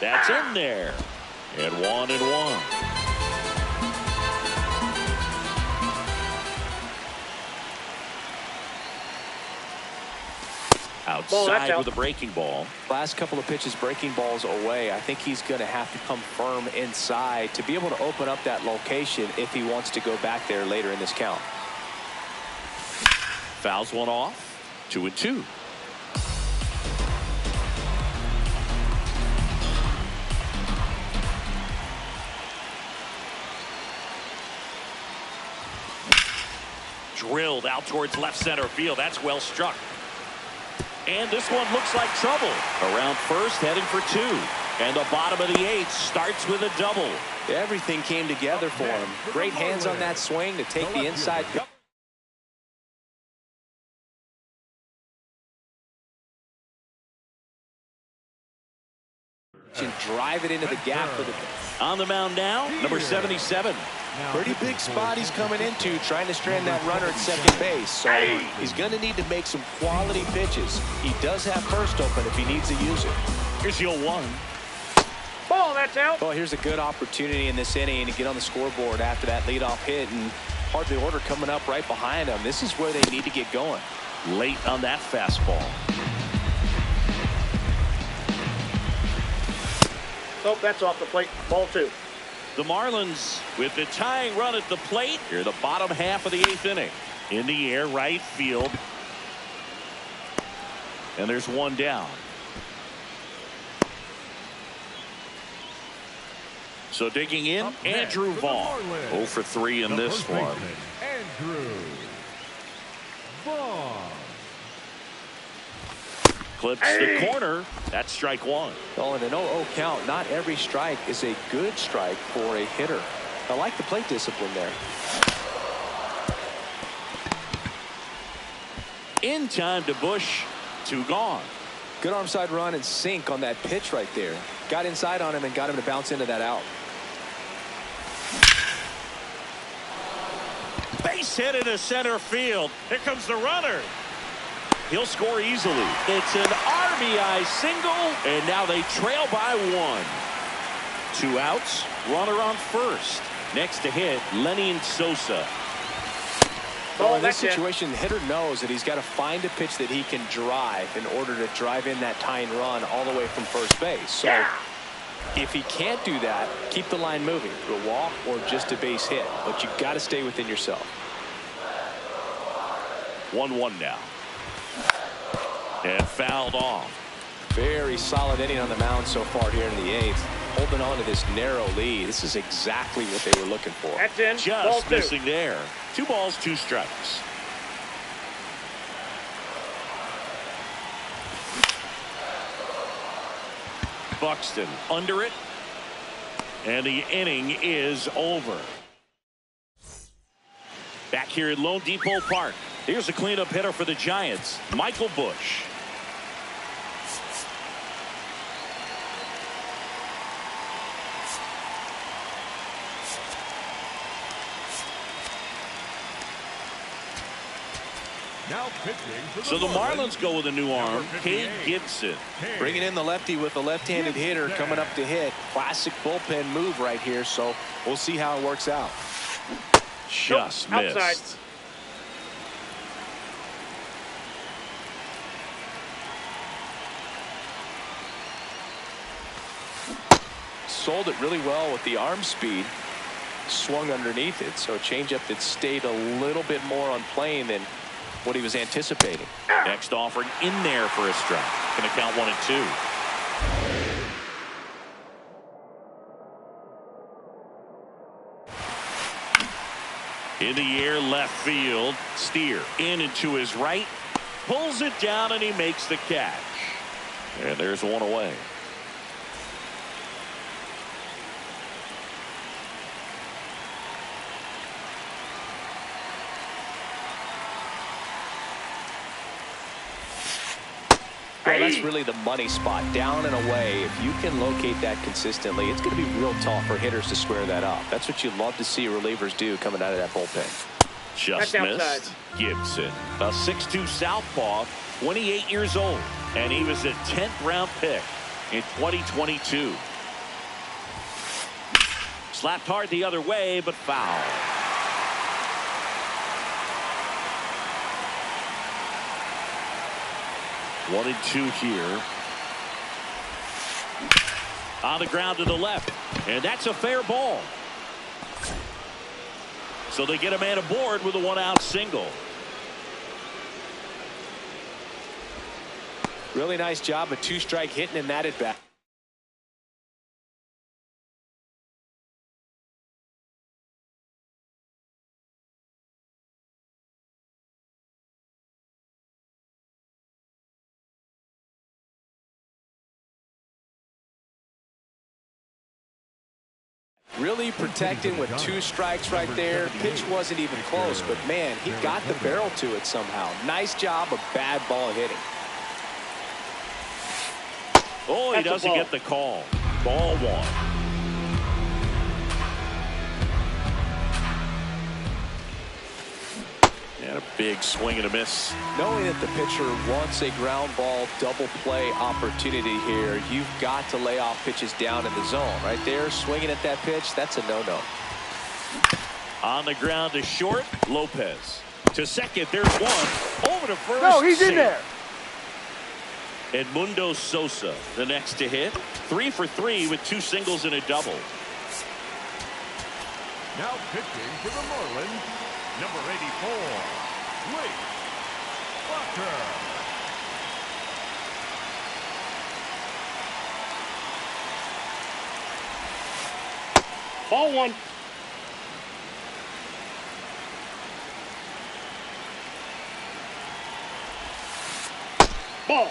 That's in there. And 1-1. Outside with a breaking ball. Last couple of pitches breaking balls away. I think he's going to have to come firm inside to be able to open up that location if he wants to go back there later in this count. Fouls one off. 2-2. Drilled out towards left center field. That's well struck. And this one looks like trouble. Around first, heading for 2. And the bottom of the 8th starts with a double. Everything came together for him. Great hands on that swing to take the inside. And drive it into the gap for the. On the mound now, number 77. Pretty big spot he's coming into, trying to strand that runner at second base. So he's going to need to make some quality pitches. He does have first open if he needs to use it. Here's the 0-1. Ball, that's out. Well, here's a good opportunity in this inning to get on the scoreboard after that leadoff hit, and part of the order coming up right behind him. This is where they need to get going. Late on that fastball. Nope, that's off the plate. Ball 2. The Marlins with the tying run at the plate. Here the bottom half of the 8th inning. In the air, right field. And there's one down. So digging in, Andrew Vaughn. 0 for 3 in this one. Andrew Vaughn. Clips the corner. That's strike 1. Well, in an 0-0 count, not every strike is a good strike for a hitter. I like the plate discipline there. In time to Bush. 2 gone. Good arm side run and sink on that pitch right there. Got inside on him and got him to bounce into that out. Base hit into center field. Here comes the runner. He'll score easily. It's an RBI single, and now they trail by 1. 2 outs. Runner on first. Next to hit, Lenny Sosa. Well, in this situation, the hitter knows that he's got to find a pitch that he can drive in order to drive in that tying run all the way from first base. So if he can't do that, keep the line moving to a walk or just a base hit. But you've got to stay within yourself. 1-1 now. And fouled off. Very solid inning on the mound so far here in the 8th. Holding on to this narrow lead. This is exactly what they were looking for. That's in. Just missing there. 2 balls, 2 strikes. Buxton under it. And the inning is over. Back here at Lone Depot Park. Here's a cleanup hitter for the Giants, Michael Bush. Now pitching for So the Marlins go with a new arm, Cade Gibson. Bringing in the lefty with a left-handed hitter coming up to hit. Classic bullpen move right here, so we'll see how it works out. Just missed. Outside. Sold it really well with the arm speed. Swung underneath it, so a changeup that stayed a little bit more on plane than what he was anticipating. Next offering in there for a strike. Going to count 1 and 2. In the air, left field. Steer in and to his right. Pulls it down and he makes the catch. And there's 1 away. Well, that's really the money spot, down and away. If you can locate that consistently, it's going to be real tough for hitters to square that up. That's what you love to see relievers do coming out of that bullpen. Just missed. Gibson, a 6'2 southpaw, 28 years old, and he was a 10th round pick in 2022. Slapped hard the other way, but foul. One and 2 here. On the ground to the left, and that's a fair ball. So they get a man aboard with a 1-out single. Really nice job of 2-strike hitting in that at bat. Really protecting with 2 strikes right there. Pitch wasn't even close, but man, he got the barrel to it somehow. Nice job of bad ball hitting. Oh, he doesn't get the call. Ball one. And a big swing and a miss. Knowing that the pitcher wants a ground ball double play opportunity here, you've got to lay off pitches down in the zone. Right there, swinging at that pitch, that's a no-no. On the ground to short, Lopez. To second, there's one. Over to first. No, he's in there. Edmundo Sosa, the next to hit. 3 for 3 with 2 singles and a double. Now pitching for the Marlins, number 84, Wade Walker. Ball one. Ball.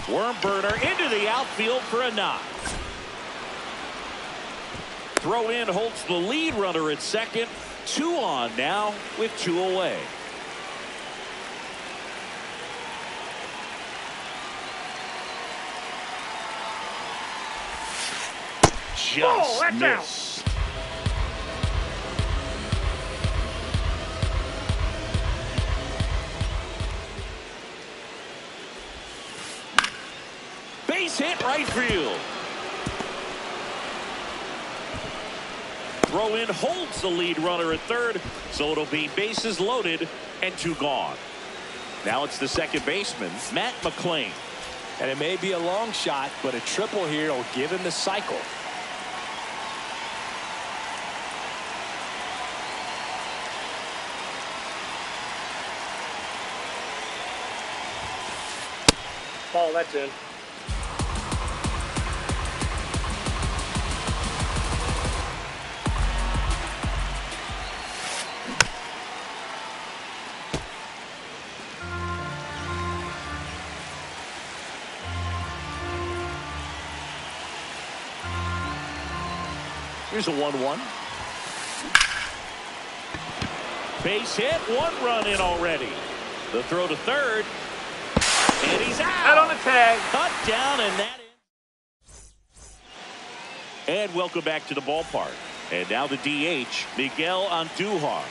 Worm burner into the outfield for a knock. Throw in holds the lead runner at second. 2 on now with 2 away. Just that's missed. Base hit right field. Throw in holds the lead runner at third, so it'll be bases loaded and 2 gone. Now it's the second baseman, Matt McClain. And it may be a long shot, but a triple here will give him the cycle. Ball, that's in. Here's a 1-1. Base hit, 1 run in already. The throw to third. And he's out. Out on the tag. Cut down, and that is. And welcome back to the ballpark. And now the DH, Miguel Andujar.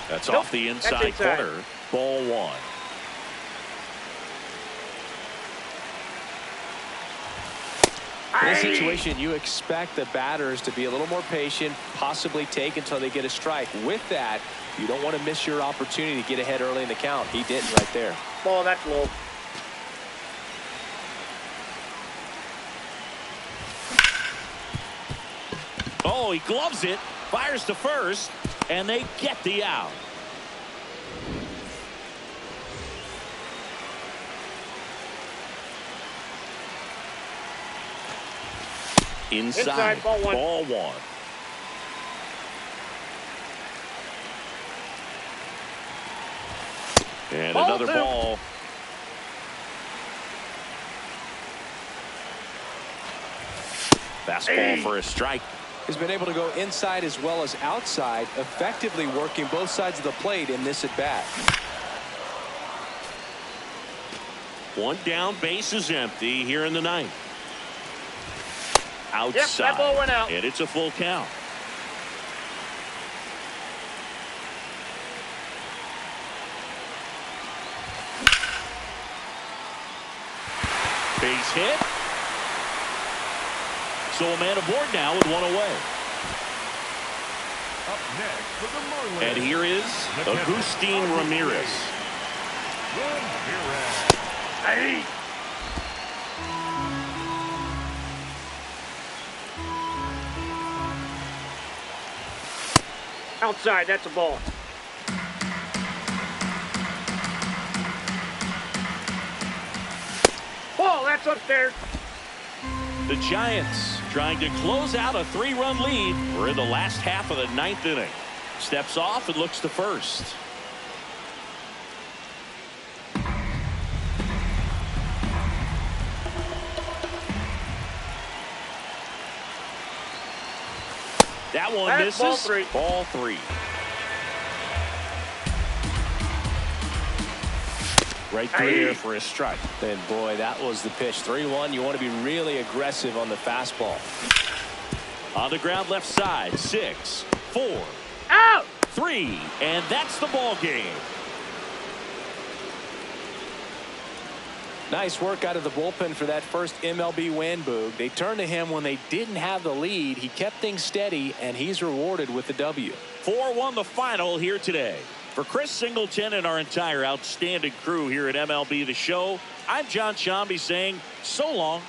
That's off the inside corner. Ball 1. In this situation, you expect the batters to be a little more patient, possibly take until they get a strike. With that, you don't want to miss your opportunity to get ahead early in the count. He didn't right there. Ball, that's low. Oh, he gloves it, fires to first, and they get the out. Inside, ball 1. Ball 1. And Ball another 2. ball. Fastball for a strike. He's been able to go inside as well as outside, effectively working both sides of the plate in this at-bat. 1 down, base is empty here in the 9th. Outside. Yep, that ball went out. And it's a full count. Base hit. So a man aboard now with 1 away. Up next for the Marlins. And here is Agustin Ramirez. Hey. Outside, that's a ball. Ball, that's upstairs. The Giants trying to close out a 3-run lead. We're in the last half of the 9th inning. Steps off and looks to first. That one That's misses. ball 3. Ball 3. Right through here for a strike. And boy, that was the pitch. 3-1. You want to be really aggressive on the fastball. On the ground left side. 6, 4, Out! 3, and that's the ball game. Nice work out of the bullpen for that first MLB win, Boog. They turned to him when they didn't have the lead. He kept things steady, and he's rewarded with the W. 4-1 the final here today. For Chris Singleton and our entire outstanding crew here at MLB The Show, I'm John Shambi saying so long